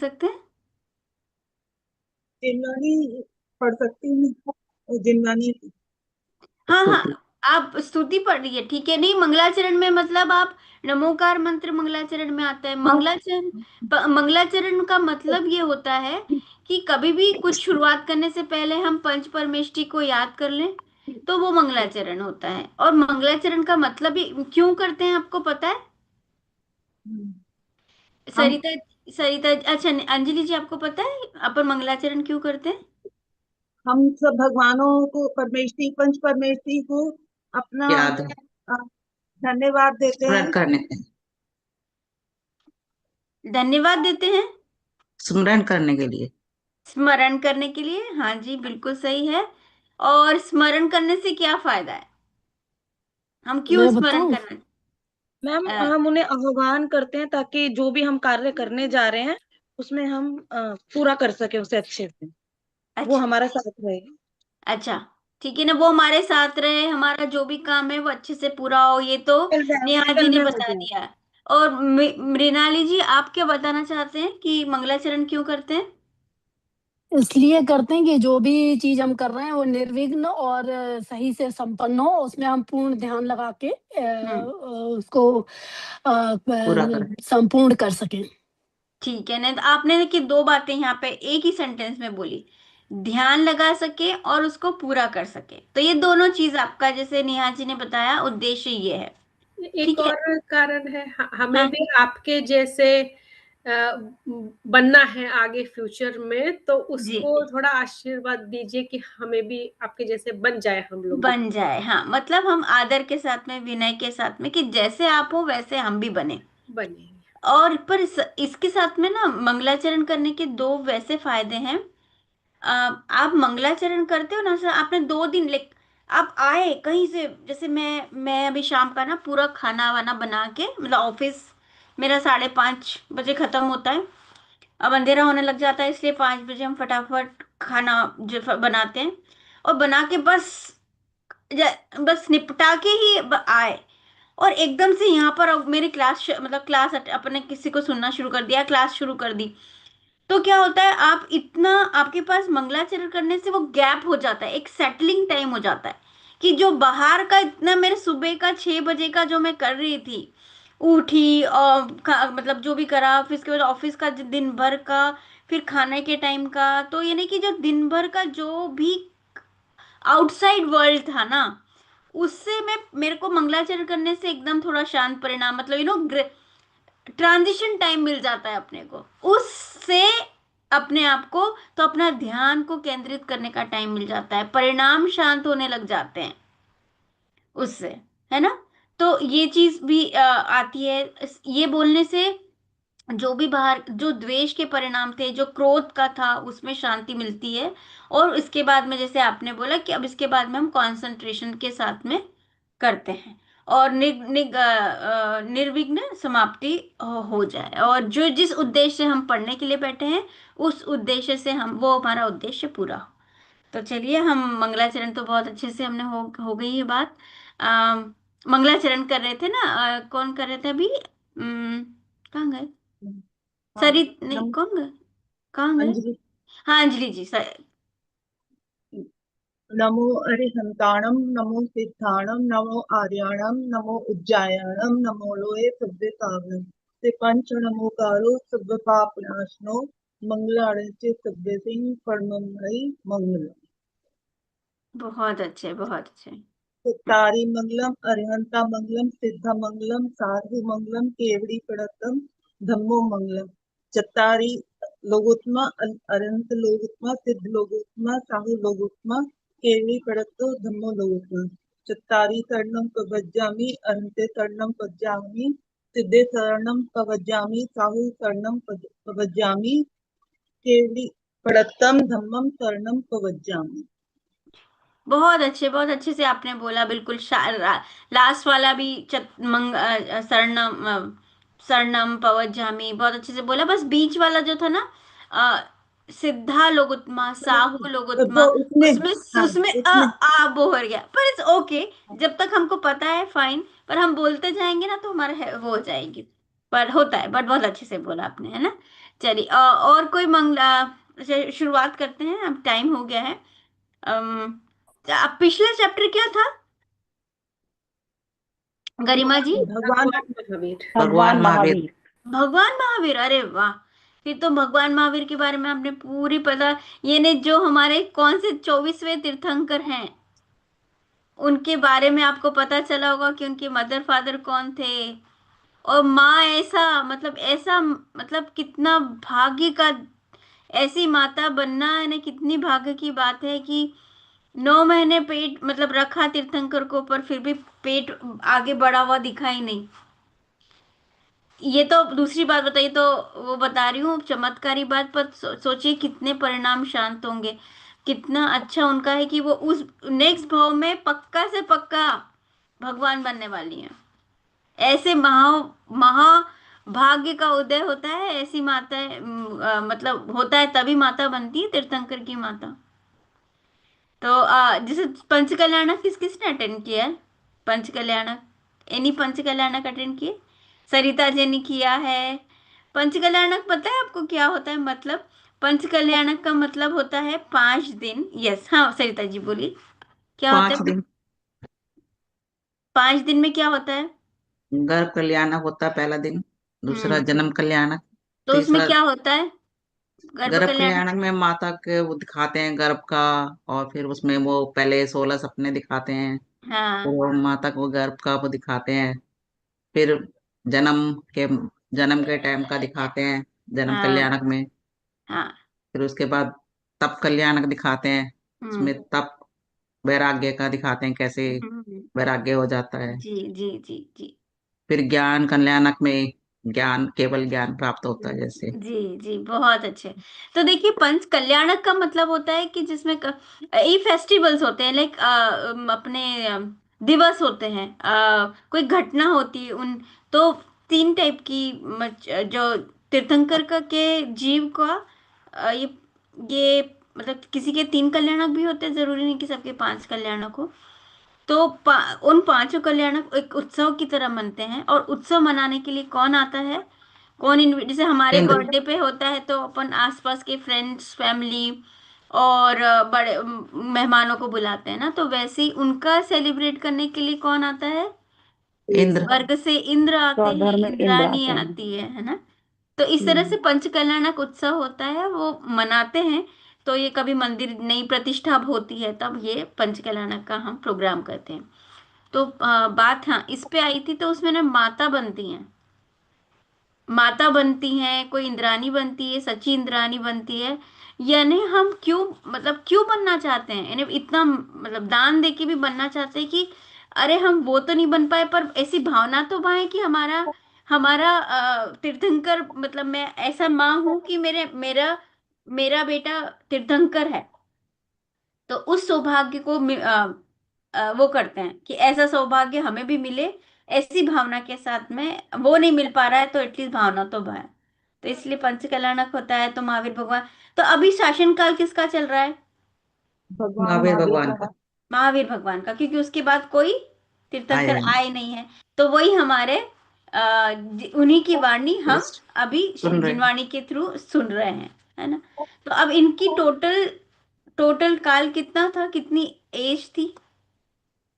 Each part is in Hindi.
सकते हैं? जिनवानी पढ़ सकती हूँ, जिनवानी हाँ हाँ। स्तुति। आप स्तुति पढ़ रही है, ठीक है। नहीं, मंगलाचरण में मतलब आप नमोकार मंत्र मंगलाचरण में आता है। हाँ। मंगलाचरण का मतलब ये होता है कि कभी भी कुछ शुरुआत करने से पहले हम पंच परमेष्टि को याद कर लें, तो वो मंगलाचरण होता है। और मंगलाचरण का मतलब ही क्यों करते हैं, आपको पता है? हम सरिता सरिता अच्छा, अंजलि जी, आपको पता है अपन मंगलाचरण क्यों करते हैं? हम सब भगवानों को, परमेष्टि, पंच परमेष्टि को अपना याद है, अ, धन्यवाद देते स्मरण हैं। करने, धन्यवाद देते हैं। स्मरण करने के लिए। स्मरण करने के लिए, हाँ जी, बिल्कुल सही है। और स्मरण करने से क्या फायदा है, हम क्यों मैं स्मरण बताऊं? करना? मैम, अ, हम उन्हें आह्वान करते हैं ताकि जो भी हम कार्य करने जा रहे हैं उसमें हम पूरा कर सके उसे अच्छे से। वो अच्छा। हमारा साथ रहे। अच्छा, ठीक है ना, वो हमारे साथ रहे, हमारा जो भी काम है वो अच्छे से पूरा हो, ये तो नेहा जी सफल ने में हो बता जाए। दिया। और मृणाली जी, आप क्या बताना चाहते हैं कि मंगलाचरण क्यों करते हैं? इसलिए करते हैं कि जो भी चीज हम कर रहे हैं वो निर्विघ्न और सही से संपन्न हो, उसमें हम पूर्ण ध्यान लगा के हम्म। उसको पूरा करें। संपूर्ण कर सकें। ठीक है ना, तो आपने देखिए दो बातें यहाँ पे एक ही सेंटेंस में बोली, ध्यान लगा सके और उसको पूरा कर सके, तो ये दोनों चीज आपका, जैसे नेहा जी ने बताया, उद्देश्य ये है। एक ठीक है। और कारण है, हमें हाँ। भी आपके जैसे बनना है आगे फ्यूचर में, तो जी, उसको थोड़ा आशीर्वाद दीजिए कि हमें भी आपके जैसे बन जाए हम लोग भी। बन जाए, हाँ, मतलब हम आदर के साथ में, विनय के साथ में, कि जैसे आप हो वैसे हम भी बने। बनेंगे। और पर इसके साथ में ना, मंगलाचरण करने के दो वैसे फायदे हैं। आप मंगलाचरण करते हो ना सर, आपने 2 दिन आप आए कहीं से, जैसे मैं अभी शाम का ना पूरा खाना वाना बना के, मतलब ऑफिस मेरा 5:30 बजे खत्म होता है। अब अंधेरा होने लग जाता है, इसलिए 5 बजे हम फटाफट खाना जो बनाते हैं। और बना के बस निपटा के ही आए। और एकदम से यहाँ पर अब मेरी क्लास, मतलब क्लास अपने किसी को सुनना शुरू कर दिया, क्लास शुरू कर दी। तो क्या होता है, आप इतना, आपके पास मंगलाचरण करने से वो गैप हो जाता है, एक सेटलिंग टाइम हो जाता है। कि जो बाहर का इतना, मेरे सुबह का 6 बजे का जो मैं कर रही थी, उठी और मतलब जो भी करा, फिर उसके बाद ऑफिस का दिन भर का, फिर खाने के टाइम का, तो ये नहीं कि जो दिन भर का जो भी आउटसाइड वर्ल्ड था ना, उससे मैं, मेरे को मंगलाचरण करने से एकदम थोड़ा शांत परिणाम, मतलब ट्रांजिशन टाइम मिल जाता है अपने को उससे, अपने आप को, तो अपना ध्यान को केंद्रित करने का टाइम मिल जाता है, परिणाम शांत होने लग जाते हैं उससे, है ना। तो ये चीज भी आती है ये बोलने से। जो भी बाहर जो द्वेष के परिणाम थे, जो क्रोध का था, उसमें शांति मिलती है। और इसके बाद में, जैसे आपने बोला कि अब इसके बाद में हम कंसंट्रेशन के साथ में करते हैं, और निर्विघ्न समाप्ति हो जाए, और जो जिस उद्देश्य से हम पढ़ने के लिए बैठे हैं, उस उद्देश्य से हम, वो हमारा उद्देश्य पूरा हो। तो चलिए, हम मंगलाचरण तो बहुत अच्छे से हमने हो गई ये बात। मंगलाचरण कर रहे थे ना, कौन कर रहे थे अभी? कहाँ गए? हाँ। सरित नहीं, नम कौन गए, कहाँ गए? अंजलि। हाँ, अंजलि जी, नमो अरिहंताणम, नमो सिद्धाणम, नमो आर्याणम, नमो उज्जायाणम, नमो लोये सभ्य सावरम, ते पंच नमोकारो सभ्य पाप नाशनो, मंगलारण्य सभ्य सिंह परमंगल मंगल। बहुत अच्छे, बहुत अच्छे। तारी मंगलम, अरिहंता मंगलम, सिद्धा मंगलम, साधु मंगलम, केवड़ी प्रणतम, धम्मो मंगलम। चत्तारी लोगोत्तमा, अनंत लोगोत्तमा, सिद्ध लोगोत्तमा, साहु लोगोत्तमा, केवड़ी प्रणतो, धम्मो लोगोत्तमा। चत्तारी शरणम प्रवज्जामि, अनंते शरणम प्रवज्जामि, सिद्धे शरणम प्रवज्जामि, साहु शरणम प्रवज्जामि, केवड़ी प्रणतम, धम्मम शरणम प्रवज्जामि। बहुत अच्छे से आपने बोला, बिल्कुल लास्ट वाला भी, शरणम, शरणम पवज्जामि, बहुत अच्छे से बोला। बस बीच वाला जो था ना, सिद्धा लोगोत्मा, साहू वो लोगोत्मा, उसमें, उसमें हाँ उसमें उसमें, वो हो गया, पर इट्स ओके। जब तक हमको पता है, फाइन, पर हम बोलते जाएंगे ना तो हमारा वो हो जाएगी। पर होता है, बट बहुत अच्छे से बोला आपने, है ना। चलिए और कोई मंगला शुरुआत करते हैं, अब टाइम हो गया है। अब पिछला चैप्टर क्या था गरिमा जी? भगवान भगवान महावीर। भगवान महावीर। भगवान महावीर, अरे वाह! फिर तो भगवान महावीर के बारे में आपने पूरी पता। ये ने जो हमारे कौन से 24वें तीर्थंकर हैं, उनके बारे में आपको पता चला होगा कि उनके मदर फादर कौन थे। और माँ ऐसा मतलब कितना भाग्य का, ऐसी माता बनना है ना, कितनी भाग्य की बात है कि 9 महीने पेट मतलब रखा तीर्थंकर को, पर फिर भी पेट आगे बढ़ा हुआ दिखा ही नहीं। ये तो दूसरी बात बताइए, तो वो बता रही हूँ चमत्कारी बात, पर सोचिए कितने परिणाम शांत होंगे। कितना अच्छा उनका है कि वो उस नेक्स्ट भाव में पक्का से पक्का भगवान बनने वाली हैं। ऐसे महा महा भाग्य का उदय होता है, ऐसी माता मतलब होता है, तभी माता बनती है तीर्थंकर की माता। तो जैसे पंचकल्याणक किस किसने अटेंड किया है? पंचकल्याणक, एनी पंचकल्याणक अटेंड किए? सरिता जी ने किया है। पंचकल्याणक पता है आपको क्या होता है मतलब? पंचकल्याणक का मतलब होता है 5 दिन। यस, हाँ सरिता जी बोलिए, क्या होता पांच है? दिन 5 दिन में क्या होता है? गर्भ कल्याणक होता है पहला दिन, दूसरा हम्म। जन्म कल्याणक, तो उसमें तीसरा क्या होता है गर्भ गर्भ कल्याणक? कल्याणक में माता के वो दिखाते हैं गर्भ का, और फिर उसमें वो पहले 16 सपने दिखाते हैं, फिर हाँ वो माता को गर्भ का वो दिखाते हैं, फिर जन्म के जन्म के टाइम का दिखाते हैं जन्म हाँ कल्याणक में। हाँ। फिर उसके बाद तप कल्याणक दिखाते हैं, हम्म उसमें तप वैराग्य का दिखाते हैं कैसे हम्म। वैराग्य हो जाता है। जी जी जी जी फिर ज्ञान कल्याणक में ज्ञान, केवल ज्ञान प्राप्त होता है जैसे। जी जी, बहुत अच्छे। तो देखिए पंच कल्याणक का मतलब होता है कि जिसमें ये फेस्टिवल्स होते हैं, लाइक अपने दिवस होते हैं, कोई घटना होती है उन, तो 3 टाइप की जो तीर्थंकर का के जीव का ये मतलब किसी के 3 कल्याणक भी होते हैं, जरूरी नहीं कि सबके 5 कल्याणक हो। तो उन 5 कल्याणक एक उत्सव की तरह मनते हैं, और उत्सव मनाने के लिए कौन आता है, जैसे हमारे इंद्र। बर्थडे पे होता है तो अपन आसपास के फ्रेंड्स फैमिली और बड़े मेहमानों को बुलाते हैं ना, तो वैसे ही उनका सेलिब्रेट करने के लिए कौन आता है? इंद्र। स्वर्ग से इंद्र आते हैं, स्वर्ग में इंद्र इंद्राणी आते हैं। आती है ना। तो इस तरह से पंचकल्याणक उत्सव होता है, वो मनाते हैं। तो ये कभी मंदिर नई प्रतिष्ठा होती है, तब ये पंचकल्याणक का हम प्रोग्राम करते हैं। तो बात हाँ इस पे आई थी, तो उसमें ना माता बनती हैं, माता बनती हैं, कोई इंद्राणी बनती है, सची इंद्राणी बनती है। यानी हम क्यों मतलब क्यों बनना चाहते हैं, यानी इतना मतलब दान दे के भी बनना चाहते हैं कि अरे हम वो तो नहीं बन पाए, पर ऐसी भावना तो पाए कि हमारा हमारा तीर्थंकर, मतलब मैं ऐसा माँ हूं कि मेरे मेरा मेरा बेटा तीर्थंकर है। तो उस सौभाग्य को वो करते हैं कि ऐसा सौभाग्य हमें भी मिले, ऐसी भावना के साथ में। वो नहीं मिल पा रहा है तो एटलीस्ट भावना तो है। तो इसलिए पंचकल्याणक होता है, तो महावीर भगवान। तो अभी शासन काल किसका चल रहा है? भगवान महावीर महावीर भगवान का। का। महावीर भगवान का, क्योंकि उसके बाद कोई तीर्थंकर आया नहीं। आए नहीं है। तो वही हमारे उन्हीं की वाणी हम Just अभी सुन रहे हैं। जिनवाणी के थ्रू सुन रहे हैं, है ना। तो अब इनकी टोटल टोटल काल कितना था, कितनी एज थी?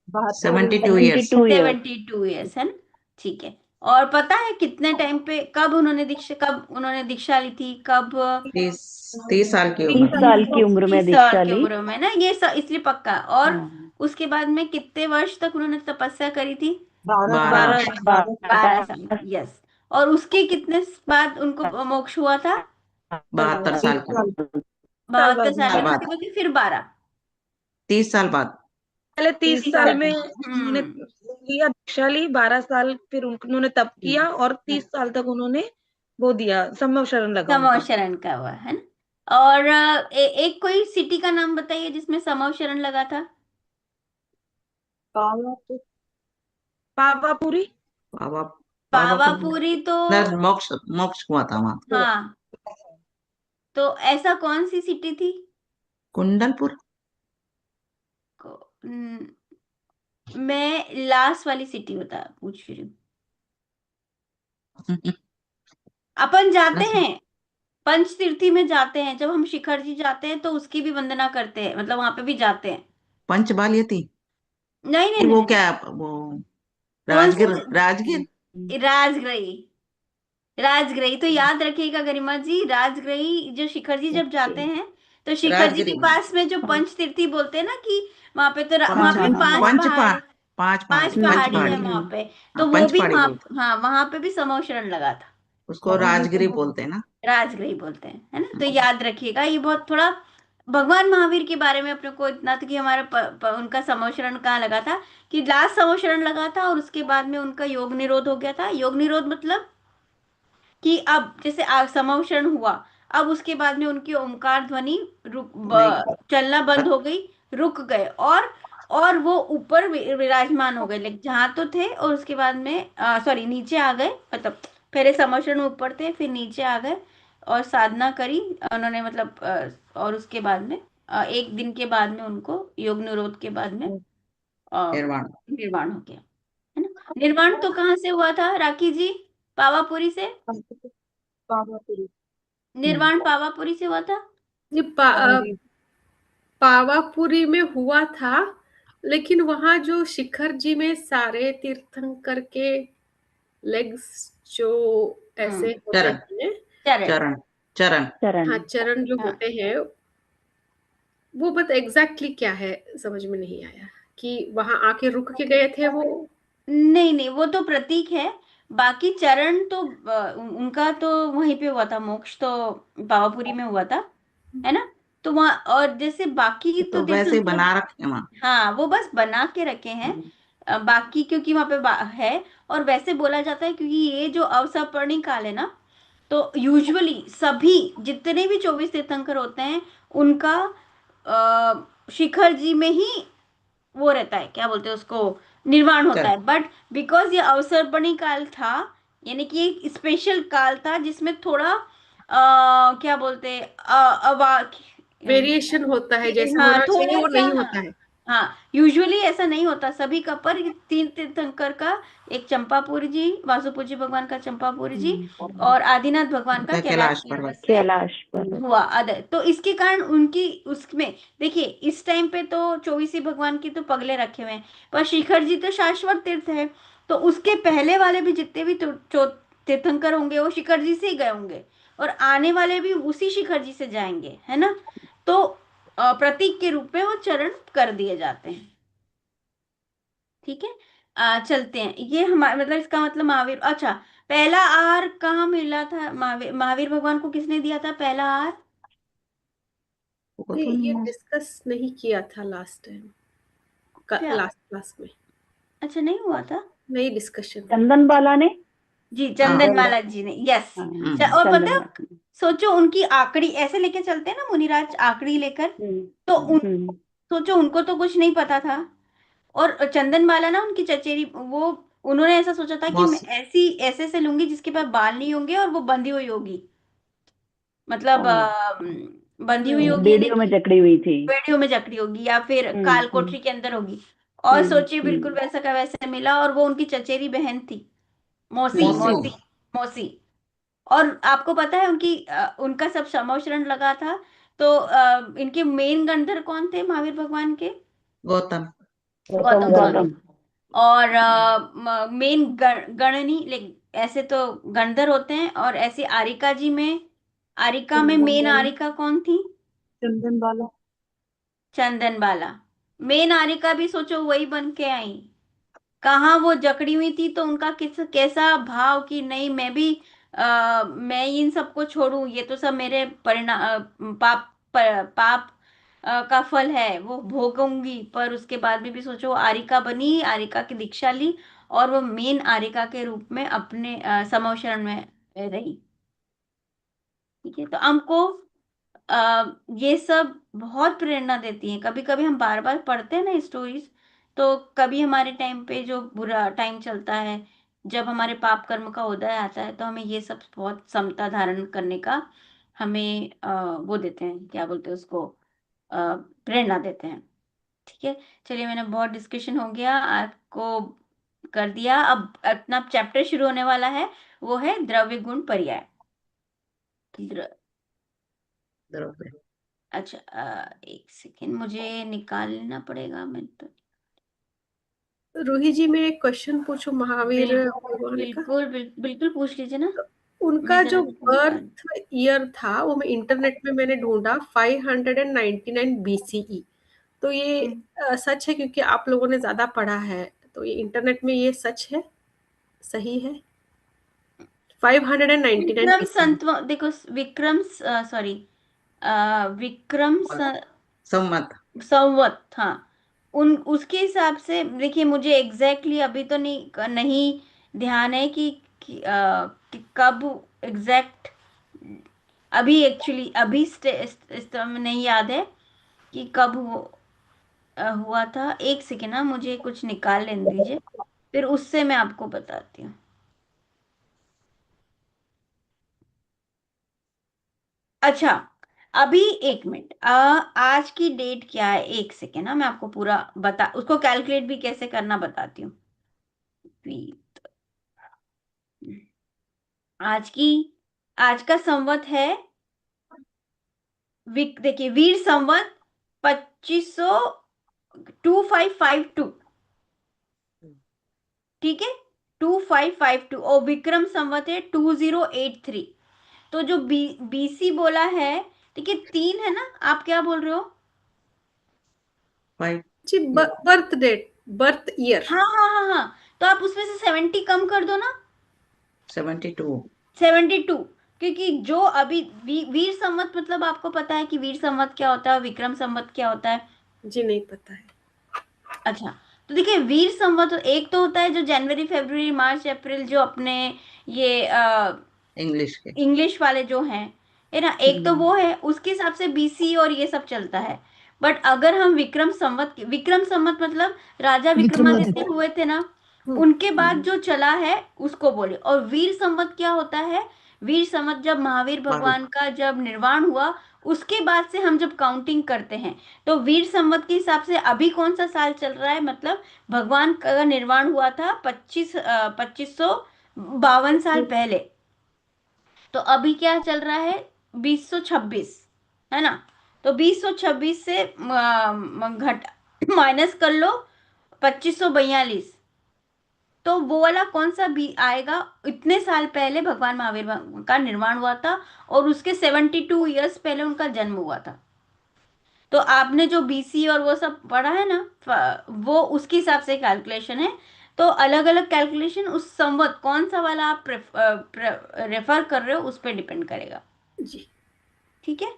72 ईयर्स। 72 ईयर्स है ना। ठीक है। और पता है कितने टाइम पे, कब उन्होंने दीक्षा ली थी, कब? 30 साल की 30 उम्र। साल की उम्र में 30 साल दीक्षा की ली। उम्र में ना, इसलिए पक्का। और हाँ। उसके बाद में कितने वर्ष तक उन्होंने तपस्या करी थी? 12 साल। 12। 12 साल, यस। और उसके कितने बाद उनको मोक्ष हुआ था? 72 साल 30 की। साल। 72 साल साल में, उसके बाद। बाद फिर 12। 30 साल बाद। पहले 30 30 साल साल। में उन्होंने हम्म। लिया, दीक्षा ली, 12 साल फिर उन्होंने तप किया, और 30 साल तक उन्होंने वो दिया, सम्यक शरण लगा समव उनका। शरण का हुआ है ना। और एक कोई सिटी का नाम बताइए जिसमें समव शरण लगा था। पावापुर। पावापुरी। बाबा। बाबा को पावापुरी तो मोक्ष मोक्ष हुआ था वहां। हाँ, तो ऐसा कौन सी सिटी थी? कुंडलपुर। मैं लास्ट वाली सिटी बता पूछ रही हूँ। अपन जाते हैं पंचतीर्थी में जाते हैं, जब हम शिखर जी जाते हैं तो उसकी भी वंदना करते हैं, मतलब वहां पे भी जाते हैं। पंचबालियती? नहीं नहीं नहीं, नहीं वो नहीं। क्या, वो कौन सी? राजगिर, राजगिर। राजग्रही। राजग्रही तो याद रखिएगा गरिमा जी, राजग्रही जो शिखर जी जब ओके। जाते हैं तो शिखर जी राजगिरी के में पास में जो पंचतीर्थी बोलते हैं ना कि वहां पे तो वहां पंच, पे पांच पंच पहाड़ी, पांच पांच पहाड़ी, पंच पहाड़ी है पहाड़ी। वहां पे। हाँ, तो वो पंच भी पहाड़ी वहां, बोलते हैं हाँ वहां पे भी समोशरण लगा था। उसको, राजगिरी बोलते हैं ना। राजगृही बोलते हैं, है ना। तो याद रखिएगा, ये बहुत थोड़ा भगवान महावीर के बारे में अपने को इतना था कि हमारा उनका समोशरण कहाँ लगा था, कि लास्ट समोशरण लगा था और उसके बाद में उनका योग निरोध हो गया था। योग निरोध मतलब कि अब जैसे समोशरण हुआ, अब उसके बाद में उनकी ओमकार ध्वनि नहीं, चलना बंद हो गई, रुक गए, और वो ऊपर विराजमान हो गए, लाइक जहां तो थे, और उसके बाद में सॉरी नीचे आ गए, मतलब पहले समोशरण में ऊपर थे, फिर नीचे आ गए और साधना करी उन्होंने, मतलब और उसके बाद में एक दिन के बाद में उनको योग निरोध के बाद में निर्वाण। निर्वाण हो गया, है ना। निर्वाण तो कहाँ से हुआ था राखी जी? पावापुरी से। पावापुरी। निर्वाण पावापुरी से हुआ था। ये पावापुरी में हुआ था, लेकिन वहां जो शिखर जी में सारे तीर्थंकर के लेग्स जो ऐसे होते चरण, हैं, चरण। चरण, चरण। हाँ चरण जो हाँ। होते हैं, वो बस एग्जैक्टली क्या है समझ में नहीं आया, कि वहां आके रुक के गए थे वो। नहीं नहीं, वो तो प्रतीक है। बाकी चरण तो उनका तो वहीं पे हुआ था, मोक्ष तो पावापुरी में हुआ था, है ना। तो वहाँ और जैसे बाकी तो तो वैसे ही तीर्थंकर, बना रखे हैं वहाँ। हाँ वो बस बना के रखे हैं। बाकी क्योंकि वहां पे है, और वैसे बोला जाता है क्योंकि ये जो अवसर्पणी काल है ना, तो यूजुअली सभी जितने भी 24 तीर्थंकर होते हैं उनका शिखर जी में ही वो रहता है, क्या बोलते हैं उसको, निर्वाण होता चरण। है। बट बिकॉज ये अवसर्पणी काल था, यानी कि एक स्पेशल काल था जिसमें थोड़ा क्या बोलते हैं वेरिएशन होता है, जैसे हाँ होना चाहिए थोड़ा वो सा, नहीं हाँ होता है। हाँ यूजुअली ऐसा नहीं होता सभी का, पर ये तीन तीर्थंकर का, एक चंपापुरी जी, वासुपुर जी भगवान का चंपापुरी जी, और आदिनाथ भगवान का कैलाश कैलाश पर्वत पर्वत। से हुआ अदर। तो इसके कारण उनकी उसमें देखिए, इस टाइम पे तो चौबीसी भगवान की तो पगले रखे हुए हैं, पर शिखर जी तो शाश्वत तीर्थ है, तो उसके पहले वाले भी जितने भी तीर्थंकर होंगे वो शिखर जी से ही गए होंगे, और आने वाले भी उसी शिखर जी से जाएंगे, है ना। तो प्रतीक के रूप में वो चरण कर दिए जाते हैं। ठीक है। चलते हैं, ये हमारा मतलब इसका मतलब महावीर, अच्छा पहला आहार कहाँ मिला था, महावीर भगवान को किसने दिया था पहला आहार? वो तो नहीं, ये नहीं है। डिस्कस नहीं किया था लास्ट टाइम, क्या? लास्ट क्लास में अच्छा नहीं हुआ था। नहीं डिस्कशन हुआ। चंदन बाला ने। जी हाँ। चंदनमाला जी ने, यस। और पता चंदन है, बाला। सोचो उनकी आकड़ी ऐसे लेके चलते हैं ना मुनिराज, आकड़ी लेकर, तो हम्म। सोचो उनको तो कुछ नहीं पता था, और चंदनमाला ना उनकी चचेरी, वो उन्होंने ऐसा सोचा था कि मैं बहुत। ऐसी ऐसे से लूंगी जिसके पास बाल नहीं होंगे और वो बंधी हुई होगी, मतलब बंधी हुई होगी, यानी बेड़ियों में कि जकड़ी हुई थी। बेड़ियों में जकड़ी होगी या फिर काल हम्म। कोठरी के अंदर होगी। और सोचिए हम्म। बिल्कुल वैसा का वैसा मिला, और वो उनकी चचेरी बहन थी, मौसी मौसी। मौसी मौसी। और आपको पता है उनकी उनका सब समोशरण लगा था, तो इनके मेन गंधर्व कौन थे महावीर भगवान के? गौतम। गौतम गौतम। स्वामी। और मेन गणनी, लाइक ऐसे तो गंधर्व होते हैं, और ऐसे आरिका जी में, आरिका में चंदन मेन बाला। आरिका कौन थी? चंदन बाला। चंदन बाला। मेन आरिका भी सोचो वही बन के आई, कहाँ वो जकड़ी हुई थी, तो उनका किस कैसा भाव कि नहीं मैं भी मैं इन सबको छोड़ूं, ये तो सब मेरे परिणाम पाप पाप का फल है, वो भोगूंगी। पर उसके बाद में भी सोचो आरिका बनी, आरिका की दीक्षा ली, और वो मेन आरिका के रूप में अपने समोशरण में रही। ठीक है। तो हमको ये सब बहुत प्रेरणा देती हैं। कभी कभी हम बार बार पढ़ते हैं ना स्टोरीज, तो कभी हमारे टाइम पे जो बुरा टाइम चलता है, जब हमारे पाप कर्म का उदय आता है, तो हमें ये सब बहुत समता धारण करने का हमें वो देते हैं, क्या बोलते हैं उसको, प्रेरणा देते हैं। ठीक है। चलिए, मैंने बहुत डिस्कशन हो गया, आपको कर दिया। अब अपना चैप्टर शुरू होने वाला है, वो है द्रव्य गुण पर्याय। द्रव्य। अच्छा, एक सेकेंड, मुझे निकाल लेना पड़ेगा। मैं तो रूही जी, मैं एक क्वेश्चन पूछूं महावीर बिल, भगवान का? बिल्कुल पूछ लीजिए ना। उनका मैं जो जरा इसको निकाल। बर्थ ईयर था वो मैं इंटरनेट में मैंने ढूंढा 599 BCE। तो ये हम्म, सच है? क्योंकि आप लोगों ने ज्यादा पढ़ा है, तो ये इंटरनेट में ये सच है, सही है? 599 विक्रम BCE। संत, देखो विक्रम, सॉरी, विक्रम संमत। संवत, हाँ। उन उसके हिसाब से देखिए, मुझे एग्जैक्टली अभी तो नहीं नहीं ध्यान है कि कब एग्जैक्ट, अभी एक्चुअली अभी इस तरह में नहीं याद है कि कब हुआ था। एक सेकेंड ना, मुझे कुछ निकाल लेने दीजिए, फिर उससे मैं आपको बताती हूँ। अच्छा, अभी एक मिनट, आज की डेट क्या है? एक सेकेंड ना, मैं आपको पूरा बता, उसको कैलकुलेट भी कैसे करना बताती हूँ। आज की आज का संवत है, देखिए, वीर संवत 2500, 2552, ठीक है, 2552। और विक्रम संवत है 2083। तो जो बीसी बोला है, देखिए 3 है ना, आप क्या बोल रहे हो? 5। जी, बर्थ डेट, बर्थ ईयर। हाँ हाँ हाँ हाँ, तो आप उसमें से 70 कम कर दो ना, 72। 72। क्योंकि जो अभी वीर संवत, मतलब आपको पता है कि वीर संवत क्या होता है, विक्रम संवत क्या होता है? जी नहीं पता है। अच्छा, तो देखिए, वीर संवत एक तो होता है जो जनवरी फरवरी मार्च अप्रैल, जो अपने ये इंग्लिश के। इंग्लिश वाले जो हैं, है ना, एक तो वो है, उसके हिसाब से बीसी और ये सब चलता है। बट अगर हम विक्रम संवत मतलब राजा विक्रमादित्य विक्रमादित्य। हुए थे ना, हम्म। उनके बाद जो चला है उसको बोले। और वीर संवत क्या होता है? वीर संवत जब महावीर बारह। भगवान का जब निर्वाण हुआ, उसके बाद से हम जब काउंटिंग करते हैं, तो वीर संवत के हिसाब से अभी कौन सा साल चल रहा है? मतलब भगवान का निर्वाण हुआ था 2552 साल पहले। तो अभी क्या चल रहा है? 2026, है ना? तो 2026 से घट माइनस कर लो 2542। तो वो वाला कौन सा भी आएगा? इतने साल पहले भगवान महावीर का निर्माण हुआ था, और उसके 72 ईयर्स पहले उनका जन्म हुआ था। तो आपने जो बीसी और वो सब पढ़ा है ना, वो उसके हिसाब से कैलकुलेशन है। तो अलग अलग कैलकुलेशन, उस संवत कौन सा वाला आप रेफर कर रहे हो उस पर डिपेंड करेगा। जी। ठीक है।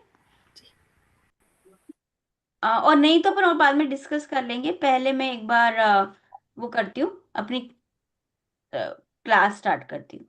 और नहीं तो फिर और बाद में डिस्कस कर लेंगे। पहले मैं एक बार वो करती हूँ, अपनी क्लास स्टार्ट करती हूँ।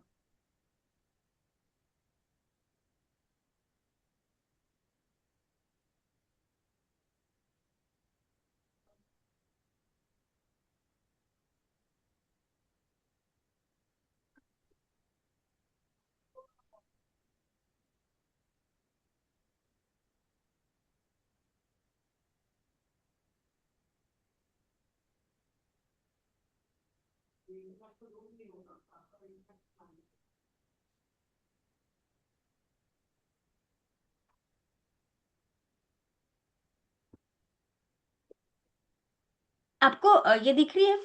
आपको ये दिख रही है,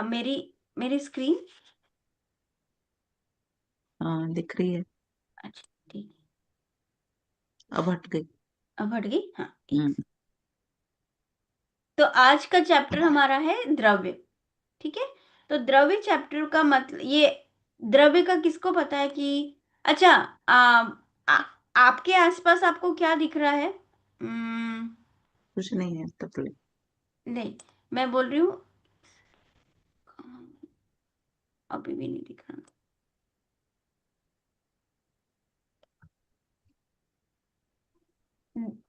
मेरी मेरी स्क्रीन? हाँ, दिख रही है। अच्छा, ठीक है। अब हट गई। अब हट गई, हाँ। हम्म। तो आज का चैप्टर हमारा है द्रव्य, ठीक है। तो द्रव्य चैप्टर का मतलब ये, द्रव्य का किसको पता है कि, अच्छा, आ, आपके आसपास आपको क्या दिख रहा है? कुछ नहीं है तब तक। नहीं, मैं बोल रही हूँ, अभी भी नहीं दिख रहा।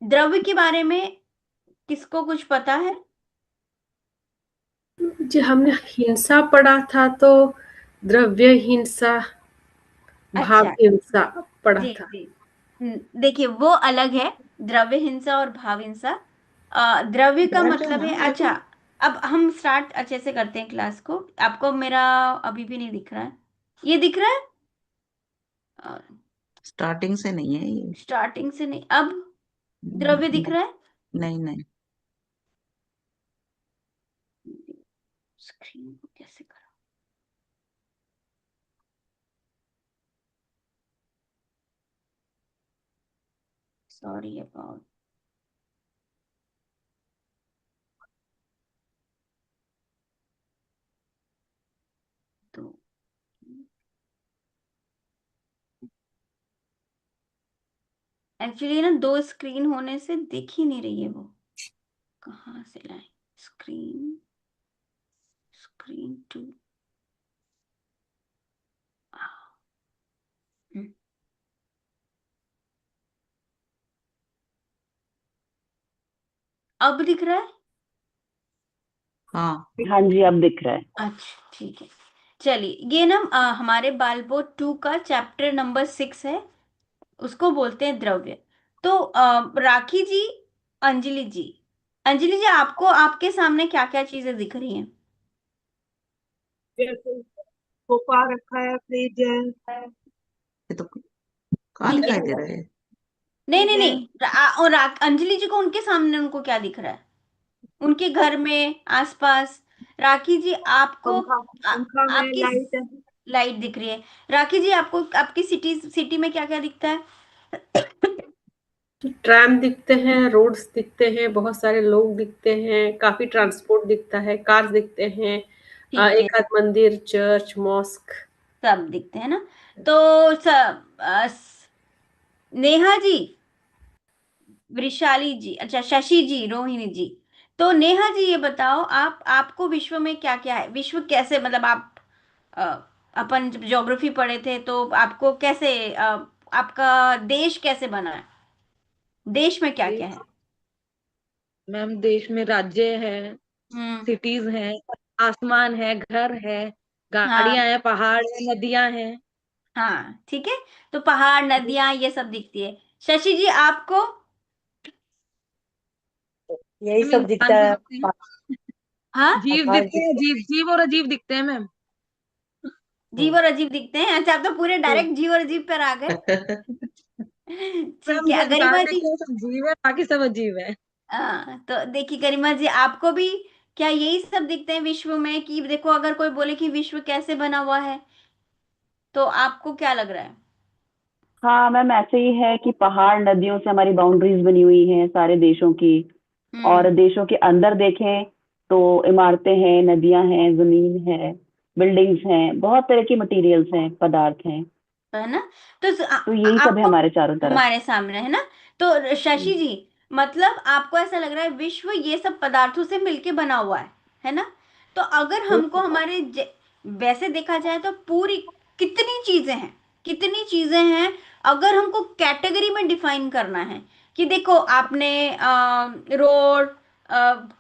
द्रव्य के बारे में किसको कुछ पता है? जी, हमने हिंसा पढ़ा था, तो द्रव्य हिंसा, भाव अच्छा, हिंसा पढ़ा जी था। जी। देखिए, वो अलग है, द्रव्य हिंसा और भाव हिंसा। द्रव्य का बैठ जाओ मतलब ना, है, देखो। अच्छा, अब हम स्टार्ट अच्छे से करते हैं क्लास को। आपको मेरा अभी भी नहीं दिख रहा है? ये दिख रहा है? स्टार्टिंग से नहीं है ये। स्टार्टिंग से नहीं। अब द्रव्य दिख रहा है? नहीं नहीं। स्क्रीन को कैसे करा? Sorry about. तो एक्चुअली ना दो स्क्रीन होने से दिख ही नहीं रही है वो। कहाँ से लाए? Screen, screen two. अब दिख रहा है? हाँ हाँ जी, अब दिख रहा है। अच्छा ठीक है। चलिए, ये ना हमारे बालबो 2 का चैप्टर नंबर 6 है, उसको बोलते हैं द्रव्य। तो राखी जी, अंजलि जी, अंजलि जी, आपको आपके सामने क्या क्या चीजें दिख रही हैं? जैसे सोफा रखा है, फ्रिज है, ये तो कहाँ ठीक है। दिखाई दे रहा है? नहीं नहीं फ्रिज है, नहीं, और अंजलि जी को उनके सामने उनको क्या दिख रहा है? उनके घर में, आसपास। राखी जी आपको पंखा पंखा है, आपकी लाइट है। लाइट दिख रही है। राखी जी आपको आपकी सिटी में क्या क्या दिखता है? ट्रैम दिखते हैं, रोड्स दिखते हैं, बहुत सारे लोग दिखते हैं, काफी ट्रांसपोर्ट दिखता है, कार्स दिखते हैं, ठीक है, एक आध मंदिर, चर्च, मॉस्क। सब दिखते हैं ना। तो नेहा जी, वृशाली जी, अच्छा शशि जी, रोहिणी जी। तो नेहा जी ये बताओ, आप आपको विश्व में क्या क्या है? विश्व कैसे, मतलब आप अ, अपन जब ज्योग्राफी पढ़े थे तो आपको कैसे आपका देश कैसे बना है? देश में क्या क्या देश, है? मैम देश में राज्य है, हम्म। सिटीज हैं, आसमान है, घर है, हाँ गाड़ियां हैं, पहाड़ है, नदियां हैं। हाँ ठीक है। तो पहाड़, नदियां, ये सब दिखती है। शशि जी आपको? यही मैम सब दिखता इंसान भी है। दिखते हैं, हाँ, जीव आकाश दिखते हैं, दिखता जीव जीव और अजीब दिखते हैं मैम। जीव और अजीब दिखते हैं। अच्छा, आप तो पूरे तो डायरेक्ट जीव और अजीब पर आ गए। ठीक मैम जो है, इंसान गरिमा जी। दिखते हैं सब जीव है, बाकी सब अजीब है। हाँ, तो देखिए गरिमा जी, आपको भी क्या यही सब दिखते हैं विश्व में? कि देखो, अगर कोई बोले कि विश्व कैसे बना हुआ है, तो आपको क्या लग रहा है? हाँ मैम, ऐसे ही है कि पहाड़ नदियों से हमारी बाउंड्रीज बनी हुई हैं सारे देशों की। हम्म। और देशों के अंदर देखें तो इमारतें हैं, नदियां हैं, जमीन है, बिल्डिंग्स हैं, बहुत तरह की मटेरियल्स हैं, पदार्थ हैं। है ना? तो तो यही सब है आपको हमारे चारों तरफ। हमारे सामने, है ना? तो शशि जी, मतलब आपको ऐसा लग रहा है विश्व ये सब पदार्थों से मिलके बना हुआ है ना? तो अगर हमको हमारे वैसे देखा जाए तो पूरी कितनी चीजें हैं, कितनी चीजें हैं? अगर हमको कैटेगरी में डिफाइन करना है कि देखो, आपने रोड,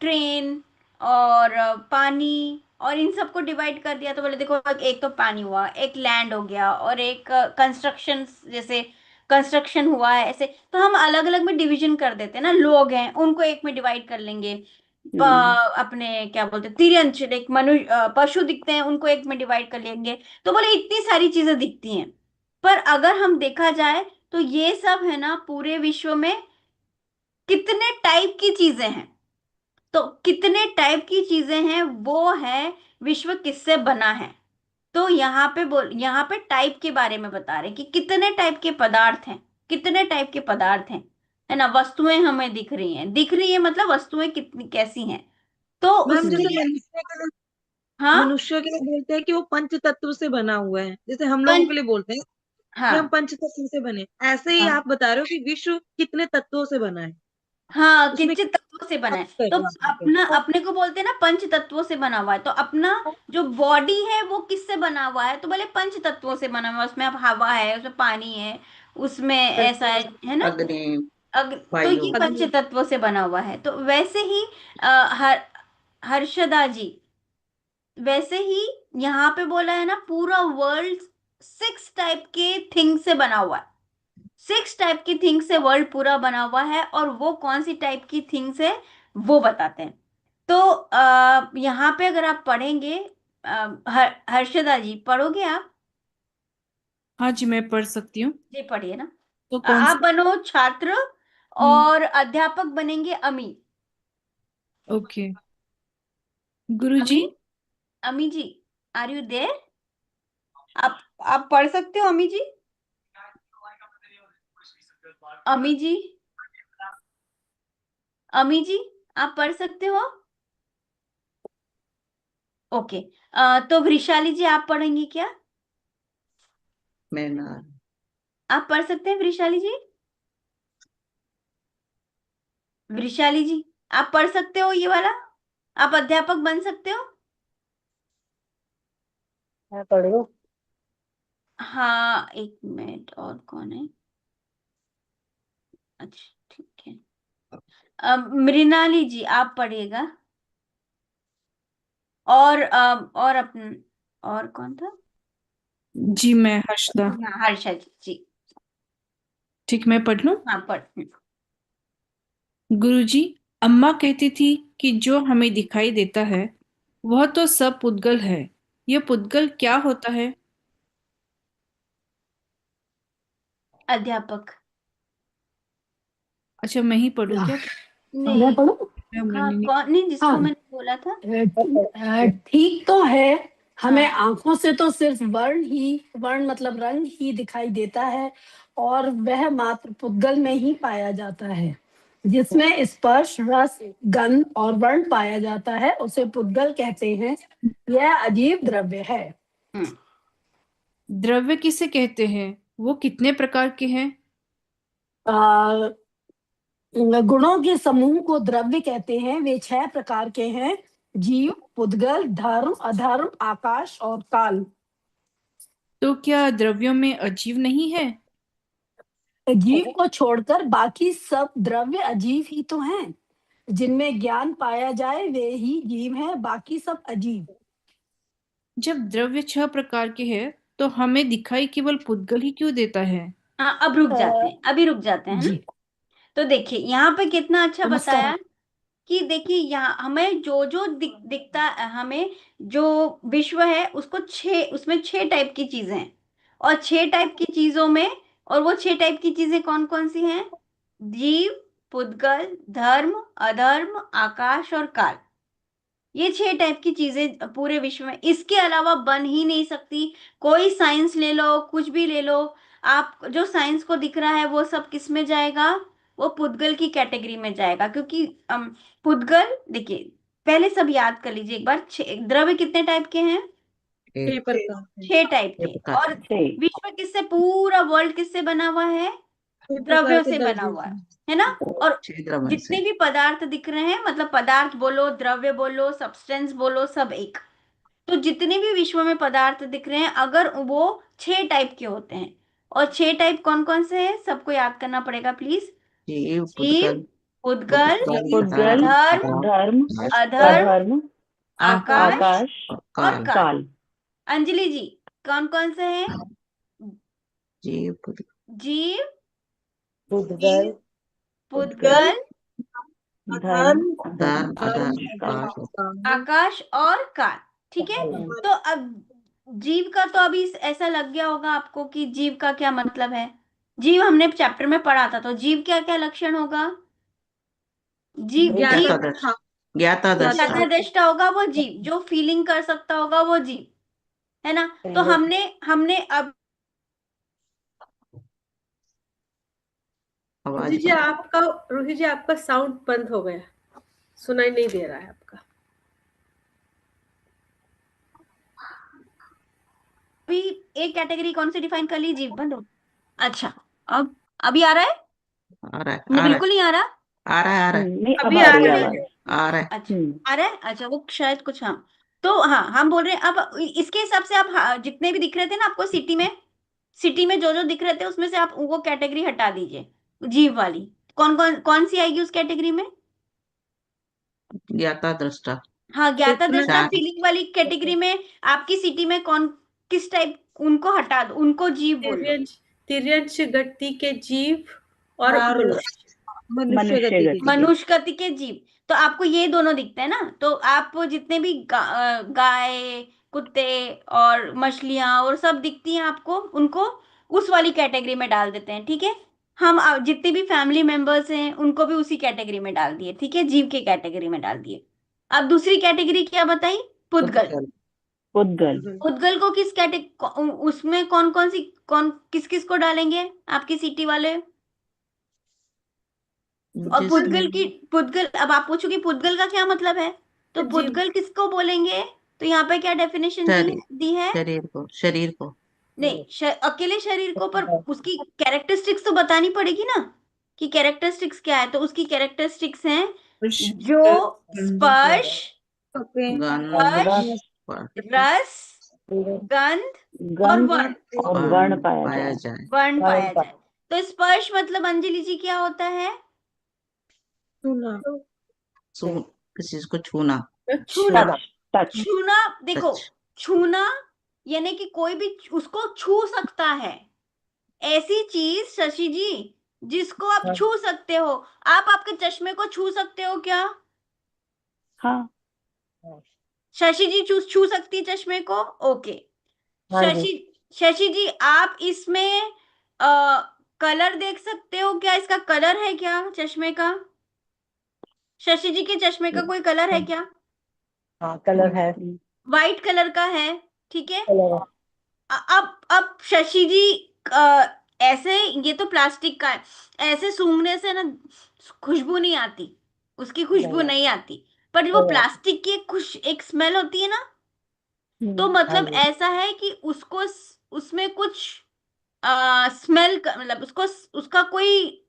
ट्रेन और पानी और इन सबको डिवाइड कर दिया, तो बोले देखो, एक तो पानी हुआ, एक लैंड हो गया, और एक कंस्ट्रक्शन, जैसे कंस्ट्रक्शन हुआ है, ऐसे तो हम अलग अलग में डिवीजन कर देते हैं ना। लोग हैं, उनको एक में डिवाइड कर लेंगे। हम्म। अपने क्या बोलते हैं, तिर्यंच, एक मनुष्य, पशु दिखते हैं, उनको एक में डिवाइड कर लेंगे। तो बोले इतनी सारी चीजें दिखती हैं। पर अगर हम देखा जाए तो ये सब है ना, पूरे विश्व में कितने टाइप की चीजें हैं? तो कितने टाइप की चीजें हैं, वो है विश्व किससे बना है। तो यहाँ पे टाइप के बारे में बता रहे कि कितने टाइप के पदार्थ हैं, कितने टाइप के पदार्थ हैं, है ना? वस्तुएं हमें दिख रही है, मतलब वस्तुएं कितनी कैसी हैं। तो मैम उसके जैसे लिए, मनुष्य के लिए, हाँ, मनुष्य के लिए बोलते हैं कि वो पंच तत्व से बना हुआ है, जैसे हम लोगों पंच, के लिए बोलते हैं कि हम हाँ पंच तत्व से बने, ऐसे ही हाँ आप बता रहे हो कि विश्व कितने तत्वों से बना है, हाँ, उसमें कितने तत्वों से बना है। तत्व है तो वहां पे। अपना, अपने को बोलते हैं ना पंच तत्वों से बना हुआ है। तो अपना जो बॉडी है वो किससे बना हुआ है? तो बोले पंच तत्वों से बना हुआ है। उसमें अब हवा है, उसमें पानी है, उसमें ऐसा है ना? अग्नि, तो वायु। ये पंच तत्वों से बना हुआ है। तो वैसे ही हर्षदा जी, वैसे ही यहाँ पे बोला है ना, पूरा वर्ल्ड 6 टाइप के थिंग से बना हुआ है। 6 टाइप की थिंग से वर्ल्ड पूरा बना हुआ है, और वो कौन सी टाइप की थिंग्स है वो बताते हैं। तो यहाँ पे अगर आप पढ़ेंगे, हर्षदा जी पढ़ोगे आप? हाँ जी, मैं पढ़ सकती हूँ। जी पढ़िए ना। तो कौन आप सा? बनो छात्र और अध्यापक बनेंगे अमी। ओके। गुरुजी। अमी, अमी जी, आर यू देयर? आप पढ़ सकते हो अमी जी? अमी जी, अमी जी, आप पढ़ सकते हो? ओके। तो वृशाली जी आप पढ़ेंगी क्या? मैं ना आप पढ़ सकते हैं वृशाली जी? वृशाली जी, आप पढ़ सकते हो ये वाला? आप अध्यापक बन सकते हो? मैं पढ़ू? हाँ, एक मिनट, और कौन है? अच्छा, ठीक है। मृणाली जी आप पढ़िएगा। और अपन, और कौन था? जी, मैं हर्षदा। हाँ, हर्षा जी। ठीक, मैं पढ़ लूँ? हाँ पढ़। गुरुजी, अम्मा कहती थी कि जो हमें दिखाई देता है वह तो सब पुद्गल है। यह पुद्गल क्या होता है? अध्यापक। अच्छा, मैं ही पढ़ूँ क्या? मैं नहीं। पढ़ूं? मेरा मन हाँ, ही नहीं। कौन नहीं, जिसको हाँ, मैंने बोला था। ठीक तो है। हमें हाँ। आंखों से तो सिर्फ वर्ण मतलब रंग ही दिखाई देता है, और वह मात्र पुद्गल में ही पाया जाता है। जिसमें स्पर्श, रस, गंध और वर्ण पाया जाता है उसे पुद्गल कहते हैं। यह अजीब द्रव्य है। हम्म। द्रव्य किसे कहते हैं? वो कितने प्रकार के हैं? आ, गुणों के समूह को द्रव्य कहते हैं। वे 6 प्रकार के हैं: जीव, पुद्गल, धर्म, अधर्म, आकाश और काल। तो क्या द्रव्यों में अजीव नहीं है? जीव को छोड़कर बाकी सब द्रव्य अजीव ही तो हैं। जिनमें ज्ञान पाया जाए वे ही जीव हैं, बाकी सब अजीव। जब द्रव्य 6 प्रकार के हैं तो हमें दिखाई केवल पुद्गल ही क्यों देता है? हाँ, अब रुक जाते हैं, अभी रुक जाते हैं ना। जी, तो देखिए यहाँ पे कितना अच्छा नमस्कार। बताया कि देखिए यहाँ हमें जो जो दिखता, हमें जो विश्व है उसको उसमें 6 टाइप की चीजें हैं। और 6 टाइप की चीजों में, और वो 6 टाइप की चीजें कौन कौन सी हैं? जीव, पुद्गल, धर्म, अधर्म, आकाश और काल। ये 6 टाइप की चीजें पूरे विश्व में, इसके अलावा बन ही नहीं सकती। कोई साइंस ले लो, कुछ भी ले लो, आप जो साइंस को दिख रहा है वो सब किस में जाएगा? वो पुद्गल की कैटेगरी में जाएगा। क्योंकि पुद्गल, देखिए पहले सब याद कर लीजिए एक बार, द्रव्य कितने टाइप के हैं? पेपर प्रकार का। 6 टाइप ये के। प्रकार और से विश्व किससे, पूरा वर्ल्ड किससे बना हुआ है? 6 प्रकार द्रव्यों के से बना द्रव्य हुआ से। है ना? और छिद्र मन से जितने भी पदार्थ दिख रहे हैं, मतलब पदार्थ बोलो, द्रव्य बोलो, सब्सटेंस बोलो, सब एक। तो जितने भी विश्व में पदार्थ दिख रहे हैं, अगर वो 6 टाइप के होते हैं, और 6 टाइप कौन कौन से हैं सबको याद करना पड़ेगा प्लीज। जीव जीव, पुद्गल पुद्गल, पुद्गल, धर्म, धर्म, अधर्म, अधर्म, आकाश आकाश, और काल काल। काल। अंजलि जी, कौन कौन से हैं? जीव पुद्गल जीव, पुद्गल, पुद्गल, धर्म, धर्म धर्म, अधर्म अधर्म, आकाश काम। आकाश और काल। ठीक है। तो अब जीव का तो अभी ऐसा लग गया होगा आपको कि जीव का क्या मतलब है। जीव हमने चैप्टर में पढ़ा था, तो जीव क्या क्या लक्षण होगा? जीव, ज्ञाता जीव ज्ञाता दृष्टा हाँ, ज्ञाता जो दृष्टा ज्ञाता दृष्टा होगा वो जीव, जो फीलिंग कर सकता होगा वो जीव, है ना? तो हमने हमने अब रूही आवाज जी आपका रूही जी आपका साउंड बंद हो गया, सुनाई नहीं दे रहा है आपका। अभी एक कैटेगरी कौन सी डिफाइन कर ली? जीव। बंद हो। अच्छा, अब अभी आ रहा है? आ रहा है नहीं, आ रहा बिल्कुल नहीं आ रहा। है आ रहा है आ रहा है नहीं, अब अभी आ आ रही है रहा आवाज। है। आ रहा है अच्छा, आ रहा है। अच्छा, वो शायद कुछ, हाँ। तो हाँ, हम बोल रहे हैं अब इसके हिसाब से आप, जितने भी दिख रहे थे ना आपको सिटी में जो जो दिख रहे थे उसमें से आप वो कैटेगरी हटा दीजिए, जीव वाली। कौन कौन कौन सी आएगी उस कैटेगरी में? ज्ञाता दृष्टा हाँ, ज्ञाता जितना दृष्टा ज्ञान फीलिंग वाली कैटेगरी में। आपकी सिटी में कौन, किस टाइप, उनको हटा दो, उनको जीव बोल दो। तिर्यंच तिर्यंच गति के जीव और और मनुष्य। मनुष्य मनुष्य गति के गति जीव। के। मनुष्य गति के जीव। तो आपको ये दोनों दिखते हैं ना, तो आप जितने भी गाय, कुत्ते और मछलियां और सब दिखती हैं आपको, उनको उस वाली कैटेगरी में डाल देते हैं, ठीक है। हम जितने भी फैमिली मेंबर्स हैं उनको भी उसी कैटेगरी में डाल दिए, ठीक है, जीव के कैटेगरी में डाल दिए। अब दूसरी कैटेगरी क्या बताई? पुद्गल। पुद्गल। पुद्गल। पुद्गल को किस उसमें कौन कौन सी कौन किस किस को डालेंगे आपकी सिटी वाले? और जिसमें पुद्गल, अब आप पूछोगे पुद्गल का क्या मतलब है, तो जीव। पुद्गल किसको बोलेंगे? तो यहाँ पे क्या डेफिनेशन शरीर दी है? शरीर को नहीं, अकेले शरीर को, पर उसकी कैरेक्टरिस्टिक्स तो बतानी पड़ेगी ना, कि कैरेक्टरिस्टिक्स क्या है। तो उसकी कैरेक्टरिस्टिक्स हैं जो स्पर्श, ओके। गंध स्पर्श, रस, गंध और गंध वर्ण, और वर्ण पाया पाया जाए। जाए। वर्ण पाया जाए। तो स्पर्श मतलब अंजलि जी क्या होता है? सुना। किसी चीज को छूना। छूना। टच। टच। छूना, देखो, टच। छूना यानी कि कोई भी उसको छू सकता है, ऐसी चीज शशि जी जिसको आप छू सकते हो। आप आपके चश्मे को छू सकते हो क्या? हाँ। शशि जी छू सकती है चश्मे को? ओके। शशि शशि जी आप इसमें कलर देख सकते हो क्या? इसका कलर है क्या चश्मे का? शशि जी के चश्मे का कोई कलर है क्या? कलर है। वाइट कलर का है, ठीक है। अब शशि जी अ, ऐसे, ये तो प्लास्टिक का है, ऐसे सूंघने से ना खुशबू नहीं आती, उसकी खुशबू नहीं आती, पर वो प्लास्टिक की एक स्मेल होती है ना, तो मतलब ऐसा है कि उसको उसमें कुछ स्मेल, मतलब उसको, उसका कोई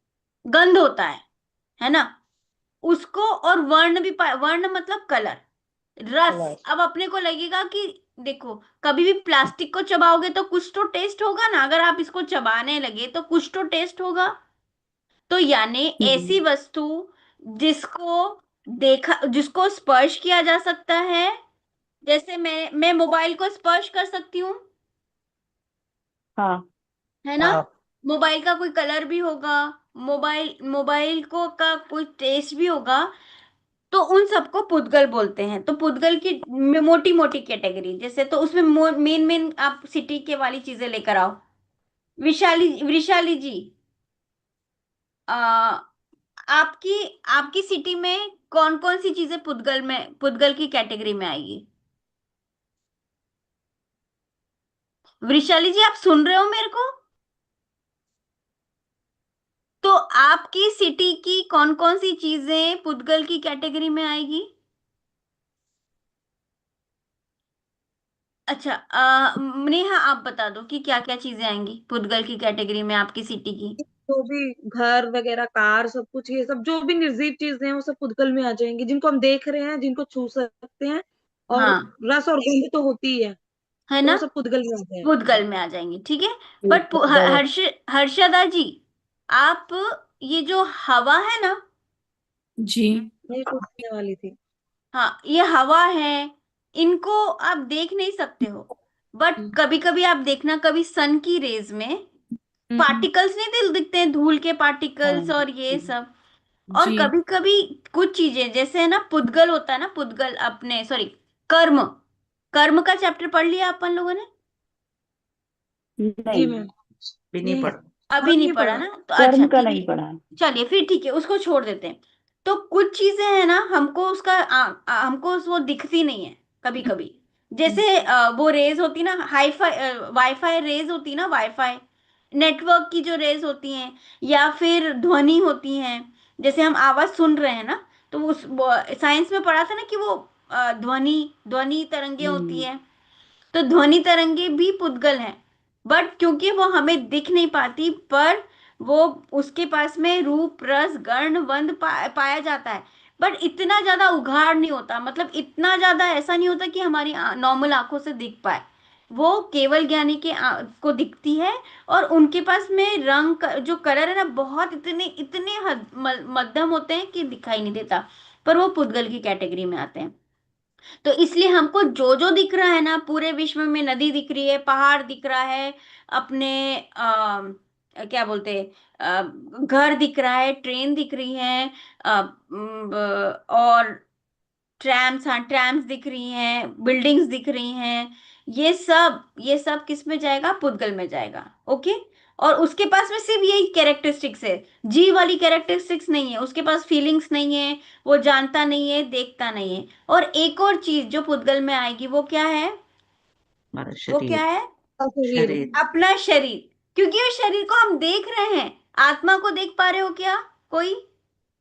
गंध होता है ना, उसको। और वर्ण भी वर्ण मतलब कलर, रस। अब अपने को लगेगा कि देखो, कभी भी प्लास्टिक को चबाओगे तो कुछ तो टेस्ट होगा ना, अगर आप इसको चबाने लगे तो कुछ तो टेस्ट होगा। तो यानी ऐसी वस्तु जिसको जिसको स्पर्श किया जा सकता है, जैसे मैं मोबाइल को स्पर्श कर सकती हूँ, हाँ। है ना। मोबाइल का कोई कलर भी होगा, मोबाइल मोबाइल को का कोई टेस्ट भी होगा, तो उन सबको पुद्गल बोलते हैं। तो पुद्गल की मोटी मोटी कैटेगरी जैसे, तो उसमें मेन मेन आप सिटी के वाली चीजें लेकर आओ। विशाली जी, आ, आपकी आपकी सिटी में कौन कौन सी चीजें पुद्गल की कैटेगरी में आएगी? वृशाली जी आप सुन रहे हो मेरे को? तो आपकी सिटी की कौन कौन सी चीजें पुद्गल की कैटेगरी में आएगी? अच्छा, नेहा आप बता दो कि क्या क्या चीजें आएंगी पुद्गल की कैटेगरी में आपकी सिटी की। जो भी घर वगैरह, कार, सब कुछ, ये सब जो भी निर्जीव चीजें हैं वो सब पुद्गल में आ जाएंगी, जिनको हम देख रहे हैं, जिनको छू सकते हैं। और हाँ, रस और गंध तो होती ही है, है तो ना, वो सब पुद्गल में आ जाएगा। पुद्गल में आ जाएंगी, ठीक है। बट हर्षदा जी, आप, ये जो हवा है ना, जी। ये पूछने वाली थी। हाँ, ये हवा है, इनको आप देख नहीं सकते हो, बट हम्म। कभी कभी आप देखना, कभी सन की रेज में हम्म। पार्टिकल्स नहीं दिखते हैं, धूल के पार्टिकल्स हाँ। और ये सब। और जी। कभी कभी कुछ चीजें जैसे है ना, पुद्गल होता है ना, पुद्गल अपने, सॉरी, कर्म, कर्म का चैप्टर पढ़ लिया अपन लोगों ने? जी नहीं, मैम। भी नहीं नहीं, पढ़। अभी और नहीं नहीं पढ़ा पढ़ा। ना, तो अच्छा कर्म का ठीक नहीं है, पढ़ा। चलिए फिर ठीक है, उसको छोड़ देते हैं। तो कुछ चीजें हैं ना, हमको उसका हमको वो दिखती नहीं है कभी कभी। जैसे वो रेज होती ना, हाईफाई वाईफाई रेज होती ना, वाईफाई नेटवर्क की जो रेज होती हैं, या फिर ध्वनि होती हैं, जैसे हम आवाज सुन रहे हैं ना, तो उस साइंस में पढ़ा था ना कि वो ध्वनि ध्वनि तरंगे होती है। तो ध्वनि तरंगे भी पुद्गल हैं, बट क्योंकि वो हमें दिख नहीं पाती, पर वो उसके पास में रूप रस गंध वंद पाया जाता है, बट इतना ज्यादा उघाड़ नहीं होता, मतलब इतना ज्यादा ऐसा नहीं होता कि हमारी नॉर्मल आंखों से दिख पाए। वो केवल ज्ञानी के को दिखती है। और उनके पास में रंग जो कलर है ना, बहुत इतने इतने मध्यम होते हैं कि दिखाई नहीं देता, पर वो पुद्गल की कैटेगरी में आते हैं। तो इसलिए हमको जो जो दिख रहा है ना, पूरे विश्व में नदी दिख रही है, पहाड़ दिख रहा है, अपने क्या बोलते हैं, घर दिख रहा है, ट्रेन दिख रही है, और ट्रैम्स, हाँ ट्रैम्स दिख रही हैं, बिल्डिंग्स दिख रही हैं, ये सब किस में जाएगा? पुद्गल में जाएगा। ओके। और उसके पास में सिर्फ यही कैरेक्टरिस्टिक्स है, जीव वाली कैरेक्टरिस्टिक्स नहीं है, उसके पास फीलिंग्स नहीं है, वो जानता नहीं है, देखता नहीं है। और एक और चीज जो पुद्गल में आएगी वो क्या है? हमारा वो क्या शरीर। है? शरीर। शरीर अपना शरीर। क्योंकि उस शरीर को हम देख रहे हैं। आत्मा को देख पा रहे हो क्या कोई?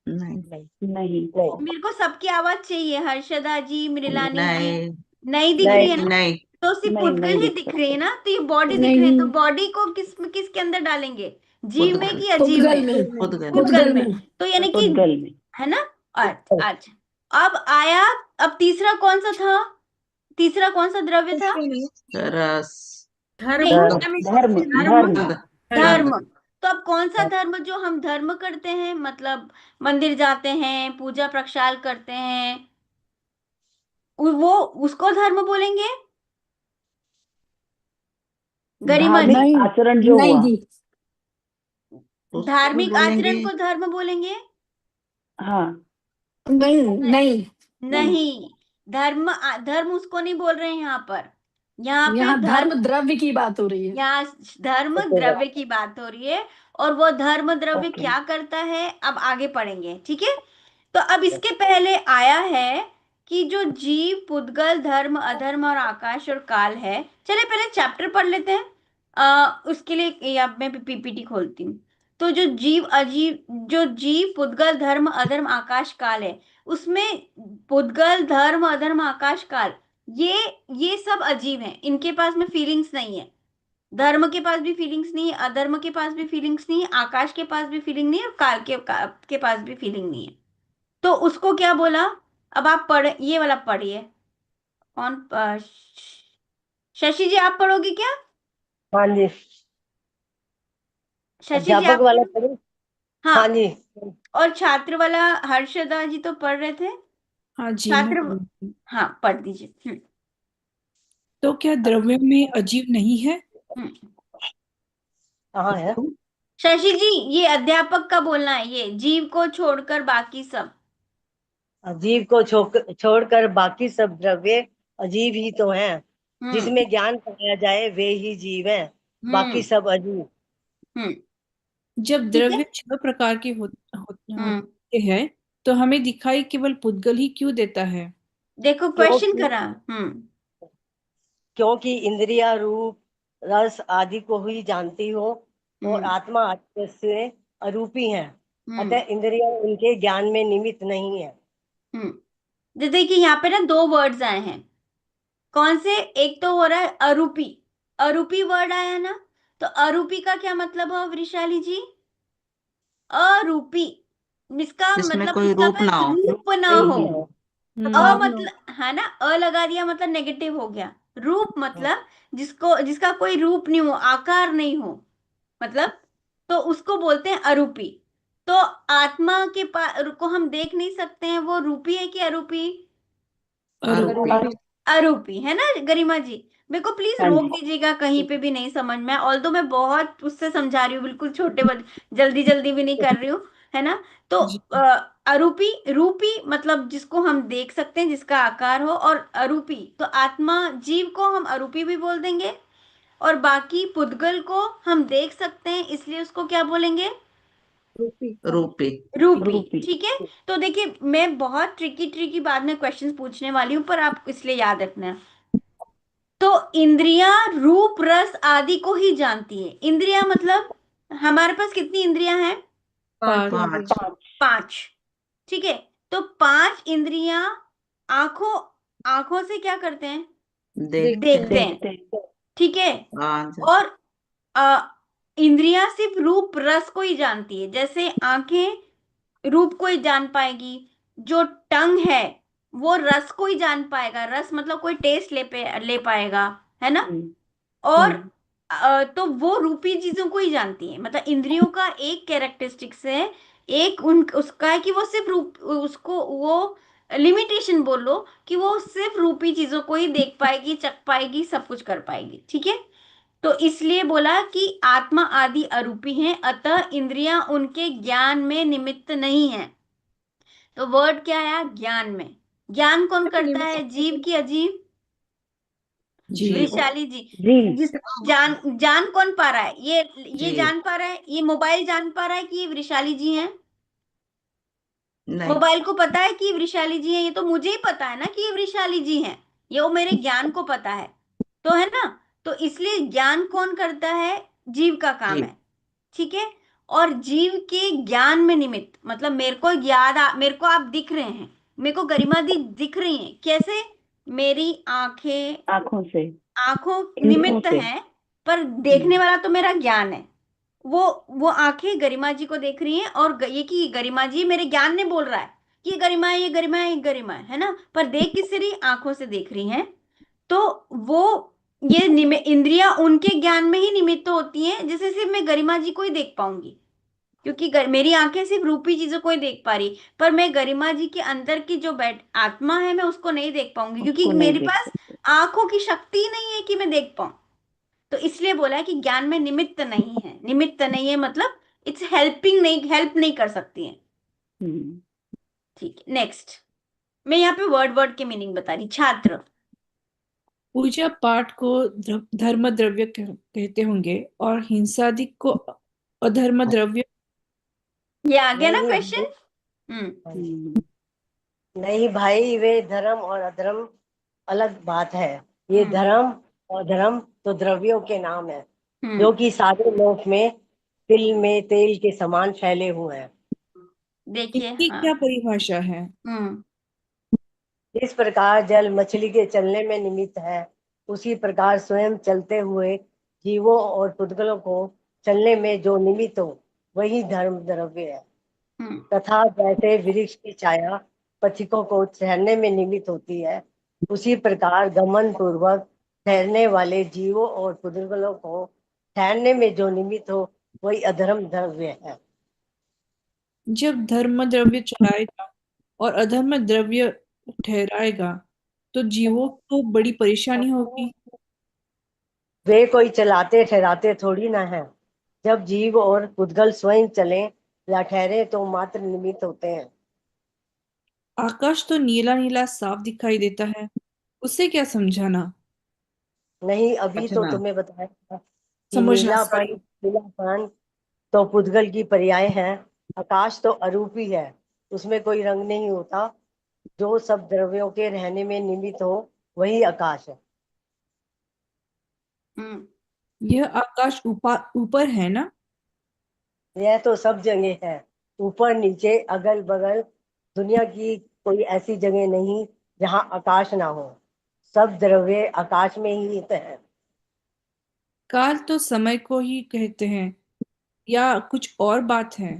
नहीं। नहीं। मेरे को सबकी आवाज चाहिए, हर्षदा जी, मृणालिनी जी। नहीं। नहीं दिख रही है ना? नहीं। तो सिर्फ नहीं पुद्गल नहीं ही दिख दिख रही सकते। है ना, तो ये बॉडी दिख रही है, तो नहीं, बॉडी को किसके अंदर डालेंगे? जीव में पुद्गल। कि अजीव पुद्गल में? में, पुद्गल। पुद्गल पुद्गल में। में। तो यानी कि, पुद्गल में। है ना? अच्छा, अब आया। अब तीसरा कौन सा था? तीसरा कौन सा द्रव्य था? रस। धर्म। नहीं, धर्म। धर्म। धर्म। धर्म। तो अब कौन सा धर्म जो हम धर्म करते हैं, मतलब मंदिर जाते हैं, पूजा प्रक्षाल करते हैं, वो उसको धर्म बोलेंगे? गरिमा जी, धार्मिक नहीं, आचरण जो नहीं हुआ। जी, उसको भी धार्मिक बोलेंगे। आचरण को धर्म बोलेंगे? हाँ। नहीं, नहीं। नहीं, धर्म धर्म उसको नहीं बोल रहे हैं यहाँ पर। यहाँ पे यहाँ धर्म द्रव्य की बात हो रही है। यहाँ धर्म द्रव्य की बात हो रही है। और वो धर्म द्रव्य ओके। क्या करता है, अब आगे पढ़ेंगे, ठीक है? तो अब इसके पहले आया है कि जो जीव, पुद्गल, धर्म, अधर्म और आकाश और काल है। चले पहले चैप्टर पढ़ लेते हैं। उसके लिए अब मैं पीपीटी खोलती हूँ। तो जो जीव, पुद्गल, धर्म, अधर्म, आकाश, काल है, उसमें पुद्गल, धर्म, अधर्म, आकाश, काल, ये ये सब अजीब हैं। इनके पास में फीलिंग्स नहीं है। धर्म के पास भी फीलिंग्स नहीं है, अधर्म के पास भी फीलिंग्स नहीं है, आकाश के पास भी फीलिंग नहीं है, और काल के पास भी फीलिंग नहीं है। तो उसको क्या बोला? अब आप ये वाला पढ़िए। कौन शशि जी, आप पढ़ोगे क्या? हाँ जी। शशि जी अध्यापक आप वाला पढ़ो। पढ़े। हाँ। हाँ जी। और छात्र वाला हर्षदा जी तो पढ़ रहे थे। हाँ जी, मैं छात्र, पढ़ूंगी। हाँ पढ़ दीजिए। तो क्या द्रव्य में अजीब नहीं है? हम्म। कहाँ है? शशि जी, ये अध्यापक का बोलना है, ये जीव को छोड़कर बाकी सब। अजीब को छोड़कर बाकी सब द्रव्य अजीब ही तो हैं। हम्म। जिसमें ज्ञान पाया जाए वे ही जीव हैं, बाकी हम्म। सब अजीब। हम्म। जब ठीक है। द्रव्य 6 प्रकार के हम्म। होते हैं, तो हमें दिखाई केवल पुद्गल ही क्यों देता है? देखो क्वेश्चन क्योंकि करा। क्योंकि इंद्रिया रूप रस आदि को ही जानती हो, और हम्म। आत्मा आत्मा से अरूपी है। हम्म। अतः इंद्रिया उनके ज्ञान में निमित्त नहीं है। हम्म। तो देखिए यहाँ पे ना दो वर्ड्स आए हैं। कौन से? एक तो हो रहा है अरूपी। अरूपी वर्ड आया ना? तो अरूपी का क्या मतलब हो वृशाली जी? अरूपी, इसका जिसमें मतलब कोई इसका रूप ना कोई हो। रूप ना नहीं हो। है। अ हम्म मतलब, है ना, अ लगा दिया मतलब नेगेटिव हो गया। रूप मतलब जिसका कोई रूप नहीं हो, आकार नहीं हो, मतलब, तो उसको बोलते हैं अरूपी। तो आत्मा के पास को हम देख नहीं सकते हैं, वो रूपी है कि अरूपी? अरूपी। आरोपी। आरोपी है ना गरिमा जी? मेरे को प्लीज हाँ रोक जी। दीजिएगा कहीं पे भी नहीं समझ में, ऑल दो मैं बहुत उससे समझा रही हूँ, बिल्कुल छोटे जल्दी जल्दी भी नहीं कर रही हूँ, है ना? तो जी। अरूपी, रूपी मतलब जिसको हम देख सकते हैं, जिसका आकार हो, और अरूपी तो आत्मा, जीव को हम अरूपी भी बोल देंगे। और बाकी पुद्गल को हम देख सकते हैं, इसलिए उसको क्या बोलेंगे? रूपी। रूपी। रूपी। ठीक है। तो देखिए मैं बहुत ट्रिकी ट्रिकी बाद में क्वेश्चंस पूछने वाली हूँ, पर आप इसलिए याद रखना। तो इंद्रियां रूप रस आदि को ही जानती है। इंद्रियां मतलब हमारे पास कितनी इंद्रियां हैं? पाँच। 5। पांच। ठीक है। तो पांच इंद्रियां आंखों आंखों से क्या करते हैं? देखते हैं। देखते हैं। देखते हैं। ठीक है। हाँ जी। और अ, इंद्रियां सिर्फ रूप रस को ही जानती है। जैसे आंखें रूप को ही जान पाएगी, जो टंग है वो रस को ही जान पाएगा, रस मतलब कोई टेस्ट ले पाएगा, है ना? हम्म। और हम्म। तो वो रूपी चीजों को ही जानती है। मतलब इंद्रियों का एक कैरेक्टरिस्टिक्स है, एक उन उसका है कि वो सिर्फ रूप, उसको वो लिमिटेशन बोल लो कि वो सिर्फ रूपी चीजों को ही देख पाएगी, चख पाएगी, सब कुछ कर पाएगी। ठीक है। तो इसलिए बोला कि आत्मा आदि अरूपी हैं, अतः इंद्रियां उनके ज्ञान में निमित्त नहीं है। तो वर्ड क्या आया? ज्ञान में। ज्ञान कौन करता है, जीव की अजीव? जी वृषाली जी, जी जिस जान जान कौन पा रहा है? ये जी जान पा रहा है, ये मोबाइल जान पा रहा है कि ये वृषाली जी हैं? नहीं। मोबाइल को पता है कि ये वृषाली जी हैं? ये तो मुझे ही पता है ना कि ये वृषाली जी हैं, ये वो मेरे ज्ञान को पता है, तो है ना? तो इसलिए ज्ञान कौन करता है? जीव का काम जी है, ठीक है। और जीव के ज्ञान में निमित्त मतलब मेरे को आप दिख रहे हैं, मेरे को गरिमा दी दिख रही हैं, कैसे? मेरी आंखें, आंखों से, आंखों इंद्रियों निमित्त से। हैं, पर देखने वाला तो मेरा ज्ञान है। वो आंखें गरिमा जी को देख रही हैं, और ये कि गरिमा जी मेरे ज्ञान ने बोल रहा है कि ये गरिमा है, ये गरिमा है, ये गरिमा है ना? पर देख किससे रही? आंखों से देख रही हैं। तो वो ये इंद्रियां उनके ज्ञान में ही निमित्त होती हैं, जैसे सिर्फ मैं गरिमा जी को ही देख पाऊंगी, क्योंकि मेरी आंखें सिर्फ रूपी चीजों को ही देख पा रही, पर मैं गरिमा जी के अंदर की जो बैठ आत्मा है मैं उसको नहीं देख पाऊंगी, क्योंकि उसको नहीं मेरे देख पास सकते। आंखों की शक्ति ही नहीं है कि मैं देख पाऊं। तो इसलिए बोला है कि ज्ञान में निमित्त नहीं है, निमित्त नहीं है मतलब इट्स हेल्पिंग, नहीं हेल्प नहीं कर सकती है। हम्म, ठीक है, नेक्स्ट। मैं यहाँ पे वर्ड वर्ड के मीनिंग बता रही। छात्र, पूजा पाठ को धर्म द्रव्य कहते होंगे और हिंसादि को अधर्म द्रव्य। ये आ गया ना नहीं क्वेश्चन? भाई, हम्म। हाँ जी। हम्म, नहीं भाई, वे धर्म और अधर्म अलग बात है। ये हम्म। धर्म और धर्म तो द्रव्यों के नाम है, जो हम्म। कि सारे लोक में तिल में तेल के समान फैले हुए हैं। देखिए, इसकी हाँ। क्या परिभाषा है? हम्म। इस प्रकार जल मछली के चलने में निमित्त है, उसी प्रकार स्वयं चलते हुए जीवों और पुद्गलों को चलने में जो निमित्त हो वही धर्म द्रव्य है। हम्म। तथा जैसे वृक्ष की छाया पथिकों को ठहरने में निमित्त होती है, उसी प्रकार गमन पूर्वक ठहरने वाले जीवों और पुद्गलों को ठहरने में जो निमित्त हो वही अधर्म द्रव्य है। जब धर्म द्रव्य चलाएगा और अधर्म द्रव्य ठहराएगा तो जीवों को बड़ी परेशानी होगी। वे कोई चलाते ठहराते थोड़ी ना है। जब जीव और पुद्गल स्वयं चले या ठहरे तो मात्र निमित्त होते हैं। आकाश तो नीला नीला साफ दिखाई देता है, उसे क्या समझाना? नहीं, अभी तो बचना। तुम्हें बताया था कि समझना, नीलापन सॉरी। पीलापन तो पुद्गल की पर्याय है। आकाश तो अरूपी है, उसमें कोई रंग नहीं होता। जो सब द्रव्यों के रहने में निमित्त हो वही आकाश है। हम्म। यह आकाश ऊपर है ना? यह तो सब जगह है, ऊपर नीचे अगल बगल। दुनिया की कोई ऐसी जगह नहीं जहाँ आकाश ना हो। सब द्रव्य आकाश में ही तो है। काल तो समय को ही कहते हैं या कुछ और बात है?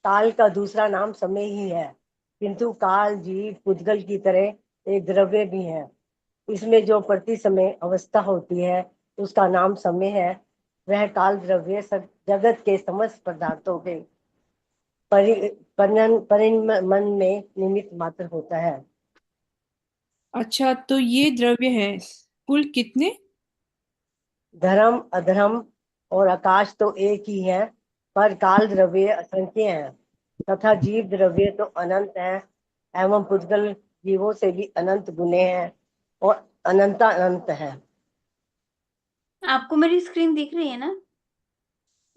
काल का दूसरा नाम समय ही है, किंतु काल जीव पुद्गल की तरह एक द्रव्य भी है। इसमें जो प्रति समय अवस्था होती है उसका नाम समय है। वह काल द्रव्य जगत के समस्त पदार्थों के परिणमन में निमित्त मात्र होता है। अच्छा, तो ये द्रव्य है कुल कितने? धर्म अधर्म और आकाश तो एक ही है, पर काल द्रव्य असंख्य है तथा जीव द्रव्य तो अनंत है। एवं पुद्गल जीवों से भी अनंत गुने हैं और अनंता अनंत है। आपको मेरी स्क्रीन दिख रही है ना?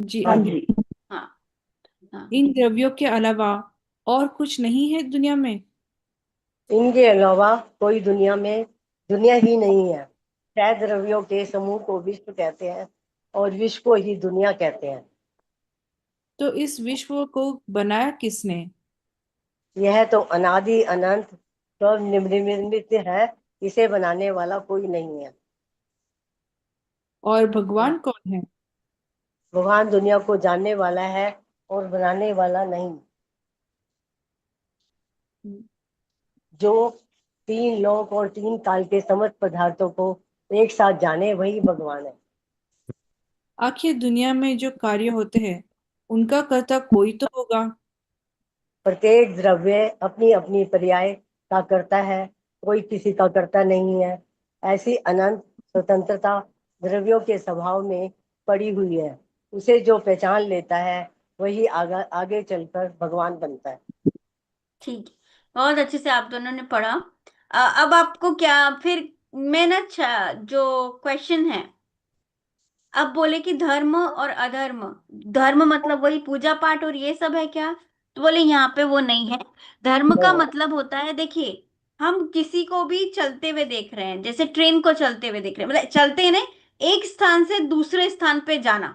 जी, हाँ हाँ जी। आगे। जी। हाँ। हाँ। इन द्रव्यों के अलावा और कुछ नहीं है दुनिया में? इनके अलावा कोई दुनिया ही नहीं है। छह द्रव्यों के समूह को विश्व कहते हैं और विश्व को ही दुनिया कहते हैं। तो इस विश्व को बनाया किसने? यह तो अनादि अनंत सब निर्मित है, इसे बनाने वाला कोई नहीं है। और भगवान कौन है? भगवान दुनिया को जानने वाला है और बनाने वाला नहीं। जो तीन लोक और तीन काल के समस्त पदार्थों को एक साथ जाने वही भगवान है। आखिर दुनिया में जो कार्य होते हैं उनका कर्ता कोई तो होगा। प्रत्येक द्रव्य अपनी अपनी पर्याय का करता है, कोई किसी का करता नहीं है। ऐसी अनंत स्वतंत्रता द्रव्यों के स्वभाव में पड़ी हुई है। उसे जो पहचान लेता है वही आगे चलकर भगवान बनता है। ठीक है, बहुत अच्छे से आप दोनों ने पढ़ा। अब आपको क्या फिर मैं ना जो क्वेश्चन है, अब बोले कि धर्म और अधर्म, धर्म मतलब वही पूजा पाठ और ये सब है क्या? तो बोले यहाँ पे वो नहीं है। धर्म का मतलब होता है, देखिए, हम किसी को भी चलते हुए देख रहे हैं, जैसे ट्रेन को चलते हुए देख रहे हैं, मतलब चलते ही नहीं, एक स्थान से दूसरे स्थान पे जाना,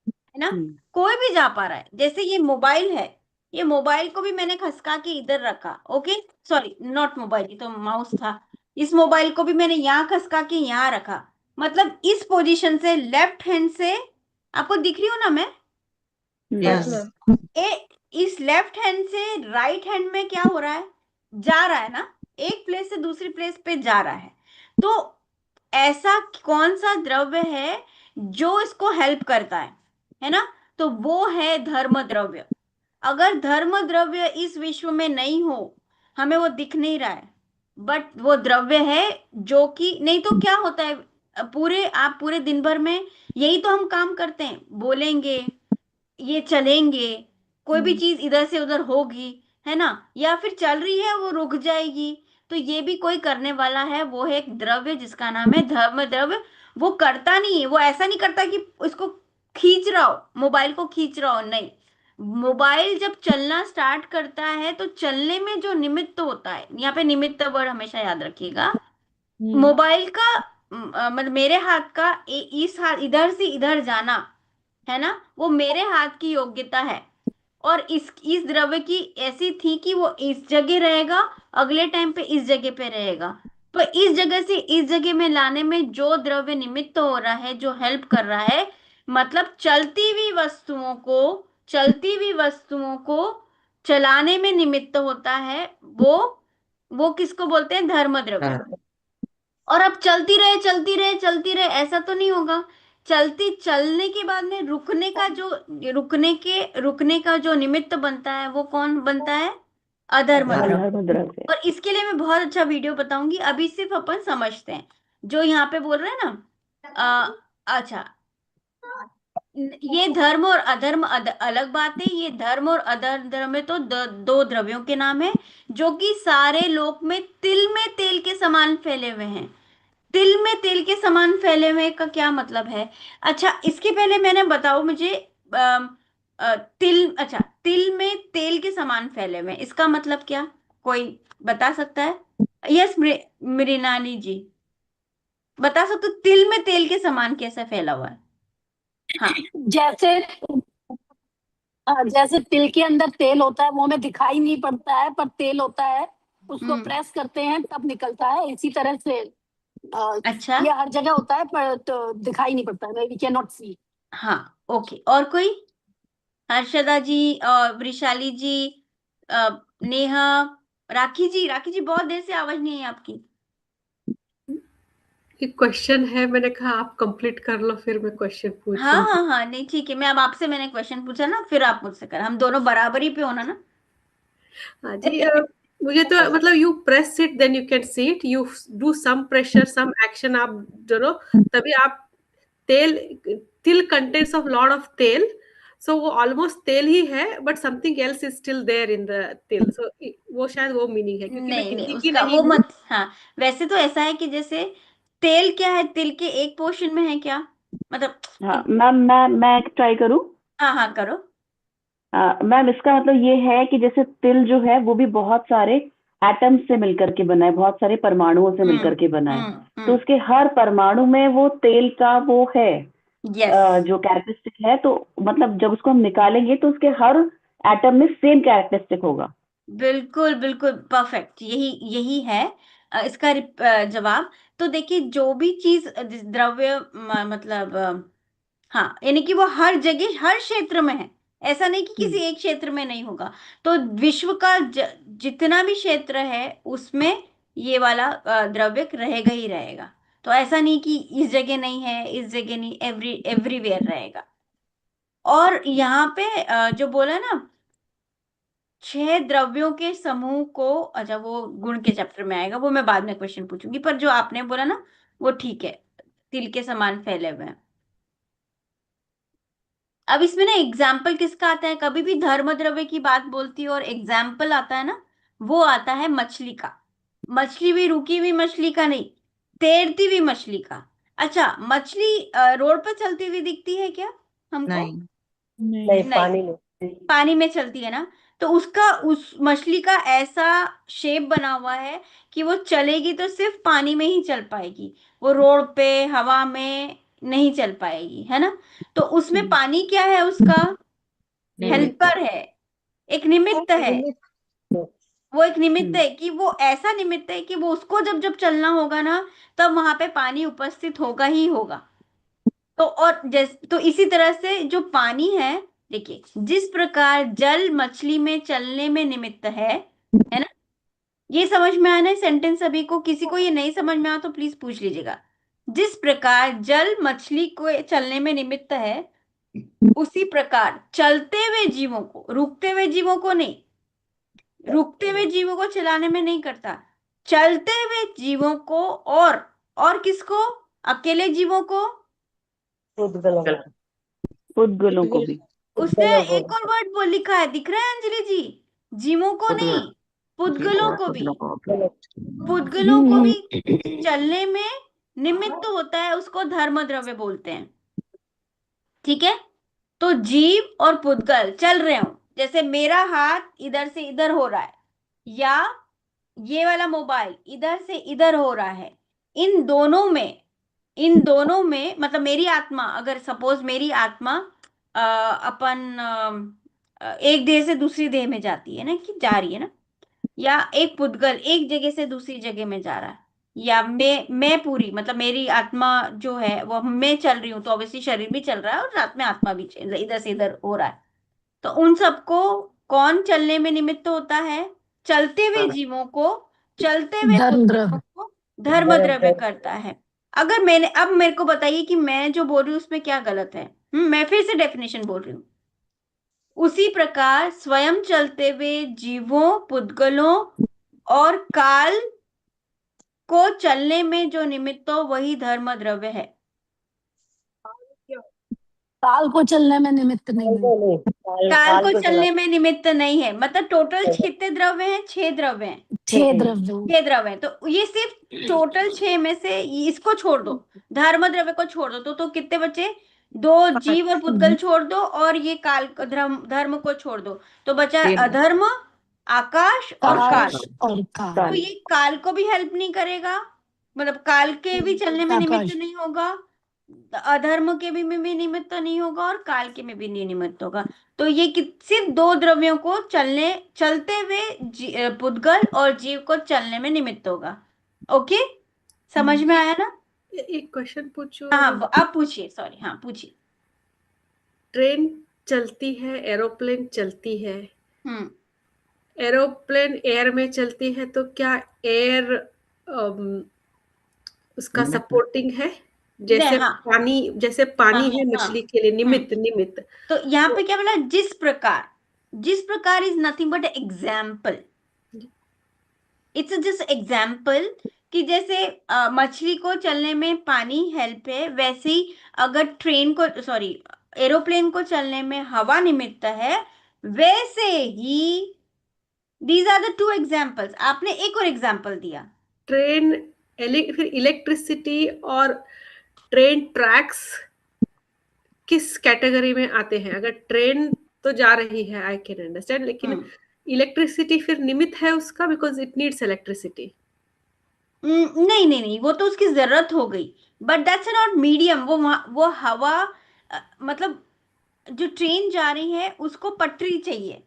है ना? कोई भी जा पा रहा है। जैसे ये मोबाइल है, ये मोबाइल को भी मैंने खसका के इधर रखा, ओके, सॉरी नॉट मोबाइल, ये तो माउस था। इस मोबाइल को भी मैंने यहाँ खसका के यहाँ रखा, मतलब इस पोजीशन से, लेफ्ट हैंड से, आपको दिख रही हूँ ना मैं? यस इस लेफ्ट हैंड से राइट हैंड में क्या हो रहा है? जा रहा है ना, एक प्लेस से दूसरी प्लेस पे जा रहा है। तो ऐसा कौन सा द्रव्य है जो इसको हेल्प करता है ना? तो वो है धर्म द्रव्य। अगर धर्म द्रव्य इस विश्व में नहीं हो, हमें वो दिख नहीं रहा है, बट वो द्रव्य है, जो कि नहीं तो क्या होता है, आप पूरे दिन भर में यही तो हम काम करते हैं, बोलेंगे, ये चलेंगे, कोई भी चीज इधर से उधर होगी, है ना, या फिर चल रही है वो रुक जाएगी, तो ये भी कोई करने वाला है, वो है एक द्रव्य जिसका नाम है धर्म द्रव्य। वो करता नहीं है, वो ऐसा नहीं करता कि इसको खींच रहा हो, मोबाइल को खींच रहा हो, नहीं। मोबाइल जब चलना स्टार्ट करता है तो चलने में जो निमित्त होता है, यहाँ पे निमित्त वर्ड हमेशा याद रखिएगा, मोबाइल का मतलब मेरे हाथ का इस हाथ इधर से इधर जाना, है ना, वो मेरे हाथ की योग्यता है। और इस द्रव्य की ऐसी थी कि वो इस जगह रहेगा, अगले टाइम पे इस जगह पे रहेगा। तो इस जगह से इस जगह में लाने में जो द्रव्य निमित्त हो रहा है, जो हेल्प कर रहा है, मतलब चलती हुई वस्तुओं को चलाने में निमित्त होता है, वो किसको बोलते हैं? धर्म द्रव्य। और अब चलती रहे ऐसा तो नहीं होगा। चलने के बाद में रुकने का जो निमित्त बनता है, वो कौन बनता है? अधर्म द्रव्य। अधर्म द्रव्य। और इसके लिए मैं बहुत अच्छा वीडियो बताऊंगी, अभी सिर्फ अपन समझते हैं जो यहाँ पे बोल रहे हैं ना। अच्छा, ये धर्म और अधर्म अलग बात है। ये धर्म और अधर्म में तो दो द्रव्यों के नाम है, जो कि सारे लोक में तिल में तेल के समान फैले हुए हैं। तिल में तेल के समान फैले हुए का क्या मतलब है? अच्छा, इसके पहले मैंने बताओ मुझे, तिल में तेल के समान फैले हुए, इसका मतलब क्या? कोई बता सकता है? यस, मृणाली जी बता सकते हो, तिल में तेल के समान कैसे फैला हुआ है? हाँ। जैसे जैसे तिल के अंदर तेल होता है, वो हमें दिखाई नहीं पड़ता है, पर तेल होता है, उसको प्रेस करते हैं तब निकलता है। इसी तरह से अच्छा, ये हर जगह होता है, पर तो दिखाई नहीं पड़ता है, वी कैन नॉट सी। हाँ, ओके। और कोई? हर्षदा जी और वृशाली जी, नेहा, राखी जी बहुत देर से आवाज नहीं है आपकी। एक क्वेश्चन है, मैंने कहा आप कंप्लीट कर लो फिर मैं क्वेश्चन हाँ पूछूंगी। हाँ हाँ, नहीं ठीक है, मैं अब आपसे, मैंने क्वेश्चन पूछा ना, फिर आप मुझसे कर, हम दोनों बराबरी पे होना ना। हाँ जी, मुझे तो मतलब you press it then you can see it, you do some pressure some action, आप दोनों, तभी आप तेल, तिल कंटेंट्स ऑफ लॉट ऑफ तेल, सो वो ऑलमोस्ट तेल ही है, but something else is still there in the तिल, सो वो शायद वो मीनिंग है, क्योंकि मैं नहीं नहीं, हिंदी की उसका नहीं वो हूँ। मत, हाँ। वैसे तो ऐसा है कि जैसे तेल क्या है, तिल के एक पोर्शन में है क्या, मतलब हाँ मैम, मैं ट्राई करूँ? हाँ हाँ, करो। मैम, इसका मतलब ये है कि जैसे तिल जो है वो भी बहुत सारे एटम्स से मिलकर के बना है, बहुत सारे परमाणुओं से मिलकर के बना है। तो उसके हर परमाणु में वो तेल का वो है, यस, जो कैरेक्टरिस्टिक है। तो मतलब जब उसको हम निकालेंगे तो उसके हर एटम में सेम कैरेक्टरिस्टिक होगा। बिल्कुल बिल्कुल परफेक्ट, यही यही है इसका जवाब। तो देखिए, जो भी चीज द्रव्य मतलब हाँ, यानी कि वो हर जगह हर क्षेत्र में है, ऐसा नहीं कि किसी एक क्षेत्र में नहीं होगा। तो विश्व का जितना भी क्षेत्र है, उसमें ये वाला द्रव्य रहेगा ही रहेगा। तो ऐसा नहीं कि इस जगह नहीं है, इस जगह नहीं, एवरीवेयर रहेगा। और यहाँ पे जो बोला ना, 6 द्रव्यों के समूह को, अच्छा वो गुण के चैप्टर में आएगा, वो मैं बाद में क्वेश्चन पूछूंगी, पर जो आपने बोला ना, वो ठीक है, तिल के समान फैले हुए हैं। अब इसमें ना एग्जाम्पल किसका आता है? कभी भी धर्म द्रव्य की बात बोलती है और एग्जाम्पल आता है ना, वो आता है मछली का। मछली भी रुकी हुई मछली का नहीं, तैरती हुई मछली का। अच्छा, मछली रोड पर चलती हुई दिखती है क्या हमको? नहीं। नहीं। नहीं, नहीं, पानी में। पानी में चलती है ना। तो उसका, उस मछली का ऐसा शेप बना हुआ है कि वो चलेगी तो सिर्फ पानी में ही चल पाएगी, वो रोड पे हवा में नहीं चल पाएगी, है ना। तो उसमें पानी क्या है, उसका निमित्त। हेल्पर है, एक निमित्त है। निमित्त। वो एक निमित्त है कि वो ऐसा निमित्त है कि वो उसको जब जब चलना होगा ना, तब वहां पे पानी उपस्थित होगा ही होगा। तो और तो इसी तरह से जो पानी है, देखिए, जिस प्रकार जल मछली में चलने में निमित्त है ना। ये समझ में आना है सेंटेंस सभी को? किसी को ये नहीं समझ में आया तो प्लीज पूछ लीजिएगा। जिस प्रकार जल मछली को चलने में निमित्त है, उसी प्रकार चलते हुए जीवों को, रुकते हुए जीवों को नहीं, रुकते हुए जीवों को चलाने में नहीं करता, चलते हुए जीवों को, और किसको? अकेले जीवों को। पुद्गलों को। पुद्गलों को भी। उसने पुद्गलों को। एक और वर्ड वो लिखा है, दिख रहा है अंजलि जी? जीवों को नहीं, पुद्गलों को भी। पुद्गलों को भी चलने में निमित्त होता है, उसको धर्म द्रव्य बोलते हैं। ठीक है। तो जीव और पुद्गल चल रहे हो, जैसे मेरा हाथ इधर से इधर हो रहा है, या ये वाला मोबाइल इधर से इधर हो रहा है, इन दोनों में मतलब मेरी आत्मा, अगर सपोज मेरी आत्मा एक देह से दूसरी देह में जाती है ना, कि जा रही है ना, या एक पुद्गल एक जगह से दूसरी जगह में जा रहा है, या मैं पूरी मतलब मेरी आत्मा जो है वो मैं चल रही हूँ, तो ऑब्वियसली शरीर भी चल रहा है और साथ में आत्मा भी इधर से इधर हो रहा है। तो उन सबको कौन चलने में निमित्त होता है? चलते हुए जीवों को, चलते हुए धर्म पुद्गलों द्रव्य। को धर्म द्रव्य करता है। अगर मैंने, अब मेरे को बताइए कि मैं जो बोल रही हूँ उसमें क्या गलत है? मैं फिर से डेफिनेशन बोल रही हूँ। उसी प्रकार स्वयं चलते हुए जीवों, पुद्गलों और काल को चलने में जो निमित्त हो, वही धर्म द्रव्य है। काल को चलने में निमित्त नहीं है। काल को चलने में निमित्त नहीं है, मतलब टोटल कितने द्रव्य हैं? 6 द्रव्य हैं। 6 द्रव्य। 6 द्रव्य हैं, तो ये सिर्फ टोटल 6 में से इसको छोड़ दो, धर्म द्रव्य को छोड़ दो, तो कितने बचे? 2 जीव और पुद्गल छोड़ दो, और ये काल धर्म को छोड़ दो, तो बचा अधर्म, आकाश और काल। और तो ये काल को भी हेल्प नहीं करेगा, मतलब काल के भी चलने में निमित्त नहीं होगा, अधर्म के भी में भी निमित्त नहीं होगा, और काल के में भी नहीं निमित्त होगा। तो ये सिर्फ 2 द्रव्यों को चलते हुए पुद्गल और जीव को चलने में निमित्त होगा। ओके, समझ में आया ना? एक क्वेश्चन पूछूं? हाँ, आप पूछिए, सॉरी, हाँ पूछिए। ट्रेन चलती है, एरोप्लेन चलती है, हम्म एरोप्लेन एयर में चलती है, तो क्या एयर उसका सपोर्टिंग है? जैसे हाँ, जैसे पानी है मछली के लिए निमित्त। तो यहाँ पे क्या बोला? जिस प्रकार is nothing but example. It's just example कि जैसे मछली को चलने में पानी हेल्प है, वैसे ही अगर एरोप्लेन को चलने में हवा निमित्त है, वैसे ही दीज आर द 2 एग्जाम्पल्स। आपने एक और एग्जाम्पल दिया। ट्रेन, फिर इलेक्ट्रिसिटी और ट्रेन ट्रैक्स किस कैटेगरी में आते हैं? अगर ट्रेन तो जा रही है, आई कैन अंडरस्टैंड, लेकिन इलेक्ट्रिसिटी फिर निमित्त है उसका, बिकॉज इट नीड्स इलेक्ट्रिसिटी। नहीं नहीं नहीं, वो तो उसकी जरूरत हो गई, बट दैट्स नॉट मीडियम। वो हवा, मतलब जो ट्रेन जा रही है उसको पटरी चाहिए,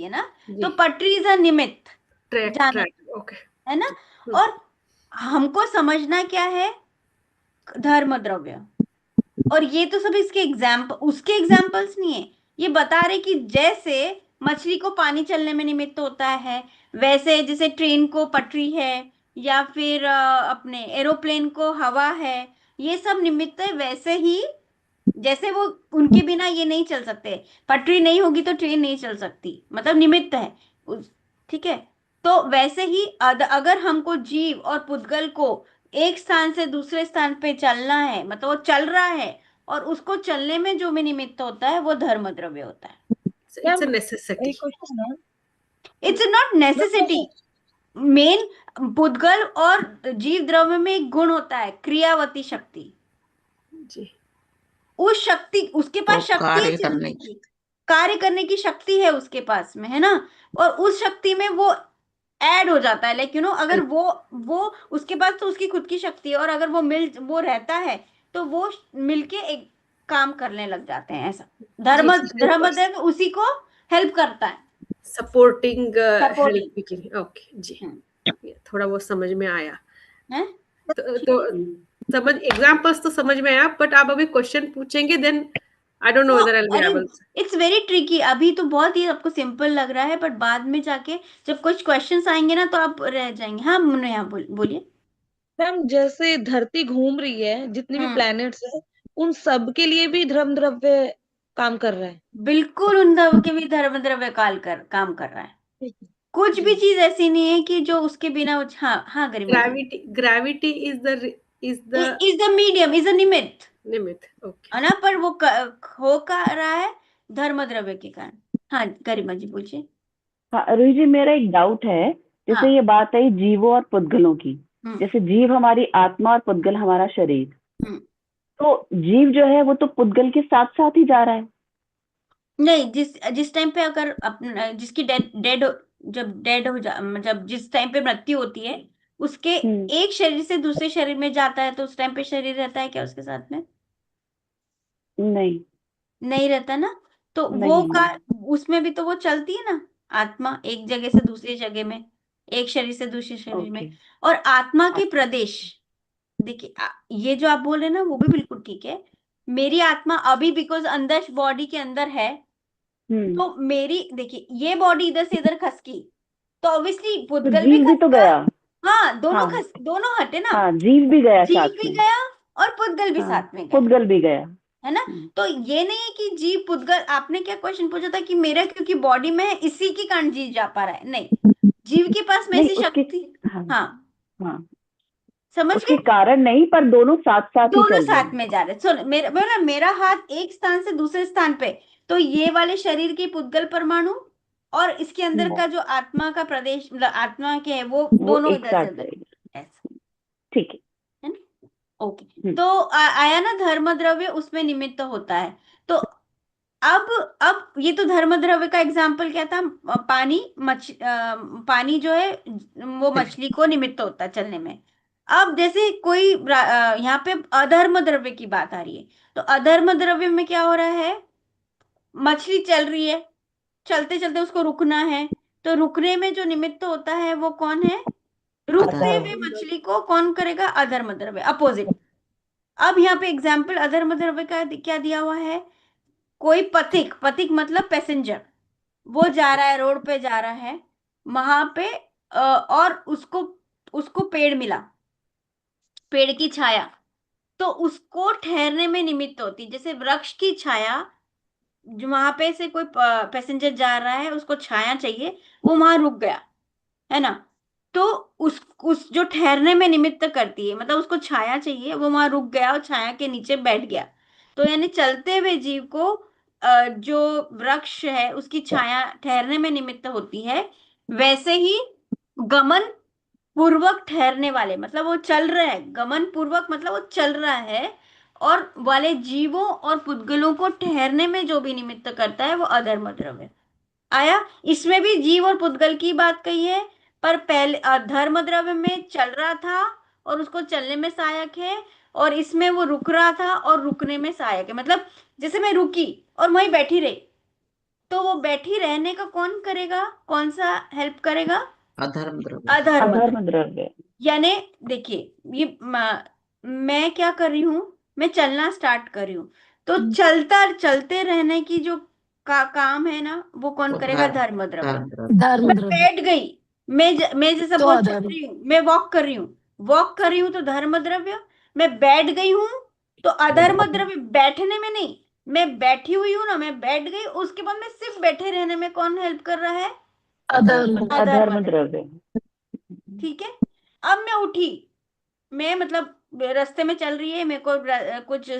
ना, तो पटरी इज अ निमित्त जाने, ओके, है ना। और हमको समझना क्या है? धर्म द्रव्य। और ये तो सब इसके उसके एग्जाम्पल्स नहीं है, ये बता रहे कि जैसे मछली को पानी चलने में निमित्त होता है, वैसे जैसे ट्रेन को पटरी है, या फिर अपने एरोप्लेन को हवा है, ये सब निमित्त है। वैसे ही जैसे वो, उनके बिना ये नहीं चल सकते, पटरी नहीं होगी तो ट्रेन नहीं चल सकती, मतलब निमित्त है ठीक है। तो वैसे ही अगर हमको जीव और पुद्गल को एक स्थान से दूसरे स्थान पे चलना है, मतलब वो चल रहा है, और उसको चलने में जो भी निमित्त होता है वो धर्म द्रव्य होता है। It's a necessity. It's not necessity, main पुद्गल और जीव द्रव्य में एक गुण होता है, क्रियावती शक्ति। जी उस शक्ति, उसके वो पास शक्ति है कार्य करने चलने की, कार्य करने की शक्ति है उसके पास में, है ना। और उस शक्ति में वो ऐड हो जाता है, लाइक अगर वो उसके पास तो उसकी खुद की शक्ति है, और अगर वो रहता है तो वो मिलके एक काम करने लग जाते हैं, ऐसा। जी धर्मदेव उसी को हेल्प करता है, सपोर्टिंग सपोर्टिंग। हेल्प के लिए। ओके जी, ये थोड़ा वो समझ में आया। है तो समझ एग्जांपल्स तो समझ में आया, बट आप अभी क्वेश्चन पूछेंगे then I don't know whether I will be able. It's very tricky. अभी तो बहुत ही आपको सिंपल लग रहा है, बट बाद में जाके जब कुछ क्वेश्चंस आएंगे ना तो आप रह जाएंगे। हाँ मुन्ना, बोलिए। मैम जैसे धरती घूम रही है, जितनी भी प्लैनेट्स है, उन सब के लिए भी धर्म द्रव्य काम कर रहा है। बिल्कुल, उन के भी धर्म द्रव्य काम कर रहा है। कुछ भी चीज ऐसी नहीं है कि जो उसके बिना हाँ हाँ, Garima ji. Gravity is the medium, is the निमित्त, निमित्त। ओके है ना, पर वो हो का रहा है धर्म द्रव्य के कारण। हाँ गरिमा जी पूछिए। हाँ रोहित जी, मेरा एक डाउट है। जैसे हाँ। ये बात आई जीवों और पुद्गलों की, जैसे जीव हमारी आत्मा और पुद्गल हमारा शरीर, तो जीव जो है वो तो पुद्गल के साथ साथ ही जा रहा है। नहीं, जिस टाइम पे अगर जिसकी डेड जब जिस टाइम पे मृत्यु होती है, उसके एक शरीर से दूसरे शरीर में जाता है, तो उस टाइम पे शरीर रहता है क्या उसके साथ में? नहीं रहता ना। तो वो का उसमें भी तो वो चलती है ना, आत्मा एक जगह से दूसरी जगह में, एक शरीर से दूसरे शरीर में। और आत्मा के प्रदेश, देखिए ये जो आप बोल रहे हैं ना वो भी बिल्कुल ठीक है। मेरी आत्मा अभी बिकॉज अंदर बॉडी के अंदर है, तो मेरी देखिए ये बॉडी इधर से इधर खसकी, तो ऑब्वियसली तो पुद्गल भी जीव भी तो खसका। गया। हाँ, दोनों हटे ना। हाँ, जीव भी गया जीव साथ भी में। गया और पुद्गल भी हाँ, साथ में गया, पुद्गल भी गया। है ना। तो ये नहीं है कि जीव पुद्गल, आपने क्या क्वेश्चन पूछा था कि मेरा क्योंकि बॉडी में है इसी के कारण जीव जा पा रहा है, नहीं, जीव के पास में नहीं ऐसी उसके, शक्ति। हाँ हाँ, हाँ, समझ उसके गए। कारण नहीं, पर दोनों साथ साथ ही दोनों चल रहे साथ हैं। में जा रहे। सुन, मेरा हाथ एक स्थान से दूसरे स्थान पे, तो ये वाले शरीर के पुद्गल परमाणु और इसके अंदर का जो आत्मा का प्रदेश, मतलब आत्मा के है, वो वो दोनों एक इधर से साथ उधर, जाएगा। ऐसा, ठीक है ना। ओके, तो आया ना धर्म द्रव्य उसमें निमित्त होता है। तो अब ये तो धर्म द्रव्य का एग्जाम्पल क्या था? पानी जो है वो मछली को निमित्त होता है चलने में। अब जैसे कोई यहाँ पे अधर्म द्रव्य की बात आ रही है, तो अधर्म द्रव्य में क्या हो रहा है? मछली चल रही है, चलते चलते उसको रुकना है, तो रुकने में जो निमित्त होता है वो कौन है? रुकते हुए मछली को कौन करेगा? अधर्म द्रव्य, अपोजिट। अब यहाँ पे एग्जाम्पल अधर्म द्रव्य का क्या दिया हुआ है? कोई पथिक, पथिक मतलब पैसेंजर, वो जा रहा है, रोड पे जा रहा है, वहां पे और उसको उसको पेड़ मिला, पेड़ की छाया, तो उसको ठहरने में निमित्त होती, जैसे वृक्ष की छाया, जो वहां पे से कोई पैसेंजर जा रहा है, उसको छाया चाहिए, वो वहां रुक गया, है ना। तो उस जो ठहरने में निमित्त करती है, मतलब उसको छाया चाहिए, वो वहां रुक गया और छाया के नीचे बैठ गया। तो यानी चलते हुए जीव को जो वृक्ष है उसकी छाया ठहरने में निमित्त होती है, वैसे ही गमन पूर्वक ठहरने वाले, मतलब वो चल रहा है, गमन पूर्वक मतलब वो चल रहा है, और वाले जीवों और पुद्गलों को ठहरने में जो भी निमित्त करता है वो अधर्म द्रव्य आया। इसमें भी जीव और पुद्गल की बात कही है, पर पहले धर्म द्रव्य में चल रहा था और उसको चलने में सहायक है, और इसमें वो रुक रहा था और रुकने में सहायक है। मतलब जैसे मैं रुकी और वहीं बैठी रही, तो वो बैठी रहने का कौन करेगा, कौन सा हेल्प करेगा? अधर्म द्रव्य। अधर्म अधर्म द्रव्य। द्रव्य। यानी देखिए, ये मैं क्या कर रही हूँ? मैं चलना स्टार्ट कर रही हूँ, तो चलते रहने की जो काम है ना, वो कौन वो करेगा? धर्म द्रव्य। धर्म द्रव्य। धर्म मैं द्रव्य बैठ गई, मैं जैसे तो बहुत चल अधर्म। रही हूँ, मैं वॉक कर रही हूँ तो धर्म द्रव्य। मैं बैठ गई हूँ तो अधर्म द्रव्य। बैठने में नहीं, मैं बैठी हुई हूँ ना, मैं बैठ गई, उसके बाद मैं सिर्फ बैठे रहने में कौन हेल्प कर रहा है? अधर्म। अधर्म अधर्म द्रव्य। द्रव्य। ठीक है। अब मैं उठी, मैं मतलब रास्ते में चल रही है, मेरे को कुछ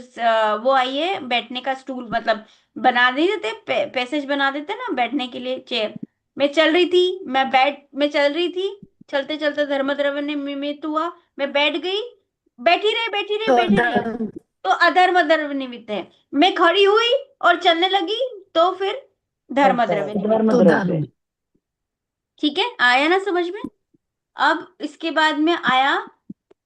वो आई है बैठने का स्टूल, मतलब बना नहीं देते, पैसेज बना देते ना बैठने के लिए, चेयर। मैं चल रही थी, मैं चल रही थी, चलते चलते धर्म द्रव्य निमित्त हुआ, मैं बैठ गई, बैठी रही बैठी रही तो बैठी रही, धर्म तो अधर्म द्रव्य निमित्त है। मैं खड़ी हुई और चलने लगी, तो फिर धर्म द्रव्य निमित्त धर्म है। तो द्रव्य। धर्म ठीक है, आया ना समझ में? अब इसके बाद में आया,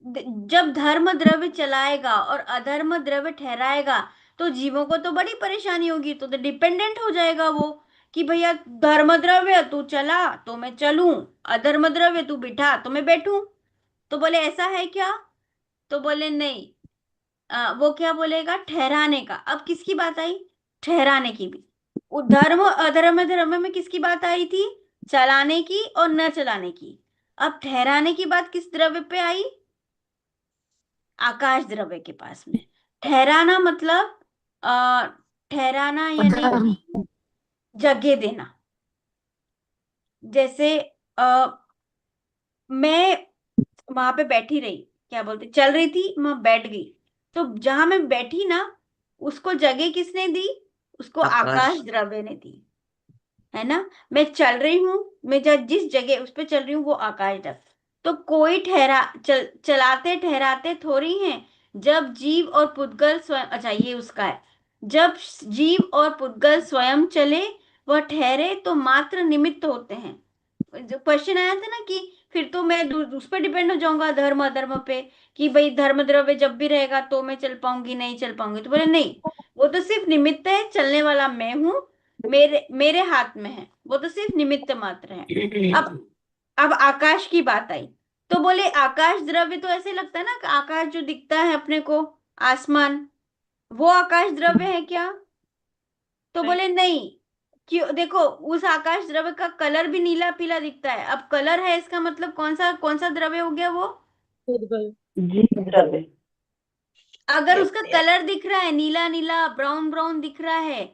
जब धर्म द्रव्य चलाएगा और अधर्म द्रव्य ठहराएगा तो जीवों को तो बड़ी परेशानी होगी, तो डिपेंडेंट हो जाएगा वो, कि भैया धर्म द्रव्य तू चला तो मैं चलूं, अधर्म द्रव्य तू बिठा तो मैं बैठूं। तो बोले ऐसा है क्या? तो बोले नहीं, वो क्या बोलेगा, ठहराने का। अब किसकी बात आई? ठहराने की भी। धर्म अधर्म धर्म में किसकी बात आई थी? चलाने की और न चलाने की। अब ठहराने की बात किस द्रव्य पे आई? आकाश द्रव्य के पास में। ठहराना मतलब ठहराना यानी धर्म कि जगह देना। जैसे आ, मैं वहां पे बैठी रही, क्या बोलते, चल रही थी, मैं बैठ गई, तो जहां मैं बैठी ना, उसको जगह किसने दी? उसको आकाश। आकाश द्रव्य ने दी, है ना। मैं चल रही हूँ, मैं जिस जगह उस पे चल रही हूँ वो आकाश द्रव्य। तो कोई चलाते ठहराते थोड़ी हैं। जब जीव और पुद्गल स्वयं, अच्छा ये उसका है, जब जीव और पुद्गल स्वयं चले वह ठहरे तो मात्र निमित्त होते हैं। जो क्वेश्चन आया था ना कि फिर तो मैं उस पर डिपेंड हो जाऊंगा, धर्म अधर्म पे, कि भाई धर्म द्रव्य जब भी रहेगा तो मैं चल पाऊंगी, नहीं चल पाऊंगी। तो बोले नहीं, वो तो सिर्फ निमित्त है, चलने वाला मैं हूं, मेरे मेरे हाथ में है, वो तो सिर्फ निमित्त मात्र है। अब आकाश की बात आई, तो बोले आकाश द्रव्य तो ऐसे लगता है ना कि आकाश जो दिखता है अपने को, आसमान, वो आकाश द्रव्य है क्या? तो बोले नहीं। क्यों? देखो, उस आकाश द्रव्य का कलर भी नीला पीला दिखता है। अब कलर है, इसका मतलब कौन सा द्रव्य हो गया वो? उद्गल। जीव द्रव्य। अगर उसका कलर दिख रहा है नीला नीला, ब्राउन ब्राउन दिख रहा है,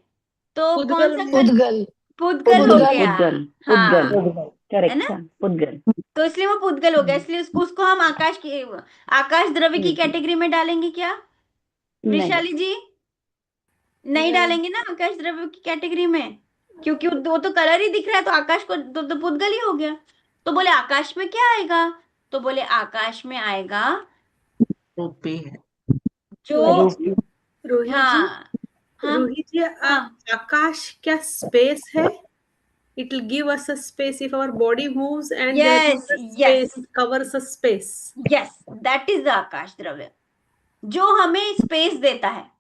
तो कौन उद्गल सा में पुद्गल पुद्गल हो पुद्गल गया। पुद्गल। हाँ, पुद्गल। है करेक्ट ना। था, पुद्गल। तो इसलिए वो पुद्गल हो गया, इसलिए उसको उसको हम आकाश द्रव्य की कैटेगरी में डालेंगे क्या, नहीं। वृशाली जी? नहीं डालेंगे ना आकाश द्रव्य की कैटेगरी में, क्योंकि वो तो कलर ही दिख रहा है, तो आकाश को तो पुद्गल ही हो गया। तो बोले आकाश में क्या आएगा? तो बोले आकाश में आएगा रूपी है। जो, रोहित जी, हाँ हाँ रोहित जी, हाँ, आकाश क्या स्पेस है? It will give us a space if our body moves and there is yes a yes space, covers a space. Yes, that is the आकाश द्रव्य, जो हमें स्पेस देता है।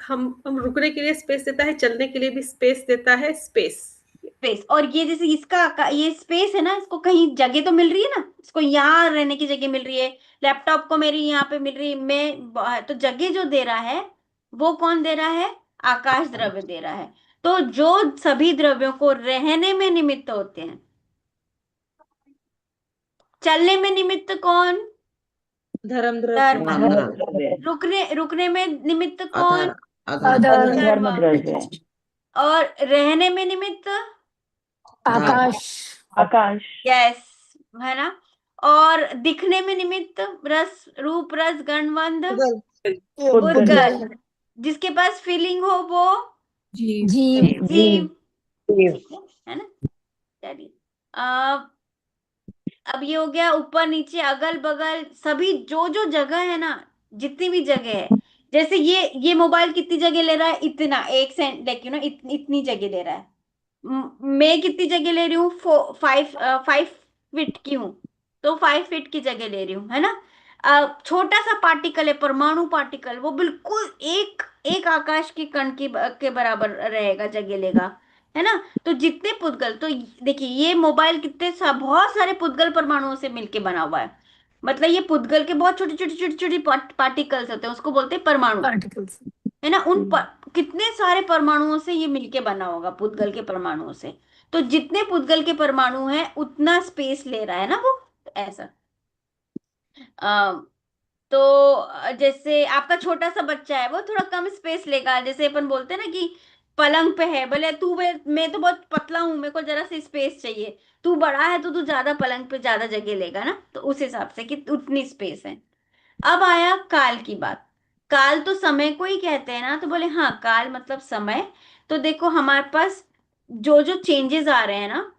हम रुकने के लिए स्पेस देता है, चलने के लिए भी स्पेस देता है, स्पेस। स्पेस, और ये जैसे ये स्पेस है ना, इसको कहीं जगह तो मिल रही है ना, इसको यहाँ रहने की जगह मिल रही है, लैपटॉप को मेरी यहाँ पे मिल रही है, तो जगह जो दे रहा है वो कौन दे रहा है? आकाश द्रव्य दे रहा है। तो जो सभी द्रव्यों को रहने में निमित्त होते हैं, चलने में निमित्त कौन? धर्म द्रव्य। धर्म। धर्म द्रव्य। रुकने में निमित्त कौन? अधर अधर अधर्म धर्म धर्म। द्रव्य। और रहने में निमित्त धर्म। आकाश आकाश। यस, है ना। और दिखने में निमित्त रस रूप रस गंधवंद उद्गल। पुद्गल। पुद्गल। जिसके पास फीलिंग हो वो जीव। जीव जीव, है ना। चलिए, अब अब ये हो गया ऊपर नीचे अगल बगल सभी जो जो जगह है ना, जितनी भी जगह है। जैसे ये मोबाइल कितनी जगह ले रहा है? इतना, एक सेंट लाइक इतनी जगह ले रहा है। मैं कितनी जगह ले रही हूँ? 5 फीट की हूँ, तो 5 फीट की जगह ले रही हूँ, है ना। छोटा सा पार्टिकल है, परमाणु पार्टिकल, वो बिल्कुल एक एक आकाश की कण के बराबर रहेगा, जगह लेगा, है ना। तो जितने पुद्गल, तो देखिए ये मोबाइल बहुत सारे पुद्गल परमाणुओं से मिलके बना हुआ है। मतलब ये पुद्गल के बहुत छोटे छोटे छोटे छोटे पार्टिकल्स होते हैं, उसको बोलते हैं परमाणु, पार्टिकल्स है ना। कितने सारे परमाणुओं से ये मिलके बना होगा, पुद्गल के परमाणुओं से। तो जितने पुद्गल के परमाणु हैं उतना स्पेस ले रहा है ना वो, तो ऐसा। तो जैसे आपका छोटा सा बच्चा है, वो थोड़ा कम स्पेस लेगा। जैसे अपन बोलते हैं ना कि पलंग पे है, बोले तू मैं तो बहुत पतला हूं, मेरे को जरा सी स्पेस चाहिए, तू बड़ा है तो तू ज्यादा पलंग पे ज्यादा जगह लेगा ना, तो उस हिसाब से कि उतनी स्पेस है। अब आया काल की बात। काल तो समय को ही कहते हैं ना, तो बोले हाँ काल मतलब समय। तो देखो हमारे पास जो जो चेंजेस आ रहे हैं ना,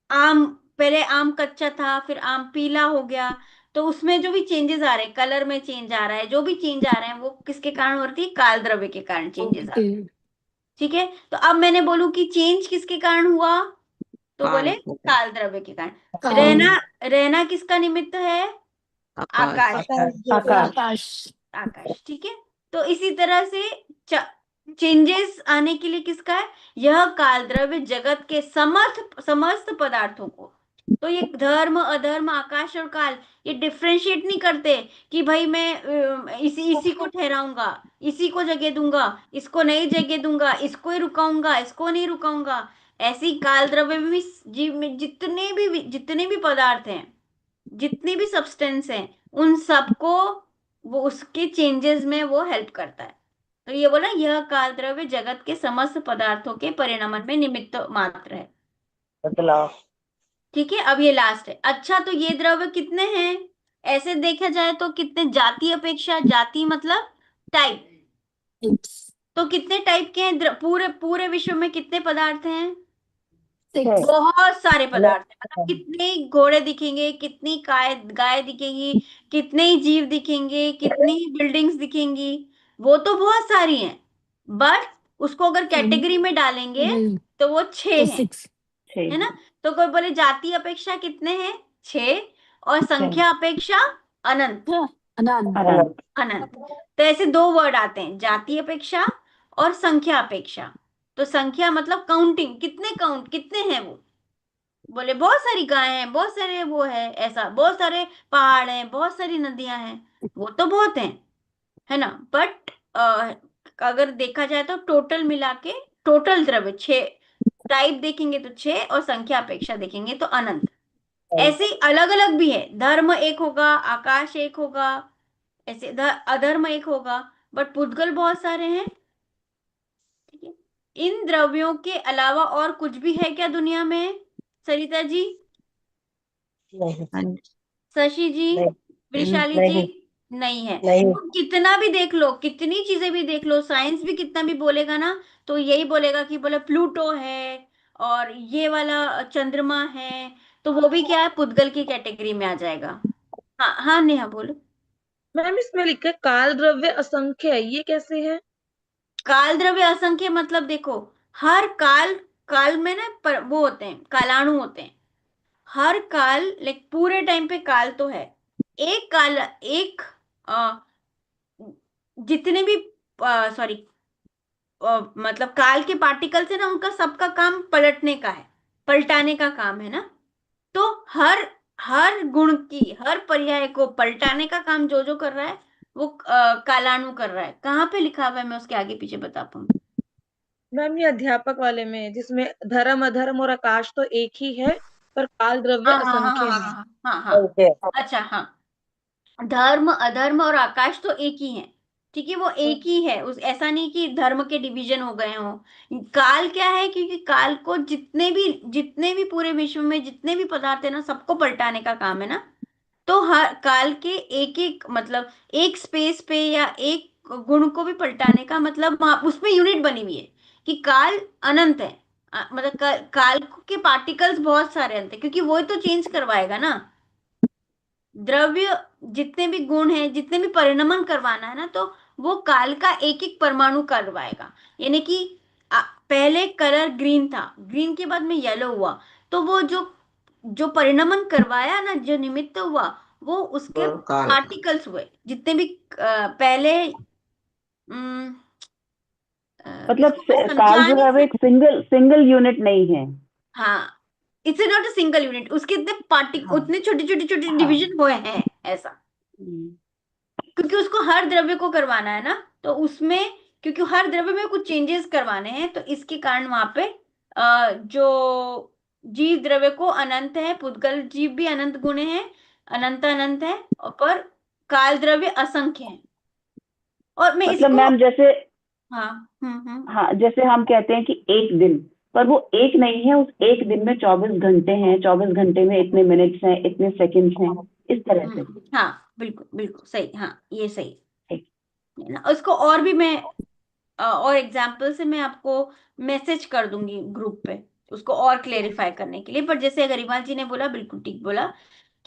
आम पहले आम कच्चा था, फिर आम पीला हो गया, तो उसमें जो भी चेंजेस आ रहे हैं, कलर में चेंज आ रहा है, जो भी चेंज आ रहे हैं, वो किसके कारण हो रही है? काल द्रव्य के कारण चेंजेस आ रहे हैं। ठीक है, तो अब मैंने बोलूं कि चेंज किसके कारण हुआ, तो बोले काल द्रव्य के कारण। रहना, रहना किसका निमित्त है? आकाश। आकाश। आकाश, ठीक है। तो इसी तरह से चेंजेस आने के लिए किसका है? यह काल द्रव्य जगत के समस्त पदार्थों को, तो ये धर्म अधर्म आकाश और काल, ये डिफ्रेंशिएट नहीं करते कि भाई मैं इसी को ठहराऊंगा, इसी को जगह दूंगा, इसको नहीं जगह दूंगा, इसको ही रुकाऊंगा, इसको नहीं रुकाऊंगा। ऐसी काल द्रव्य में भी जीव में जितने भी पदार्थ हैं, जितनी भी सब्सटेंस हैं, उन सबको वो उसके चेंजेस में वो हेल्प करता है। तो ये बोला यह काल द्रव्य जगत के समस्त पदार्थों के परिणमन में निमित्त मात्र है। बदलाव। ठीक है, अब ये लास्ट है। अच्छा, तो ये द्रव्य कितने हैं? ऐसे देखा जाए तो कितने? जाति अपेक्षा, जाति मतलब टाइप, तो कितने टाइप के हैं? पूरे पूरे विश्व में कितने पदार्थ हैं? बहुत सारे पदार्थ हैं। मतलब कितने घोड़े दिखेंगे, कितनी गाय दिखेंगी, कितने ही जीव दिखेंगे, कितनी ही बिल्डिंग्स दिखेंगी, वो तो बहुत सारी हैं। बट उसको अगर कैटेगरी में डालेंगे तो वो 6 हैं, है ना? तो कोई बोले जाति अपेक्षा कितने हैं? 6, और संख्या अपेक्षा अनंत। अनंत। तो ऐसे 2 वर्ड आते हैं, जाति अपेक्षा और संख्या अपेक्षा। तो संख्या मतलब काउंटिंग, कितने काउंट कितने हैं वो, बोले बहुत सारी गाय हैं, बहुत सारे वो है, ऐसा बहुत सारे पहाड़ हैं, बहुत सारी नदियां हैं, वो तो बहुत हैं, है ना? बट अगर देखा जाए तो टोटल मिला के, टोटल द्रव्य 6 टाइप देखेंगे तो 6, और संख्या अपेक्षा देखेंगे तो अनंत। ऐसे अलग अलग भी है, धर्म एक होगा, आकाश एक होगा, ऐसे अधर्म एक होगा, बट पुद्गल बहुत सारे हैं। ठीक है, इन द्रव्यों के अलावा और कुछ भी है क्या दुनिया में? सरिता जी, शशि जी, वैशाली जी? नहीं है। तो कितना भी देख लो, कितनी चीजें भी देख लो, साइंस भी कितना भी बोलेगा ना, तो यही बोलेगा कि बोले प्लूटो है और ये वाला चंद्रमा है, तो वो भी क्या है? पुद्गल की कैटेगरी में आ जाएगा। हाँ हाँ, नेहा बोलो। मैम इसमें लिखा है काल द्रव्य असंख्य है, ये कैसे है? काल द्रव्य असंख्य मतलब देखो, हर काल, काल में ना वो होते हैं, कालाणु होते हैं। हर काल, लाइक पूरे टाइम पे काल तो है, एक काल, एक जितने भी सॉरी मतलब काल के पार्टिकल्स है ना, उनका सबका काम पलटने का है, पलटाने का काम है ना। तो हर हर गुण की, हर पर्याय को पलटाने का काम जो जो कर रहा है, वो कालाणु कर रहा है। कहाँ पे लिखा हुआ है? मैं उसके आगे पीछे बता पाऊँ। मैम ये अध्यापक वाले में है, जिसमें धर्म अधर्म और आकाश तो एक ही है, पर काल द्रव्य हाँ हाँ हाँ असंख्य हाँ है। हाँ हाँ हाँ, अच्छा हाँ, धर्म अधर्म और आकाश तो एक ही है। ठीक है, वो एक ही है, उस ऐसा नहीं कि धर्म के डिवीजन हो गए हों। काल क्या है? क्योंकि काल को जितने भी पूरे विश्व में जितने भी पदार्थ है ना, सबको पलटाने का काम है ना। तो हर काल के एक एक मतलब एक स्पेस पे या एक गुण को भी पलटाने का मतलब, उसमें यूनिट बनी हुई है कि काल अनंत है। मतलब काल के पार्टिकल्स बहुत सारे अंत है, क्योंकि वो तो चेंज करवाएगा ना। द्रव्य जितने भी गुण हैं, जितने भी परिणमन करवाना है ना, तो वो काल का एक एक परमाणु करवाएगा। यानी कि पहले कलर ग्रीन था, ग्रीन के बाद में येलो हुआ, तो वो जो जो परिणमन करवाया ना, जो निमित्त हुआ, वो उसके पार्टिकल्स हुए, जितने भी पहले मतलब इसको मैं काल समझा जो नहीं है वो एक सिंगल यूनिट नहीं है। हाँ, it's not a single unit, उसके इतने उतने छोटे छोटे छोटे डिवीजन हुए हैं ऐसा, क्योंकि उसको हर द्रव्य को करवाना है ना, तो उसमें क्योंकि हर द्रव्य में कुछ चेंजेस करवाने हैं, तो इसके कारण वहां पे जो जीव द्रव्य को अनंत है, पुद्गल जीव भी अनंत गुण है, अनंत अनंत है, और पर काल द्रव्य असंख्य है। और मैं मतलब इसको, मैम जैसे, हाँ हाँ जैसे हम कहते हैं कि एक दिन, पर वो एक नहीं है, उस एक दिन में 24 घंटे हैं, 24 घंटे में इतने मिनट्स हैं, इतने सेकंड्स हैं, इस तरह से। हाँ बिल्कुल बिल्कुल सही, हाँ ये सही ठीक। है ना। उसको और भी मैं और एग्जाम्पल से मैं आपको मैसेज कर दूंगी ग्रुप पे, उसको और क्लेरिफाई करने के लिए। पर जैसे गरिमा जी ने बोला, बिल्कुल ठीक बोला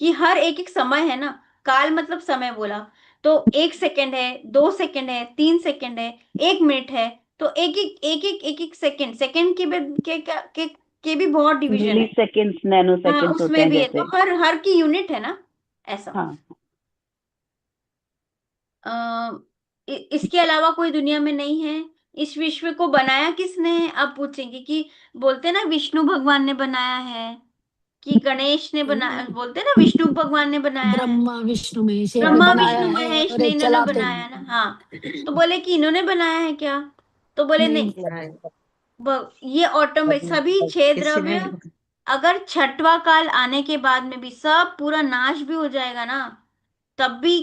कि हर एक एक समय है ना, काल मतलब समय बोला, तो 1 सेकंड है, 2 सेकंड है, 3 सेकंड है, 1 मिनट है, तो एक एक सेकंड, सेकंड के भी बहुत डिवीजन मिली है। सेकेंड्स, नैनो हाँ सेकेंड्स होते उसमें हैं भी है, जैसे। तो हर की यूनिट है ना, ऐसा। हाँ, इसके अलावा कोई दुनिया में नहीं है। इस विश्व को बनाया किसने है? आप पूछेंगे कि बोलते हैं ना विष्णु भगवान ने बनाया है, कि गणेश ने बनाया, बोलते हैं ना विष्णु भगवान ने बनाया है, ब्रह्मा विष्णु महेश एक ब्रह्मा बनाया विष्णु है महेश और ने एक इन्होंने चलाते बनाया हैं। ना। हाँ, तो बोले कि इन्होंने बनाया है क्या? तो बोले नहीं, नहीं, बनाया। ये ऑटोमेटिक सभी 6 द्रव्य, किसी ने अगर छठवां काल आने के बाद में भी सब पूरा नाश भी हो जाएगा ना, तब भी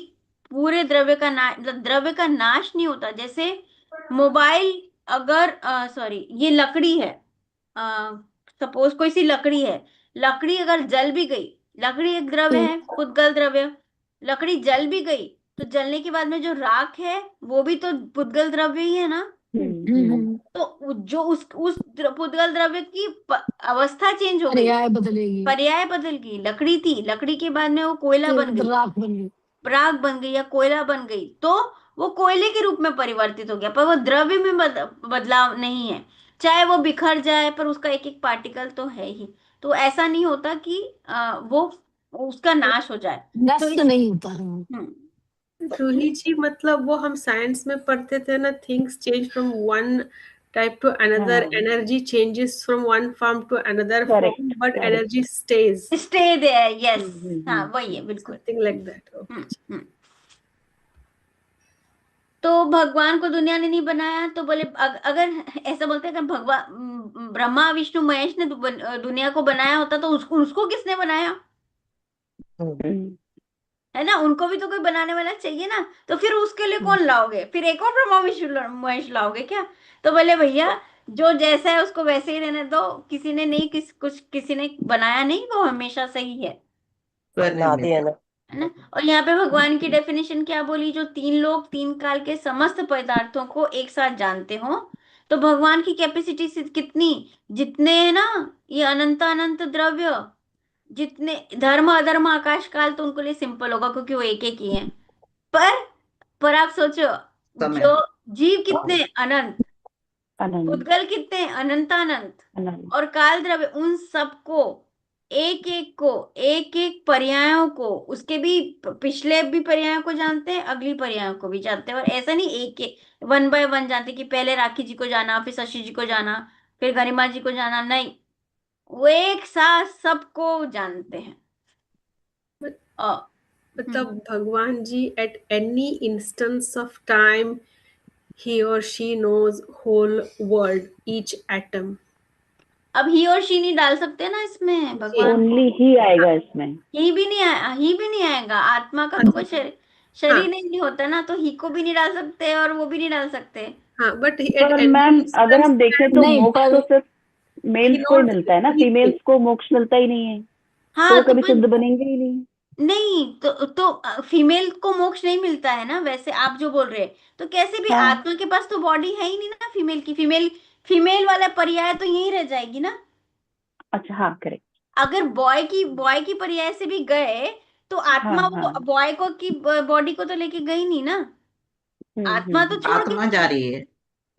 पूरे द्रव्य का नाश नहीं होता। जैसे मोबाइल, अगर सॉरी ये लकड़ी है, सपोज कोई सी लकड़ी है, लकड़ी अगर जल भी गई, लकड़ी एक द्रव्य है, पुद्गल द्रव्य, लकड़ी जल भी गई, तो जलने के बाद में जो राख है वो भी तो पुद्गल द्रव्य ही है ना। तो जो पुद्गल द्रव्य की अवस्था चेंज हो गई, पर्याय बदलेगी, पर्याय बदल गई। लकड़ी थी, लकड़ी के बाद में वो कोयला बन गई, राख बन गई, राख बन गई या कोयला बन गई, तो वो कोयले के रूप में परिवर्तित हो गया, पर वो द्रव्य में बदलाव नहीं है। चाहे वो बिखर जाए, पर उसका एक एक पार्टिकल तो है ही। तो ऐसा नहीं होता कि वो उसका नाश हो जाए। तो नष्ट नहीं होता है। जूही जी, मतलब वो हम साइंस में पढ़ते थे ना, things change from one type to another, हाँ, energy changes from one form to another correct, form, but correct. Energy stage, stay there, yes. हाँ वही है, बिल्कुल। Something like that. हम्म। तो भगवान को दुनिया ने नहीं बनाया, तो बोले अगर ऐसा बोलते हैं, अगर भगवान ब्रह्मा विष्णु महेश ने दुनिया को बनाया होता, तो उसको किसने बनाया? है ना, उनको भी तो कोई बनाने वाला चाहिए ना। तो फिर उसके लिए कौन लाओगे? फिर एक और ब्रह्मा विष्णु महेश लाओगे क्या? तो बोले भैया, जो जैसा है उसको वैसे ही रहने दो, किसी ने नहीं, किसी ने बनाया नहीं, वो हमेशा सही है बना दिया ना। है ना। और यहाँ पे भगवान की डेफिनेशन क्या बोली? जो 3 लोक 3 काल के समस्त पदार्थों को एक साथ जानते हो। तो भगवान की कैपेसिटी कितनी, जितने है ना, ये अनंत अनंत द्रव्य, जितने धर्म अधर्म आकाश काल, तो उनको लिए सिंपल होगा क्योंकि वो एक एक ही है। पर आप सोचो, समय जो जीव कितने अनंत, अनंत, उद्गल कितने अनंत अनंत, अनंत। और काल द्रव्य, उन सबको एक एक पर्यायों को, उसके भी पिछले भी पर्यायों को जानते हैं, अगली पर्यायों को भी जानते हैं। और ऐसा नहीं एक एक 1 बाय 1 जानते कि पहले राखी जी को जाना, फिर शशि जी को जाना, फिर गरिमा जी को जाना, नहीं, वो एक साथ सबको जानते हैं। मतलब भगवान जी at any instance of time, he or she knows whole world, each atom. अब ही और शी नहीं डाल सकते ना इसमें भगवान को, ओनली ही आएगा इसमें। ही भी नहीं ही भी नहीं आएगा। आत्मा का तो कोई शरीर नहीं होता ना, तो ही को भी नहीं डाल सकते और वो भी नहीं डाल सकते। हाँ, but at पर any मैम अगर हम instance देखें तो नहीं, मोक्ष पर तो सिर्फ he मेल्स को ही knows मिलता है ना, everything. फीमेल्स को मोक्ष मिलता ही नहीं है, तो हाँ वो तो कभी शुद्ध बनेंगे ही नहीं। नहीं, तो फीमेल को मोक्ष नहीं मिलता है ना, वैसे आप जो बोल रहे हैं, तो कैसे भी हाँ, आत्मा के पास तो बॉडी है ही नहीं ना फीमेल की। फीमेल वाला पर्याय तो यही रह जाएगी ना। अच्छा, हाँ, करेक्ट। अगर बॉय की पर्याय से भी गए, तो हाँ, आत्मा हाँ। वो बॉय को की बॉडी को तो लेके गई नहीं ना, आत्मा तो छोड़ के, आत्मा जा रही है।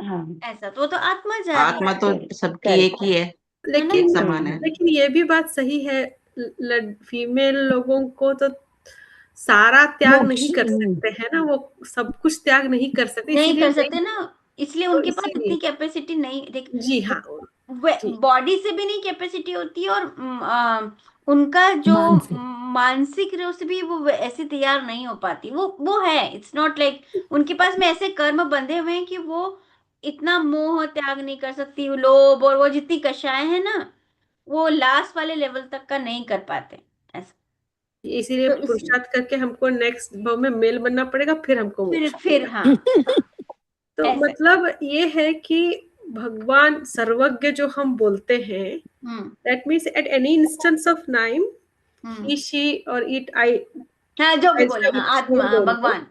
हाँ, ऐसा तो आत्मा जा रही आत्मा तो करेक्ट, सबकी करेक्ट। एक ही है, है ना। एक लेकिन समान है। लेकिन ये भी बात सही है, फीमेल लोगों को तो सारा त्याग मोक्ष नहीं कर सकते हैं ना, वो सब कुछ त्याग नहीं कर सकते, नहीं इसीलिए कर सकते ना, इसलिए तो उनके पास इतनी इसीलिए कैपेसिटी नहीं। देख, जी हाँ जी बॉडी से भी नहीं कैपेसिटी होती, और उनका जो मानसिक मानसिक रूप से भी वो ऐसी तैयार नहीं हो पाती। वो है, इट्स नॉट लाइक उनके पास में ऐसे कर्म बंधे हुए हैं कि वो इतना मोह त्याग नहीं कर सकती, लोभ और वो जितनी कषाय है ना, वो लास्ट वाले लेवल तक का नहीं कर पाते, ऐसा। इसीलिए तो इसलिए पुरुषार्थ करके हमको नेक्स्ट भाव में मेल बनना पड़ेगा, फिर हमको मोक्ष फिर मिलेगा। हाँ, तो ऐसे। मतलब ये है कि भगवान सर्वज्ञ जो हम बोलते हैं, that means eight any instance of time he she और इट आई, हाँ जो भी बोले, हाँ आत्मा, हाँ भगवान।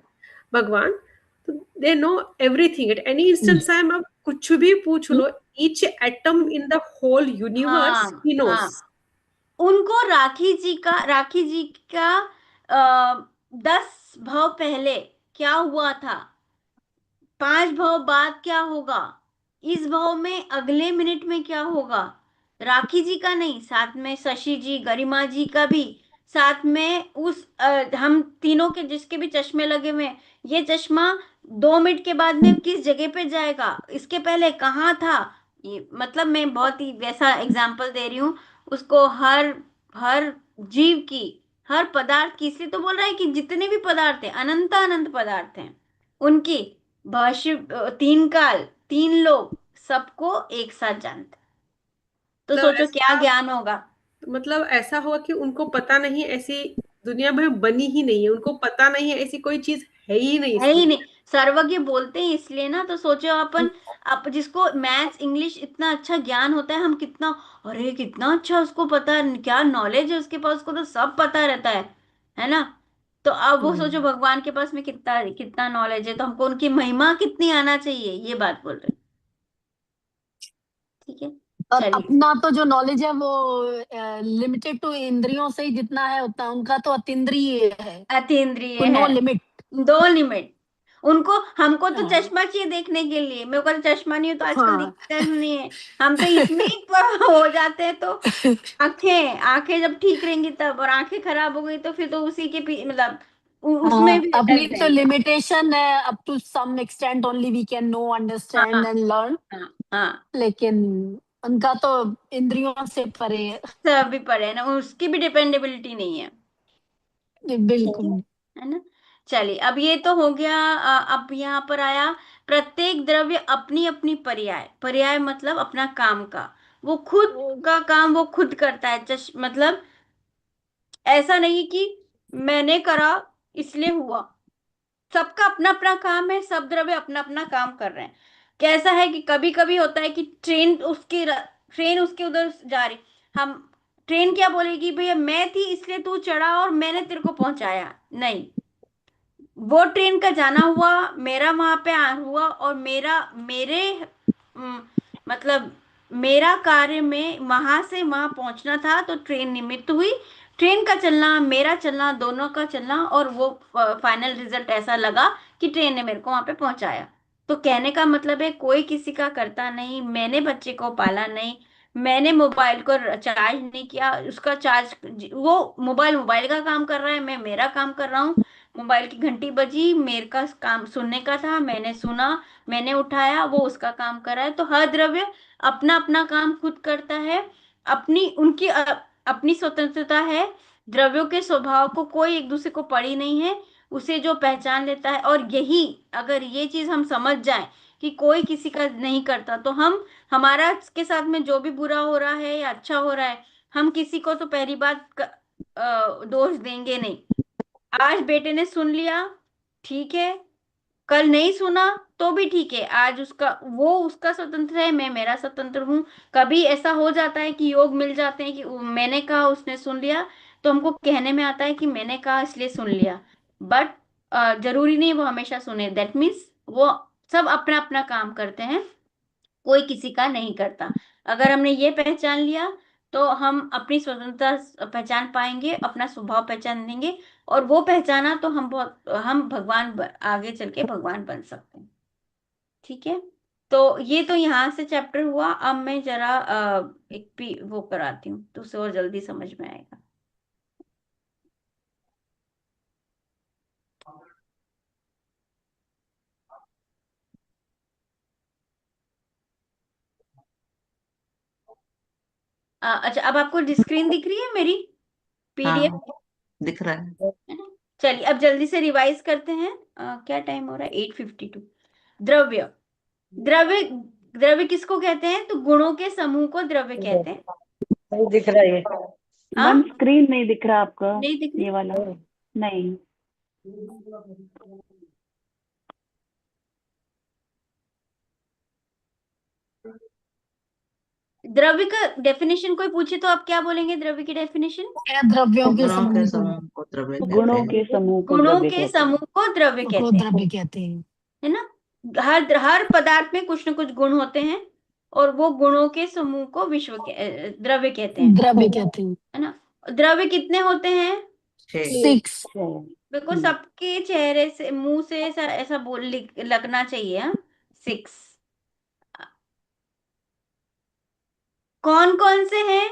भगवान, तो they know everything at any instance time. आप कुछ भी पूछ लो, each atom in the whole universe हाँ he knows. हाँ, उनको राखी जी का 10 भाव पहले क्या हुआ था, 5 भाव बाद क्या होगा, इस भाव में अगले मिनट में क्या होगा, राखी जी का नहीं, साथ में शशि जी गरिमा जी का भी, साथ में उस हम तीनों के जिसके भी चश्मे लगे हुए हैं, ये चश्मा 2 मिनट के बाद में किस जगह पे जाएगा, इसके पहले कहाँ था, ये मतलब मैं बहुत ही वैसा एग्जाम्पल दे रही हूँ उसको, हर हर जीव की, हर पदार्थ की, इसलिए तो बोल रहा है कि जितने भी पदार्थ हैं, अनंत अनंत पदार्थ हैं, उनकी भाष्य 3 काल 3 लोग सबको एक साथ जानते, तो मतलब सोचो क्या ज्ञान होगा। मतलब ऐसा हुआ कि उनको पता नहीं, ऐसी दुनिया में बनी ही नहीं है, उनको पता नहीं है, ऐसी कोई चीज है ही नहीं इस है ही दुनिया नहीं, सर्वज्ञ बोलते हैं इसलिए ना, तो सोचो अपन, आप जिसको मैथ्स इंग्लिश इतना अच्छा ज्ञान होता है, हम कितना, अरे कितना अच्छा उसको पता है, क्या नॉलेज है उसके पास, उसको तो सब पता रहता है ना। तो अब वो सोचो भगवान के पास में कितना कितना नॉलेज है, तो हमको उनकी महिमा कितनी आना चाहिए, ये बात बोल रहे हैं। ठीक है, और चलिए। अपना तो जो नॉलेज है वो लिमिटेड टू इंद्रियों से ही जितना है उतना, उनका तो अतीन्द्रिय है, अतीन्द्रिय कोई नो है, लिमिट। 2 लिमिट उनको, हमको तो हाँ चश्मा चाहिए देखने के लिए, मेरे को तो चश्मा नहीं हो तो आजकल हाँ दिखता नहीं है, हम तो इसमें ही हो जाते हैं, तो आंखें आंखें जब ठीक रहेंगी तब, और आंखें खराब हो गई तो फिर तो उसी के मतलब उसमें हाँ, भी अपनी लग तो जाएंगे। लिमिटेशन है, up to some extent only we can know हाँ अंडरस्टैंड एंड लर्न, हाँ हाँ, लेकिन उनका तो इंद्रियों से परे है। सब भी पढ़े ना, उसकी भी डिपेंडेबिलिटी नहीं है। ठीक बिल्कुल। है ना। चलिए, अब ये तो हो गया, अब यहाँ पर आया, प्रत्येक द्रव्य अपनी अपनी पर्याय, पर्याय मतलब अपना काम का, वो खुद का काम वो खुद करता है, मतलब ऐसा नहीं कि मैंने करा इसलिए हुआ, सबका अपना अपना काम है, सब द्रव्य अपना अपना काम कर रहे हैं। कैसा है कि कभी कभी होता है कि ट्रेन उसके उधर जा रही, हम, ट्रेन क्या बोलेगी, भैया मैं थी इसलिए तू चढ़ा और मैंने तेरे को पहुंचाया, नहीं, वो ट्रेन का जाना हुआ, मेरा वहां पे हुआ, और मेरे अम, मतलब मेरा कार्य में वहां से वहां पहुंचना था, तो ट्रेन निमित्त हुई, ट्रेन का चलना मेरा चलना दोनों का चलना, और वो फाइनल रिजल्ट ऐसा लगा कि ट्रेन ने मेरे को वहां पे पहुंचाया। तो कहने का मतलब है कोई किसी का करता नहीं, मैंने बच्चे को पाला नहीं, मैंने मोबाइल को चार्ज नहीं किया, उसका चार्ज, वो मोबाइल मोबाइल का काम कर रहा है, मैं मेरा काम कर रहा हूँ, मोबाइल की घंटी बजी, मेरे का काम सुनने का था, मैंने सुना, मैंने उठाया, वो उसका काम कर रहा है, तो हर द्रव्य अपना अपना काम खुद करता है, अपनी उनकी अपनी स्वतंत्रता है, द्रव्यों के स्वभाव को कोई एक दूसरे को पड़ी नहीं है, उसे जो पहचान लेता है, और यही, अगर ये चीज हम समझ जाएं कि कोई किसी का नहीं करता, तो हम, हमारा के साथ में जो भी बुरा हो रहा है या अच्छा हो रहा है, हम किसी को तो पहली बात दोष देंगे नहीं। आज बेटे ने सुन लिया, ठीक है, कल नहीं सुना तो भी ठीक है, आज उसका, वो उसका स्वतंत्र है, मैं मेरा स्वतंत्र हूँ। कभी ऐसा हो जाता है कि योग मिल जाते हैं कि मैंने कहा उसने सुन लिया, तो हमको कहने में आता है कि मैंने कहा इसलिए सुन लिया, बट जरूरी नहीं वो हमेशा सुने, दैट मीन्स वो सब अपना अपना काम करते हैं, कोई किसी का नहीं करता। अगर हमने ये पहचान लिया, तो हम अपनी स्वतंत्रता पहचान पाएंगे, अपना स्वभाव पहचान देंगे, और वो पहचाना तो हम भगवान आगे चल के भगवान बन सकते हैं। ठीक है, तो ये तो यहाँ से चैप्टर हुआ, अब मैं जरा एक भी वो कराती हूँ तो उसे और जल्दी समझ में आएगा। अच्छा, अब आपको स्क्रीन दिख रही है मेरी, पीडीएफ, हाँ दिख रहा है। है ना। चलिए, अब जल्दी से रिवाइज करते हैं। क्या टाइम हो रहा है, 8:52। द्रव्य, द्रव्य द्रव्य किसको कहते हैं, तो गुणों के समूह को द्रव्य कहते हैं। नहीं दिख रहा है मैम हाँ, स्क्रीन नहीं दिख रहा आपका, नहीं दिख ये रही, वाला नहीं। द्रव्य का डेफिनेशन कोई पूछे तो आप क्या बोलेंगे, द्रव्य की डेफिनेशन, है द्रव्यों के गुणों के समूह को, समूह को द्रव्य कहते गुणों हैं। के समूह को गुणों द्रव्य के कहते हैं। समूह को द्रव्य को कहते हैं, द्रव्य कहते हैं। है ना। हर हर पदार्थ में कुछ न कुछ गुण होते हैं, और वो गुणों के समूह को द्रव्य कहते हैं, द्रव्य कहते हैं। है ना। द्रव्य कितने होते हैं? 6। 6। देखो सबके चेहरे से, मुंह से ऐसा ऐसा लगना चाहिए। 6। कौन कौन से हैं?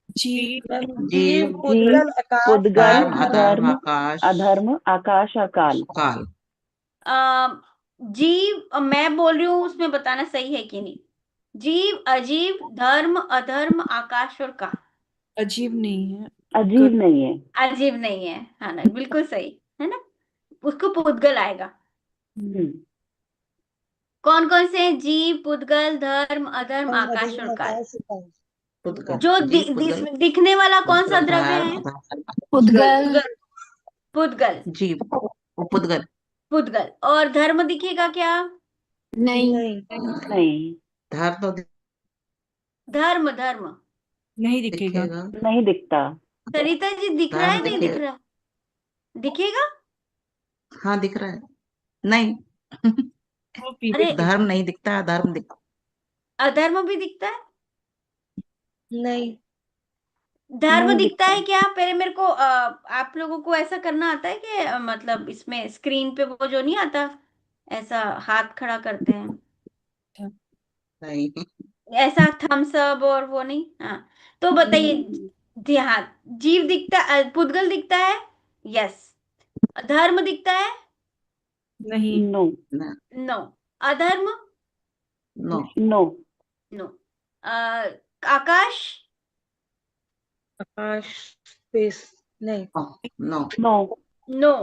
जीव, जीव, जीव, पुद्गल, आकाश, पुद्गल, धर्म, काल, अधर्म, धर्म, आकाश, अधर्म, आकाश, अकाल। काल। जीव मैं बोल रही हूँ, उसमें बताना सही है कि नहीं। जीव, अजीव, धर्म, अधर्म, आकाश और काल। अजीब नहीं है, अजीब नहीं है। अजीब नहीं है, हाँ ना, बिल्कुल सही है ना, उसको पुद्गल आएगा। कौन कौन से हैं? जीव, पुद्गल, धर्म, अधर्म, आकाश और काल। पुद्गल, जो जीव, पुद्गल, दिखने वाला कौन सा द्रव्य धर्म, है? अधर्म, पुद्गल, पुद्गल, जीव, वो पुद्गल। पुद्गल। और धर्म दिखेगा क्या? नहीं। नहीं, धर्म तो धर्म, धर्म नहीं दिखेगा। दिखेगा। नहीं दिखता। सरिता जी, दिख रहा है धर्म नहीं दिख दिखेगा। रहा? दिखेगा? हाँ दिख रहा है। नहीं, वो पीले अरे, धर्म नहीं दिखता, धर्म दिखता। अधर्म भी दिखता है? नहीं, धर्म नहीं दिखता दिखता। है क्या? पहले मेरे को आप लोगों को ऐसा करना आता है कि मतलब इसमें स्क्रीन पे वो जो नहीं आता, ऐसा हाथ खड़ा करते हैं, नहीं, ऐसा थम्स अप और वो नहीं, हाँ। तो बताइए, हाँ, जीव दिखता, पुद्गल दिखता है, यस। धर्म दिखता है, नहीं। No, no. अधर्म, नो, नो, नो। आकाश, आकाश, स्पेस, नहीं, नो, नो, नो।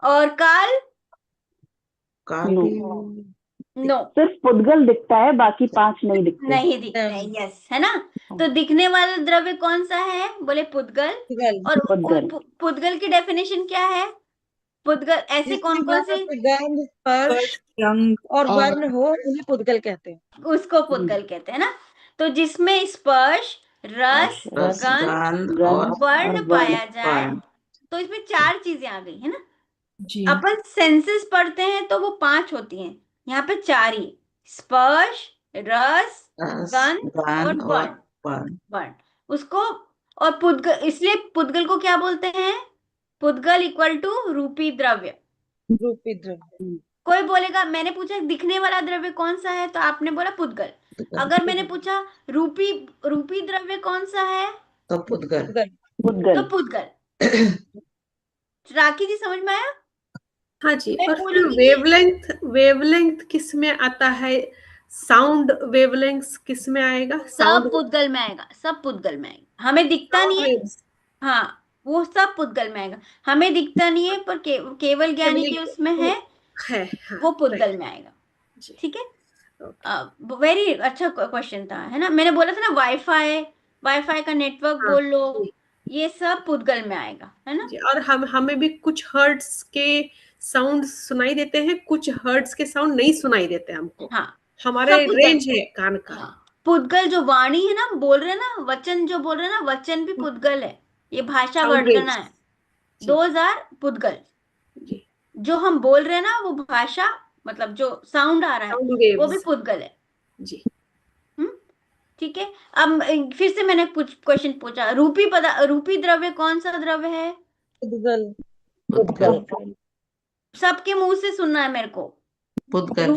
और काल, काल नो। भी नो। सिर्फ पुद्गल दिखता है, बाकी 5 नहीं दिखते। नहीं दिखते हैं, यस, है ना। तो दिखने वाला द्रव्य कौन सा है? बोले पुद्गल। और पुद्गल। पुद्गल की डेफिनेशन क्या है? पुद्गल ऐसे कौन कौन से, गंध, स्पर्श रंग और और वर्ण हो उन्हें पुद्गल कहते हैं। उसको पुद्गल कहते हैं ना। तो जिसमें स्पर्श, रस, रस, गंध गंध और और वर्ण पाया जाए, वर्ण। तो इसमें 4 चीजें आ गई है ना। जी। अपन सेंसेस पढ़ते हैं तो वो 5 होती हैं, यहाँ पे 4 ही। स्पर्श, रस, रस, गंध और गंध और वर्ण। वर्ण। वर्ण उसको, और पुद्गल, इसलिए पुद्गल को क्या बोलते हैं? पुद्गल इक्वल टू रूपी द्रव्य। रूपी द्रव्य। कोई बोलेगा, मैंने पूछा दिखने वाला द्रव्य कौन सा है, तो आपने बोला पुद्गल। अगर मैंने पूछा रूपी रूपी द्रव्य कौन सा है, तो पुद्गल। तो पुद्गल। पुद्गल। राखी जी, समझ में आया? हाँ जी। मैं और फिर बोलूंगी वेवलेंथ किस में आता है? साउंड वेवलेंथ किस में आएगा? सब पुद्गल में आएगा, सब पुद्गल में आएगा। हमें दिखता नहीं है, हाँ, वो सब पुद्गल में आएगा। हमें दिखता नहीं है, पर केवल ज्ञानी के उसमें है, है, हाँ, वो पुद्गल में आएगा। जी। ठीक है। वेरी अच्छा क्वेश्चन था, है ना। मैंने बोला था ना, वाईफाई, वाईफाई का नेटवर्क हाँ, बोल लो, जी, ये सब पुद्गल में आएगा, है ना। जी। और हमें भी कुछ हर्ट्स के साउंड सुनाई देते हैं, कुछ हर्ट्स के साउंड नहीं सुनाई देते हमको। हाँ, हमारे सब पुद्गल। रेंज है कान का। हाँ, पुद्गल जो वाणी है ना, बोल रहे ना, वचन जो बोल रहे ना, वचन भी पुद्गल है। ये भाषा साउंड वर्णना वेव्स। है, जी, 2000 पुद्गल। जी। जो हम बोल रहे हैं ना, वो भाषा, मतलब जो साउंड आ रहा है, साउंड वो भी वेव्स। पुद्गल है। जी। ठीक है। अब फिर से मैंने कुछ क्वेश्चन पूछा, रूपी द्रव्य कौन सा द्रव्य है? पुद्गल, पुद्गल, सबके मुंह से सुनना है मेरे को। पुद्गल,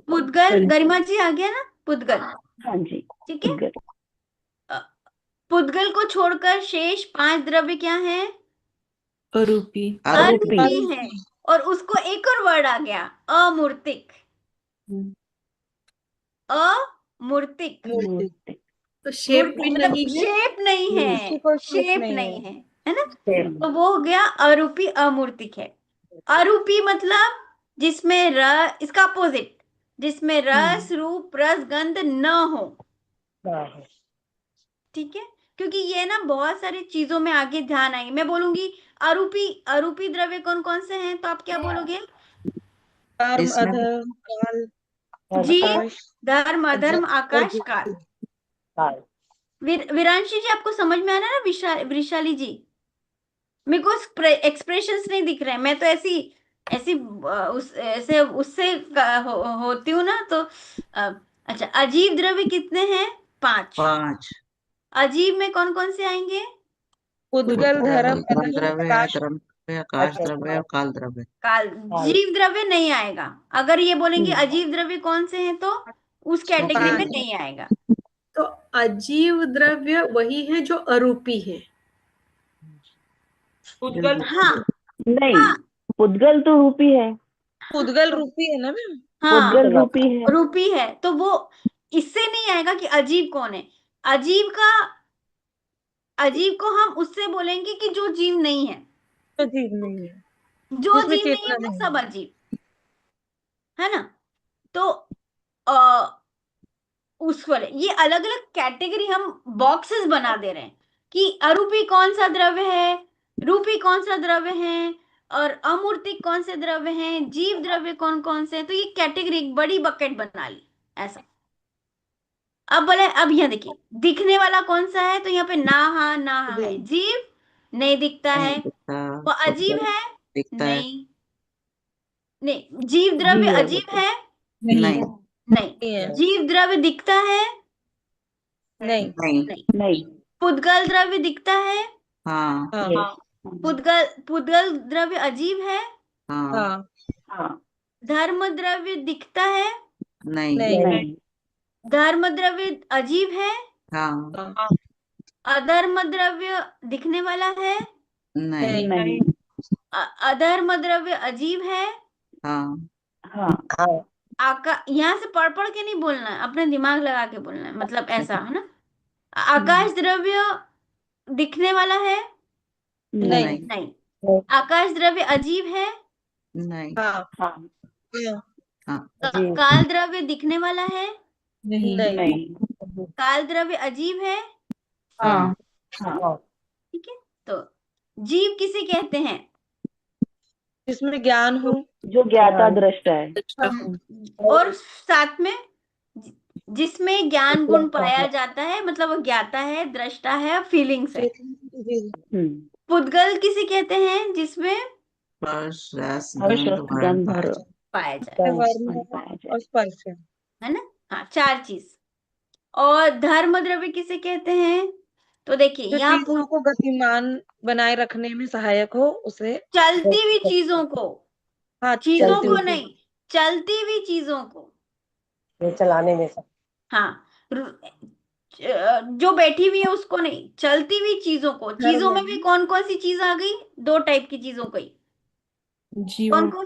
पुद्गल, गरिमा जी आ गया ना, पुद्गल। हाँ जी, ठीक है। पुद्गल। पुद्गल को छोड़कर शेष 5 द्रव्य क्या हैं? अरूपी। अरूपी, अरूपी है। और उसको एक और वर्ड आ गया, अमूर्तिक। अमूर्तिक। तो शेप मूर्ति भी मतलब नहीं है। शेप नहीं है, उसकी कोई शेप शेप नहीं नहीं है। है ना। तो वो हो गया अरूपी, अमूर्तिक है। अरूपी मतलब जिसमें इसका अपोजिट, जिसमें रस, रूप, रस, गंध न हो। ठीक है। क्योंकि ये ना बहुत सारी चीजों में आगे ध्यान आएंगे। मैं बोलूंगी अरूपी, अरूपी द्रव्य कौन कौन से हैं, तो आप क्या बोलोगे? धर्म, इसमें अधर्म, काल, जीव, आकाश, धर्म, अधर्म, और आकाश, काल। विरांशी जी, आपको समझ में आ रहा है ना? वृषाली जी, मेरे को एक्सप्रेशंस नहीं दिख रहे हैं, मैं तो ऐसी ऐसी ऐसे उससे होती हूँ ना, तो अच्छा, अजीब द्रव्य कितने हैं? 5। 5। अजीब में कौन कौन से आएंगे? उद्गल, धर्म, धर्म अधर्म, द्रव्य, आकाश। अधर्म द्रव्य, आकाश द्रव्य और काल द्रव्य। जीव द्रव्य नहीं आएगा। अगर ये बोलेंगे हम्म। अजीव द्रव्य कौन से हैं तो उस कैटेगरी में नहीं आएगा। तो अजीव द्रव्य वही है जो अरूपी है। उद्गल, हाँ नहीं, हाँ पुद्गल तो रूपी है। उद्गल रूपी है ना मैम? हाँ, पुद्गल रूपी है। रूपी है तो वो इससे नहीं आएगा कि अजीब कौन है। अजीब का अजीब को हम उससे बोलेंगे कि जो जीव नहीं है। तो जीव नहीं है, जो जिसमें जीव नहीं है चेतना वो नहीं सब है। अजीब है ना। तो आ, उस वाले ये अलग अलग कैटेगरी हम बॉक्सेस बना दे रहे हैं कि अरूपी कौन सा द्रव्य है, रूपी कौन सा द्रव्य है, और अमूर्तिक कौन से द्रव्य हैं, जीव द्रव्य कौन कौन से हैं। तो ये कैटेगरी एक बड़ी बकेट बना ली ऐसा। अब बोले, अब यहाँ देखिए दिखने वाला कौन सा है, तो यहाँ पे ना हा ना हा है। जीव नहीं दिखता है, नहीं दिखता, वो अजीब पुद्गल है। दिखता है। नहीं, नहीं जीव द्रव्य जीव अजीब है। नहीं नहीं, नहीं, नहीं है, जीव द्रव्य दिखता है। नहीं। नहीं। नहीं, नहीं। पुद्गल द्रव्य दिखता है। हाँ, हाँ, यस। पुद्गल द्रव्य अजीब है। हाँ, हाँ, हाँ। धर्म द्रव्य दिखता है। नहीं, नहीं, नहीं। धर्म द्रव्य अजीब है। हाँ, हाँ, अधर्म द्रव्य दिखने वाला है। नहीं, नहीं, नहीं। अधर्म द्रव्य अजीब है। हाँ, हाँ। यहाँ से पढ़ पढ़ के नहीं बोलना है, अपने दिमाग लगा के बोलना है, मतलब ऐसा है ना। आकाश द्रव्य दिखने वाला है। नहीं। नहीं, नहीं, आकाश द्रव्य अजीब है। नहीं, हाँ, हाँ। हाँ, हाँ, काल द्रव्य दिखने वाला है। नहीं। नहीं, नहीं। काल द्रव्य अजीब है। हाँ, हाँ। ठीक है, तो जीव किसे कहते हैं? जिसमें ज्ञान हो। जो ज्ञाता दृष्टा है। और साथ में जिसमें ज्ञान गुण पाया जाता है, मतलब वो ज्ञाता है, दृष्टा है, फीलिंग्स है। जी, हम्म। पुद्गल किसे कहते हैं? जिसमें स्पर्श, रस, हर्ष, गंध, वर्ण गंध और पाया जाए, वर्ण पाया जाए। और स्पर्श। है ना। हाँ, 4 चीज। और धर्म द्रव्य किसे कहते हैं? तो देखिए जो यहाँ चीजों को गतिमान बनाए रखने में सहायक हो उसे। चलती हुई चीजों को, हाँ, चीजों चलती को हुई नहीं, चलती हुई चीजों को। ये चलाने में सब हाँ, जो बैठी हुई है उसको नहीं, चलती हुई चीजों को। चीजों में भी धर्म कौन कौन सी चीज आ गई? 2 टाइप की चीजों की। जीव कौन और कौन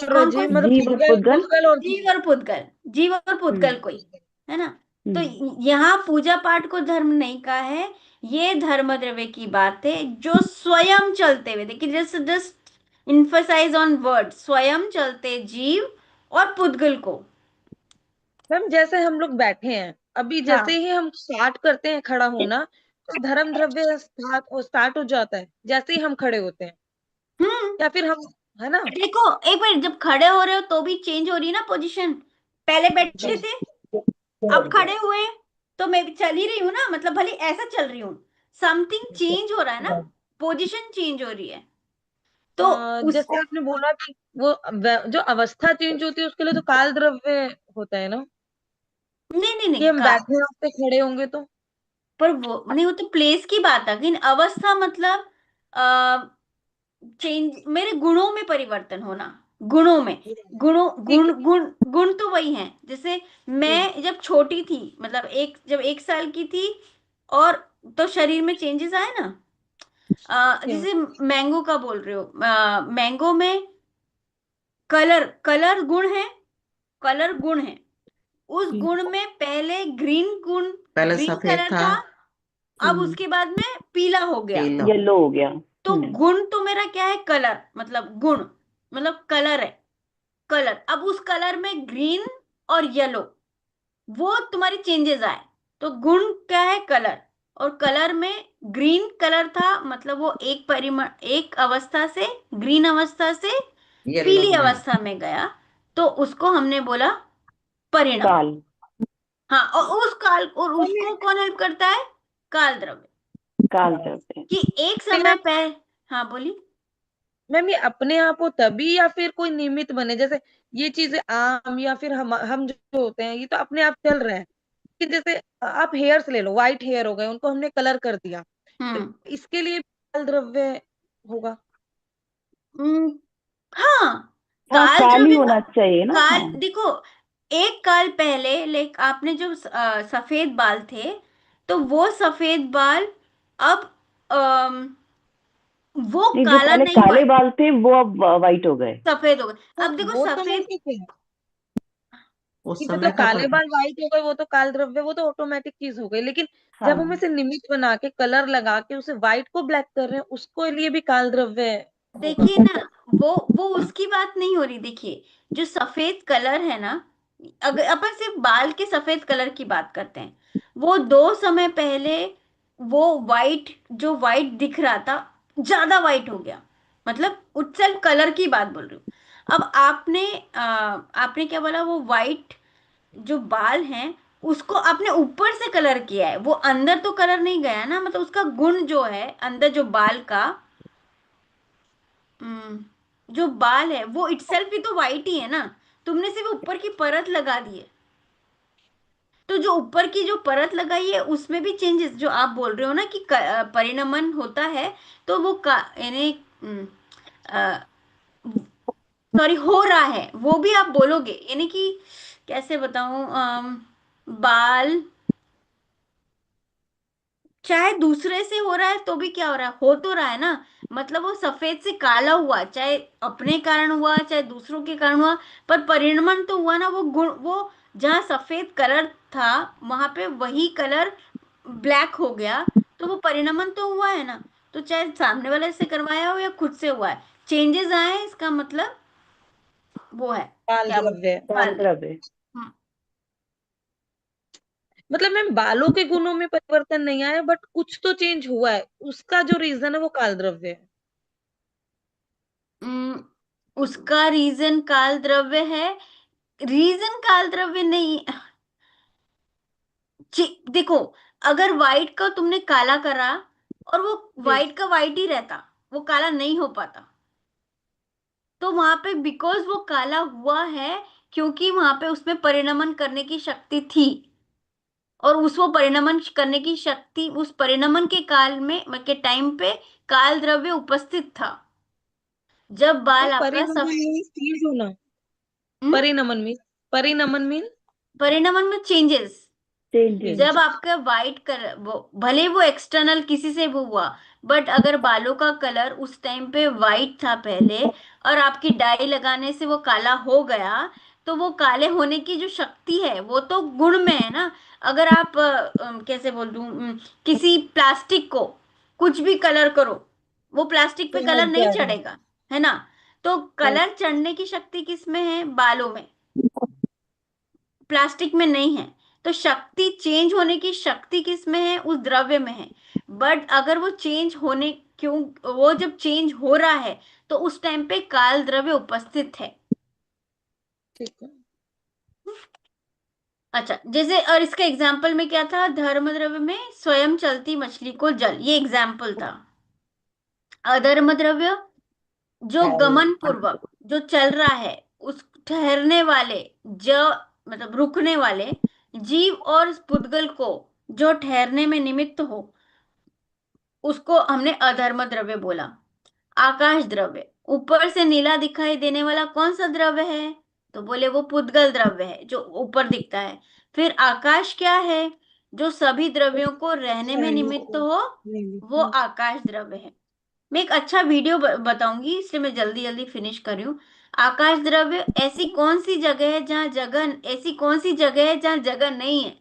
और कौन जीव, कौन? मतलब जीव और पुद्गल। पुद्गल और जीव और पुद्गल, जीव और पुद्गल कोई, है ना। तो हम्म। यहाँ पूजा पाठ को धर्म नहीं कहा है, ये धर्म द्रव्य की बात है जो स्वयं चलते हुए, देखिए just just emphasize on word, स्वयं चलते जीव और पुद्गल को। मैम जैसे हम लोग बैठे हैं अभी, हाँ, जैसे ही हम स्टार्ट करते हैं खड़ा होना, तो धर्म द्रव्य स्टार्ट हो जाता है जैसे ही हम खड़े होते हैं, हम्म। या फिर हम, है ना। देखो एक मिनट, जब खड़े हो रहे हो तो भी चेंज हो रही है ना पोजीशन। पहले बैठे थे, अब खड़े हुए, तो मैं भी चल ही रही हूँ ना, मतलब भले ऐसा चल रही हूँ, समथिंग चेंज हो रहा है ना, पोजीशन चेंज हो रही है। तो उस जैसे आपने बोला कि वो जो अवस्था चेंज होती है उसके लिए तो काल द्रव्य होता है ना, नहीं नहीं कि नहीं हम बैठे होते खड़े होंगे तो। पर वो नहीं, वो तो प्लेस की बात है, लेकिन अवस्था मतलब चेंज, मेरे गुणों में परिवर्तन होना। गुणों में, गुणों ठीक गुण गुण गुण तो वही हैं। जैसे है। मैं जब छोटी थी, मतलब जब 1 साल की थी, और तो शरीर में चेंजेस आए ना। जैसे मैंगो का बोल रहे हो, मैंगो में कलर कलर गुण है, कलर गुण है। उस गुण में पहले ग्रीन गुण, पहले ग्रीन सफेद कलर था, था, अब उसके बाद में पीला हो गया। पीला। येलो हो गया। तो गुण तो मेरा क्या है? कलर, मतलब गुण मतलब कलर है। कलर, अब उस कलर में ग्रीन और येलो, वो तुम्हारी चेंजेस आए। तो गुण क्या है? कलर। और कलर में ग्रीन कलर था, मतलब वो एक अवस्था से, ग्रीन अवस्था से येलो पीली में। अवस्था में गया, तो उसको हमने बोला परिणाम। काल। हाँ, और उस काल, और उसको कौन हेल्प करता है? काल द्रव्य। काल करते हैं। कि एक समय पहले, हाँ बोली। मैम ये अपने आप हो तभी, या फिर कोई निमित्त बने, जैसे ये चीजें आम या फिर हम जो होते हैं ये तो अपने आप चल रहे हैं। कि जैसे आप हेयर्स ले लो, व्हाइट हेयर हो गए, उनको हमने कलर कर दिया, तो इसके लिए काल द्रव्य होगा। हाँ, हाँ, काल काली द्रव्य होना चाहिए ना। काल हाँ, देखो, एक काल पहले लाइक आपने जो सफेद बाल थे, तो वो सफेद बाल अब वो नहीं, जो काला पहले नहीं हुआ काले है, बाल थे वो अब वाइट हो गए। सफेद हो गए। तो अब देखो वो समय सफेद, के थे उस कि समय मतलब का काले पता। बाल व्हाइट हो गए, वो तो काल द्रव्य, वो तो ऑटोमेटिक चीज हो गई। लेकिन जब हम हाँ, इसे निमित्त बना के कलर लगा के उसे व्हाइट को ब्लैक कर रहे हैं, उसको लिए भी काल द्रव्य होगा। देखिए ना, वो उसकी बात नहीं हो रही। देखिए, जो सफेद कलर है ना, अगर अपन सिर्फ बाल के सफेद कलर की बात करते हैं, वो 2 समय पहले वो वाइट, जो वाइट दिख रहा था, ज्यादा वाइट हो गया। मतलब उत्सव कलर की बात बोल रही हूँ। अब आपने क्या बोला, वो वाइट जो बाल हैं, उसको आपने ऊपर से कलर किया है, वो अंदर तो कलर नहीं गया ना। मतलब उसका गुण जो है अंदर, जो बाल का जो बाल है, वो इटसेल्फ भी तो वाइट ही है ना। तुमने सिर्फ ऊपर की परत लगा दी है। तो जो ऊपर की जो परत लगाई है, उसमें भी चेंजेस जो आप बोल रहे हो ना कि परिणमन होता है, तो वो यानी सॉरी, हो रहा है, वो भी आप बोलोगे। यानी कि कैसे बताऊं, बाल चाहे दूसरे से हो रहा है तो भी क्या हो रहा है, हो तो रहा है ना। मतलब वो सफेद से काला हुआ, चाहे अपने कारण हुआ चाहे दूसरों के कारण हुआ, पर परिणमन तो हुआ ना। वो गुण, वो जहाँ सफेद कलर था, वहां पे वही कलर ब्लैक हो गया, तो वो परिणमन तो हुआ है ना। तो चाहे सामने वाले से करवाया हो या खुद से हुआ है, चेंजेस आए हैं, इसका मतलब वो है, काल क्या बोलते द्रव्य। हैं, काल द्रव्य। मतलब मैम बालों के गुणों में परिवर्तन नहीं आया, बट कुछ तो चेंज हुआ है, उसका जो रीजन है वो काल द्रव्य है। उसका रीजन काल द्रव्य है। रीजन काल द्रव्य नहीं। देखो, अगर व्हाइट का तुमने काला करा, और वो जी व्हाइट का व्हाइट ही रहता, वो काला नहीं हो पाता। तो वहां पे बिकॉज वो काला हुआ है, क्योंकि वहां पे उसमें परिणमन करने की शक्ति थी। और उस वो परिणमन करने की शक्ति, उस परिणमन के काल में के टाइम पे काल द्रव्य उपस्थित था। जब तो बाल आपका परिणमन मीन्स चेंज होना। हम्म? परिणमन मीन परिणमन में चेंजेस। चेंजेस। जब चेंज। आपका वाइट कलर, वो भले वो एक्सटर्नल किसी से भी हुआ, बट अगर बालों का कलर उस टाइम पे वाइट था पहले, और आपकी डाई लगाने से वो काला हो गया, तो वो काले होने की जो शक्ति है, वो तो गुण में है ना। अगर आप कैसे बोल दूं, किसी प्लास्टिक को कुछ भी कलर करो, वो प्लास्टिक पे तो कलर हट नहीं जाएगा। चढ़ेगा, है ना। तो तो कलर चढ़ने की शक्ति किस में है, बालों में, प्लास्टिक में नहीं है। तो शक्ति, चेंज होने की शक्ति किस में है, उस द्रव्य में है। बट अगर वो चेंज होने, क्यों, वो जब चेंज हो रहा है, तो उस टाइम पे काल द्रव्य उपस्थित है। ठीक है। अच्छा, जैसे, और इसका एग्जाम्पल में क्या था, धर्म द्रव्य में स्वयं चलती मछली को जल, ये एग्जाम्पल था। अधर्म द्रव्य जो गमन पूर्वक जो चल रहा है, उस ठहरने वाले, ज मतलब रुकने वाले जीव और पुद्गल को जो ठहरने में निमित्त हो, उसको हमने अधर्म द्रव्य बोला। आकाश द्रव्य, ऊपर से नीला दिखाई देने वाला कौन सा द्रव्य है, तो बोले वो पुद्गल द्रव्य है, जो ऊपर दिखता है। फिर आकाश क्या है, जो सभी द्रव्यों को रहने में रहने निमित्त को हो, नहीं। वो आकाश द्रव्य है। मैं एक अच्छा वीडियो बताऊंगी, इसलिए मैं जल्दी जल्दी फिनिश कर रही हूँ। आकाश द्रव्य, ऐसी कौन सी जगह है जहाँ जगह, ऐसी कौन सी जगह है जहाँ जगह नहीं है।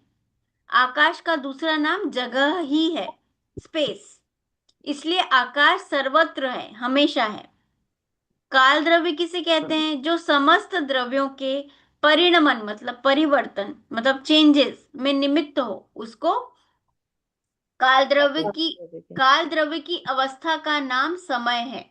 आकाश का दूसरा नाम जगह ही है, स्पेस। इसलिए आकाश सर्वत्र है, हमेशा है। काल द्रव्य किसे कहते हैं, जो समस्त द्रव्यों के परिणमन मतलब परिवर्तन मतलब चेंजेस में निमित्त हो, उसको काल द्रव्य की, काल द्रव्य की अवस्था का नाम समय है,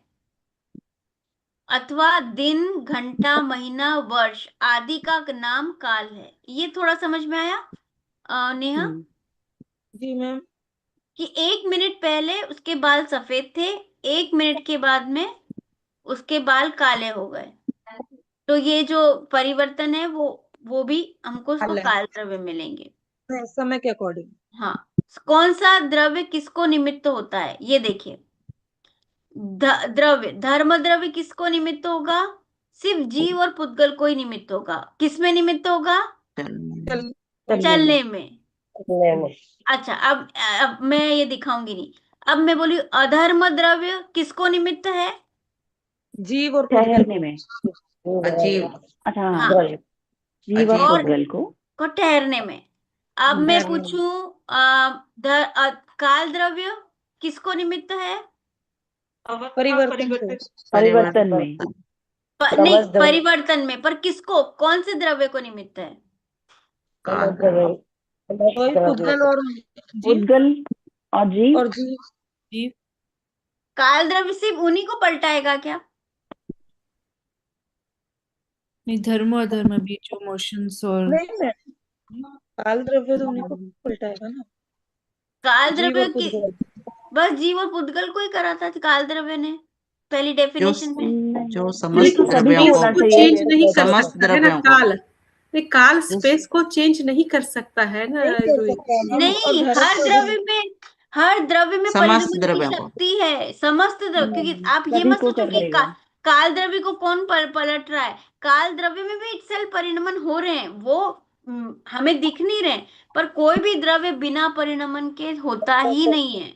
अथवा दिन, घंटा, महीना, वर्ष आदि का नाम काल है। ये थोड़ा समझ में आया नेहा, जी मैम। कि 1 मिनट पहले उसके बाल सफेद थे, 1 मिनट के बाद में उसके बाल काले हो गए। तो ये जो परिवर्तन है वो भी हमको उसको काल है, काल द्रव्य मिलेंगे। समय के अकॉर्डिंग। हाँ, कौन सा द्रव्य किसको निमित्त होता है ये देखिए। द्रव्य, धर्म द्रव्य किसको निमित्त होगा? सिर्फ जीव और पुद्गल को ही निमित्त होगा। किसमें निमित्त होगा? चल चलने में। नहीं, अच्छा, अब मैं ये दिखाऊंगी नहीं। अब मैं बोली अधर्म द्रव्य किसको निमित्त है? जीव और पुद्गल ठहरने को। में। अजीब, अच्छा हाँ, हाँ, द्रव्य, जीव और अजीब, और पुद्गल को ठहरने में। अब मैं ठहरने में। पूछूं, काल द्रव्य किसको निमित्त है? परिवर्तन को। परिवर्तन में। नहीं, समझ द्रव्य, परिवर्तन में, पर किसको, कौन से द्रव्य को निमित्त है? समझ काल, द्रव्य, समझ वही द्रव्य, पुद्गल और जीव पुद्गल और जीव। और जीव। जीव काल द्रव्य सिर्फ उन्हीं को पलटाएगा क्या? नहीं, धर्म और अधर्म भी, जो इमोशंस और नहीं मैम, काल द्रव्य तो उन्हीं को पलटाएगा ना, काल जीव द्रव्य और की पुद्गल। बस जीव और पुद्गल को ही करा था काल द्रव्य ने पहली जो डेफिनेशन में। जो ये समस्त तो सभी द्रव्यों को को, होना को चाहिए। चेंज नहीं कर समस्त सकता है ना द्रव्यों को, काल। नहीं, काल जो स्पेस को चेंज नहीं कर सकता है ना नहीं कर रूही। सकता हम, और नहीं, धर्म हर और द्रव्य में, हर द्रव्य में समस्त परिणमन की द्रव्यों को, शक्ति है, समस्त द्रव्य। क्योंकि आप ये सभी मत को सोचो कर कि देगा। काल द्रव्य को कौन पलट रहा है। काल द्रव्य में भी इटसेल्फ परिणमन हो रहे हैं, वो हमें दिख नहीं रहे, पर कोई भी द्रव्य बिना परिणमन के होता ही नहीं है।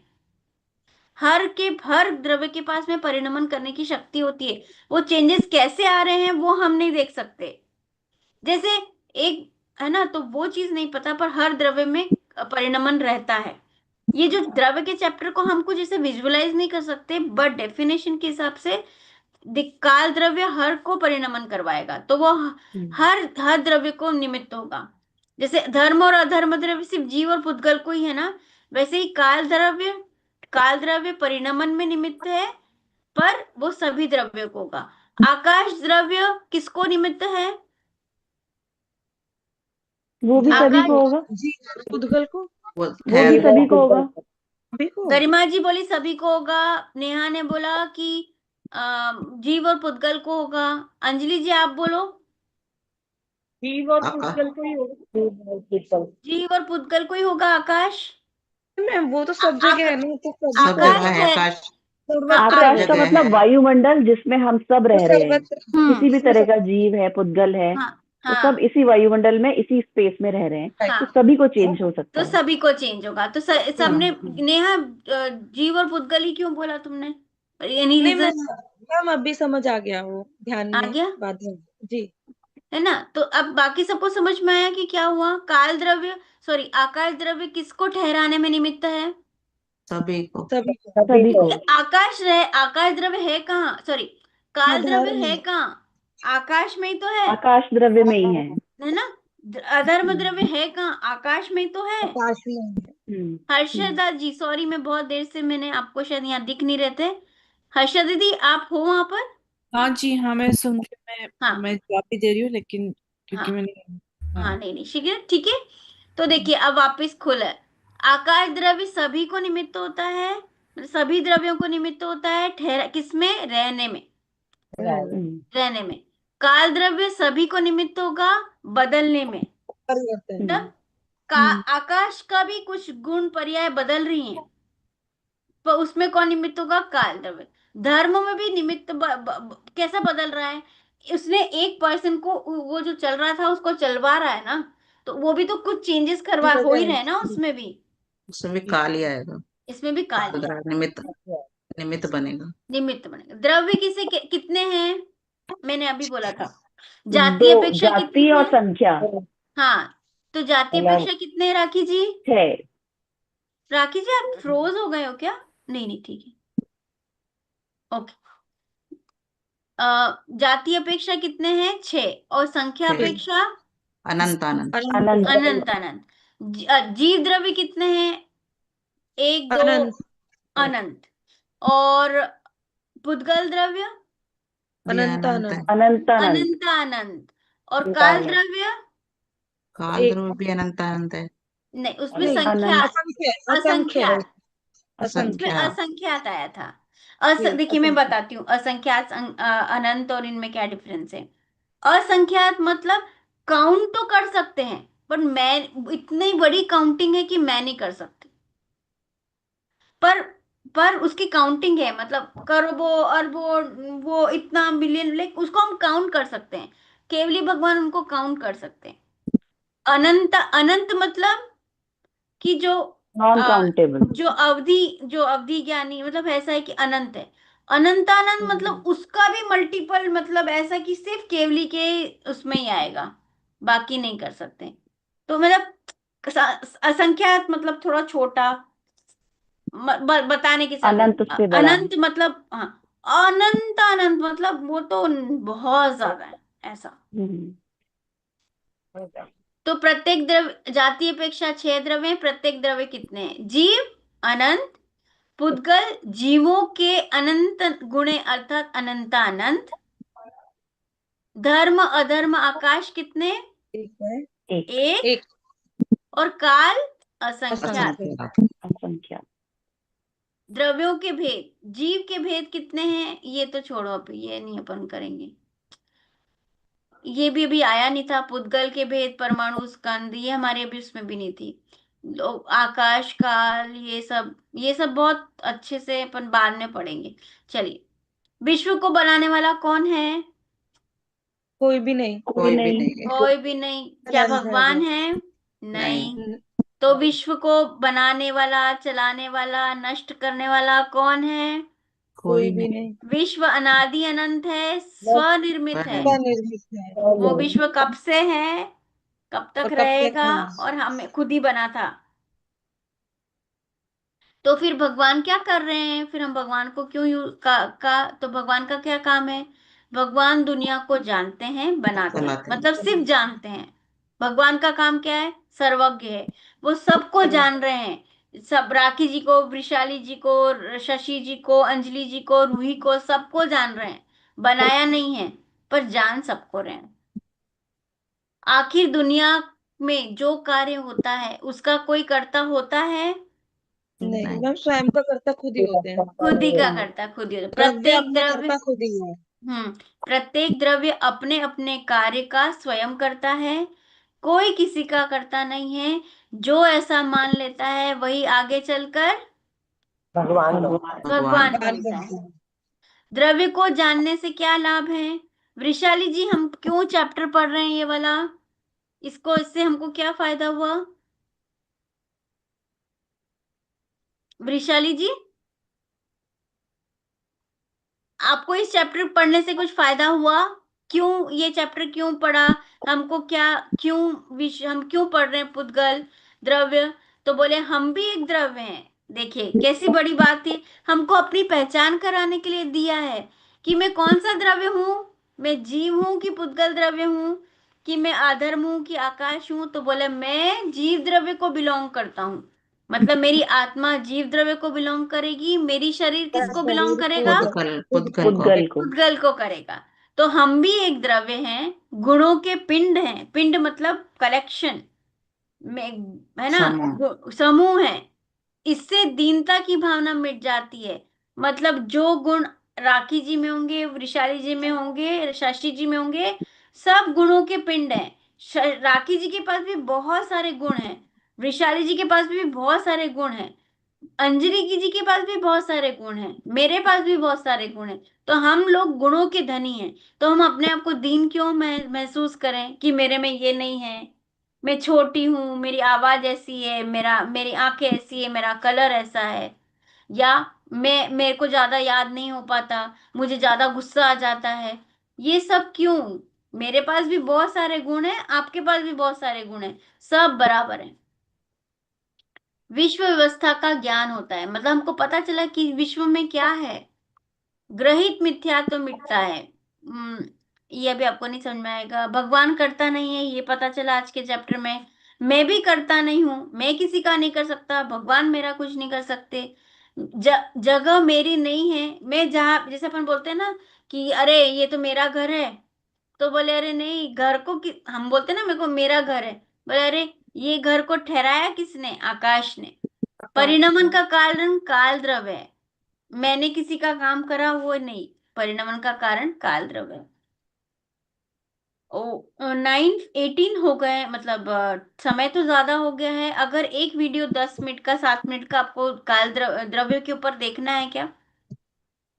हर द्रव्य के पास में परिणमन करने की शक्ति होती है। वो चेंजेस कैसे आ रहे हैं वो हम नहीं देख सकते। जैसे एक है ना, तो वो चीज नहीं पता, पर हर द्रव्य में परिणमन रहता है। ये जो द्रव्य के चैप्टर को हम कुछ ऐसे विजुअलाइज नहीं कर सकते, बट डेफिनेशन के हिसाब से काल द्रव्य हर को परिणमन करवाएगा, तो वो हर द्रव्य को निमित्त होगा। जैसे धर्म और अधर्म द्रव्य सिर्फ जीव और पुद्गल को ही है ना, वैसे ही काल द्रव्य परिणमन में निमित्त है, पर वो सभी द्रव्य को होगा। आकाश द्रव्य किसको निमित्त है? वो भी सभी आकाश, को होगा। जीव और पुद्गल को। वो वो भी ठहर, सभी को होगा। सभी को। गरिमा जी बोली सभी को होगा। नेहा ने बोला कि जीव और पुद्गल को होगा। अंजलि जी आप बोलो। जीव और आका, पुद्गल को ही होगा जीव और पुद्गल को ही होगा आकाश। मैम, वो तो सब जगह है ना, तो सभी सब को आकाश जगह है है। आकाश, सर्वत्र आकाश है का जगह मतलब है, वायुमंडल जिसमें हम सब वो, रह रहे हैं। सर्वत्र। किसी भी वो तरह सब, का जीव है, पुद्गल है, हाँ वो सब हाँ इसी वायुमंडल में, इसी स्पेस में रह रहे हैं। हाँ, तो सभी को चेंज हो सकता तो है। सभी को चेंज होगा। तो सबने, नेहा जीव और पुद्गल ही क्यों बोला तुमने? एनी नहीं रीजन? मैम अभी समझ आ गया, वो ध्यान आ में गया बाद में। जी। है ना। तो अब बाकी सबको समझ में आया कि क्या हुआ। काल द्रव्य, सॉरी, आकाश द्रव्य किसको ठहराने में निमित्त है? सभी को, सभी को। सभी सभी को, को। आकाश द्रव्य है कहाँ, सॉरी, काल द्रव्य साधारण है है। कहाँ? आकाश में ही तो है आकाश द्रव्य में ही है। ना। अधर्म द्रव्य है कहाँ? आकाश में ही तो है। आकाश में है। हम्म। हर्षदा जी, सॉरी मैं बहुत देर से, मैंने आपको शायद यहाँ दिख नहीं रहे थे। हर्षदा दीदी आप हो वहां पर? हाँ जी, हाँ मैं सुन के हाँ मैं जवाब भी दे रही हूँ, लेकिन हाँ क्योंकि मैंने, हाँ। हाँ, नहीं नहीं, ठीक है ठीक है। तो देखिए अब वापस खुला है। आकाश द्रव्य सभी को निमित्त होता है, मतलब सभी द्रव्यों को निमित्त होता है ठहरा किसमें? रहने में। हम्म। रहने में। काल द्रव्य सभी को निमित्त होगा बदलने में। परिवर्तन। मतलब का आकाश का भी कुछ गुण पर्याय बदल रही हैं, तो उसमें कौन निमित्त होगा? काल द्रव्य। धर्म में भी निमित्त कैसा बदल रहा है? उसने एक पर्सन को, वो जो चल रहा था उसको चलवा रहा है ना, तो वो भी तो कुछ चेंजेस करवा हो ही वजह रहे हैं ना है। उसमें भी। उसमें भी काल ही आएगा, इसमें भी काल ही अगर निमित्त, निमित्त बनेगा। निमित्त बनेगा। द्रव्य कितने हैं? मैंने अभी बोला था, दो, जाति अपेक्षा जाति कितनी और है? संख्या। हाँ, तो जाति अपेक्षा कितने हैं राखी जी? 6। राखी जी आप फ्रोज हो गए हो क्या? नहीं नहीं, ठीक है, ओके। जाति अपेक्षा कितने हैं? 6। और संख्या 6, अपेक्षा अनंत अनंत, अनंत। अनंत अनंत। जीव द्रव्य कितने हैं? 1 2 अनंत। अनंत। और पुद्गल द्रव्य भी अनंत अनंत है, अनंत। अनंत अनंत। अनंत अनंत। और काल द्रव्य, काल एक। ध्रुव भी अनंत अनंत है, नहीं उसमें नहीं, संख्या, अनंत। असंख्य असंख्य है। असंख्यात, उसमें असंख्य। असंख्या, असंख्यात आया था। देखिए मैं असंख्य। बताती हूँ असंख्यात, अनंत और इनमें क्या डिफरेंस है। असंख्यात मतलब काउंट तो कर सकते हैं, पर मैं इतनी बड़ी काउंटिंग है कि मैं नहीं कर सकती। पर उसकी काउंटिंग है, मतलब करोड़ों अरबों, वो इतना मिलियन, लाइक उसको हम काउंट कर सकते हैं। केवली भगवान उनको काउंट कर सकते हैं। अनंत, अनंत मतलब कि नॉन काउंटेबल। जो अवधि ज्ञानी, मतलब ऐसा है कि अनंत है। अनंतानंत मतलब उसका भी मल्टीपल, मतलब ऐसा कि सिर्फ केवली के उसमें ही आएगा, बाकी नहीं कर सकते। तो मतलब असंख्यात मतलब थोड़ा छोटा, बताने की सब अनंत उससे बड़ा। अनंत मतलब, हाँ, अनंत अनंत मतलब वो तो बहुत ज्यादा है ऐसा। हम्म। तो प्रत्येक द्रव्य, जाति अपेक्षा 6 द्रव्य हैं। प्रत्येक द्रव्य कितने हैं? जीव अनंत, पुद्गल जीवों के अनंत गुणे अर्थात अनंता अनंत, धर्म अधर्म आकाश कितने? एक है, एक। एक। एक और काल असंख्यात। असंख्यात। असंख्यात। द्रव्यों के भेद, जीव के भेद कितने हैं ये तो छोड़ो, अब ये नहीं अपन करेंगे, ये भी अभी आया नहीं था। पुद्गल के भेद, परमाणु स्कंद, ये हमारे अभी उसमें भी नहीं थी। आकाश काल, ये सब बहुत अच्छे से अपन बाद में पढ़ेंगे। चलिए, विश्व को बनाने वाला कौन है? कोई भी नहीं। कोई नहीं। कोई भी नहीं। क्या अनंत है भगवान वो। है? नहीं। नहीं। तो विश्व को बनाने वाला, चलाने वाला, नष्ट करने वाला कौन है? कोई कोई भी नहीं। नहीं। विश्व अनादि अनंत है, स्वनिर्मित है। स्वनिर्मित है। वो विश्व कब से है, कब तक और कब तक रहेगा, है? और हमें खुद ही बना था। तो फिर भगवान क्या कर रहे हैं? फिर हम भगवान को क्यों तो भगवान का क्या काम है? भगवान दुनिया को जानते हैं, बनाते हैं, चलाते हैं। मतलब सिर्फ जानते हैं। भगवान का काम क्या है? सर्वज्ञ है। वो सबको जान रहे हैं, सब, राखी जी को, वृषाली जी को, शशि जी को, अंजलि जी को, रूही को, सबको जान रहे हैं। बनाया नहीं है, पर जान सबको रहे हैं। आखिर दुनिया में जो कार्य होता है उसका कोई कर्ता होता है? नहीं नहीं। मैम, स्वयं का कर्ता खुद ही होते हैं। खुद ही का करता, खुद ही होता। द्रव्य प्रत्येक अपना द्रव्य, कर्ता खुद ही है। प्रत्येक द्रव्य अपने अपने कार्य का स्वयं करता है, कोई किसी का करता नहीं है। जो ऐसा मान लेता है वही आगे चलकर भगवान भगवान भगवान बनता है। बनता है। द्रव्य को जानने से क्या लाभ है? वृषाली जी, हम क्यों चैप्टर पढ़ रहे हैं ये वाला? इससे हमको क्या फायदा हुआ? वृषाली जी, आपको इस चैप्टर पढ़ने से कुछ फायदा हुआ? क्यों ये चैप्टर क्यों पढ़ा? हमको क्या, हम क्यों पढ़ रहे हैं पुद्गल द्रव्य? तो बोले हम भी एक द्रव्य हैं। देखिए कैसी बड़ी बात थी, हमको अपनी पहचान कराने के लिए दिया है कि मैं कौन सा द्रव्य हूँ। मैं जीव हूँ कि पुद्गल द्रव्य हूँ, कि मैं अधर्म हूँ कि आकाश हूँ? तो बोले मैं जीव द्रव्य को बिलोंग करता हूँ, मतलब मेरी आत्मा जीव द्रव्य को बिलोंग करेगी, मेरी शरीर किसको बिलोंग शरीर करेगा? खुद पुद्गल खुद पुद्गल को। पुद्गल को। पुद्गल को करेगा। तो हम भी एक द्रव्य हैं, गुणों के पिंड हैं। पिंड मतलब कलेक्शन में, है ना, समूह। समूह है। इससे दीनता की भावना मिट जाती है। मतलब जो गुण राखी जी में होंगे, वृषाली जी में होंगे, शशि जी में होंगे, सब गुणों के पिंड हैं। राखी जी के पास भी बहुत सारे गुण हैं, वृषाली जी के पास भी बहुत सारे गुण हैं, अंजलि की जी के पास भी बहुत सारे गुण हैं, मेरे पास भी बहुत सारे गुण हैं। तो हम लोग गुणों के धनी हैं। तो हम अपने आप को दीन क्यों महसूस करें कि मेरे में ये नहीं है? मैं छोटी हूँ, मेरी आवाज ऐसी है, मेरी आंखें ऐसी है, मेरा कलर ऐसा है, या मेरे को ज्यादा याद नहीं हो पाता, मुझे ज्यादा गुस्सा आ जाता है। ये सब क्यों? मेरे पास भी बहुत सारे गुण हैं, आपके पास भी बहुत सारे गुण हैं, सब बराबर हैं। विश्व व्यवस्था का ज्ञान होता है, मतलब हमको पता चला कि विश्व में क्या है। ग्रहित मिथ्या तो मिटता है। ये अभी आपको नहीं समझ में आएगा। भगवान करता नहीं है, ये पता चला आज के चैप्टर में। मैं भी करता नहीं हूं, मैं किसी का नहीं कर सकता, भगवान मेरा कुछ नहीं कर सकते। जगह मेरी नहीं है। मैं जहाँ, जैसे अपन बोलते हैं ना कि अरे ये तो मेरा घर है, तो बोले अरे नहीं, घर को हम बोलते हैं ना मेरे को मेरा घर है, बोले अरे ये घर को ठहराया किसने? आकाश ने। परिणमन का कारण काल द्रव्य है, मैंने किसी का काम करा वो नहीं। परिणमन का कारण काल द्रव्य है। ओ 9:18 हो गए, मतलब समय तो ज्यादा हो गया है। अगर एक वीडियो 10 मिनट का 7 मिनट का आपको काल द्रव्य के ऊपर देखना है क्या?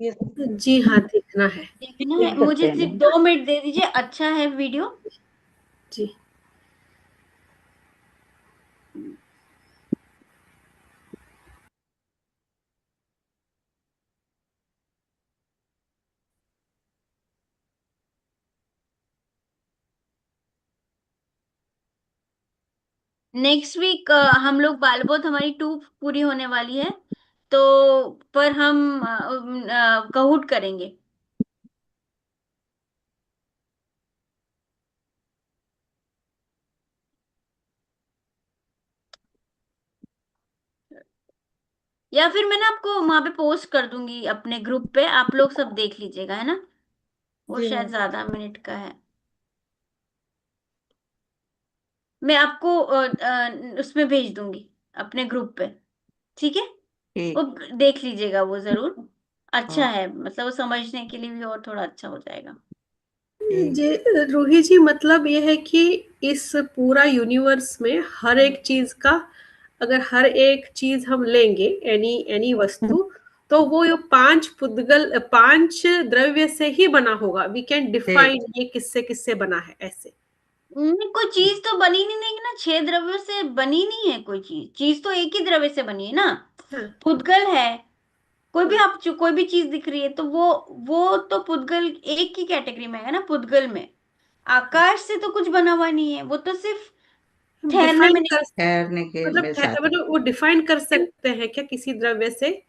जी हाँ, देखना है। देखना है, देख सकते मुझे हैं सिर्फ मैम। 2 मिनट दे दीजिए। अच्छा है वीडियो। जी। नेक्स्ट वीक हम लोग बालबोध हमारी 2 पूरी होने वाली है, तो पर हम कहूट करेंगे। या फिर मैं ना आपको वहां पे पोस्ट कर दूंगी अपने ग्रुप पे, आप लोग सब देख लीजिएगा, है ना? वो जी शायद हाँ। ज्यादा मिनट का है। मैं आपको उसमें भेज दूंगी अपने ग्रुप पे, ठीक है? वो ठीक। देख लीजिएगा वो जरूर। अच्छा हाँ, है, मतलब वो समझने के लिए भी और थोड़ा अच्छा हो जाएगा। ठीक। जी रूही जी, मतलब ये है कि इस पूरा यूनिवर्स में हर एक चीज का, अगर हर एक चीज हम लेंगे, एनी एनी वस्तु, तो वो ये 5 द्रव्य से ही बना होगा। वी कैन ठीक। डिफाइन ये किससे किससे बना है ऐसे। कोई चीज तो बनी नहीं ना, 6 द्रव्यों से बनी नहीं है कोई चीज। चीज तो एक ही द्रव्य से बनी है ना। हाँ, पुद्गल है, कोई भी हाँ, आप कोई भी चीज दिख रही है तो वो तो पुद्गल एक ही कैटेगरी में है ना, पुद्गल में। आकाश से तो कुछ बना हुआ नहीं है, वो तो सिर्फ हम ठहरने में डिफाइन नहीं। कर, ठहरने के में साथ। मतलब वो डिफाइन कर सकते हैं क्या किसी द्रव्य से?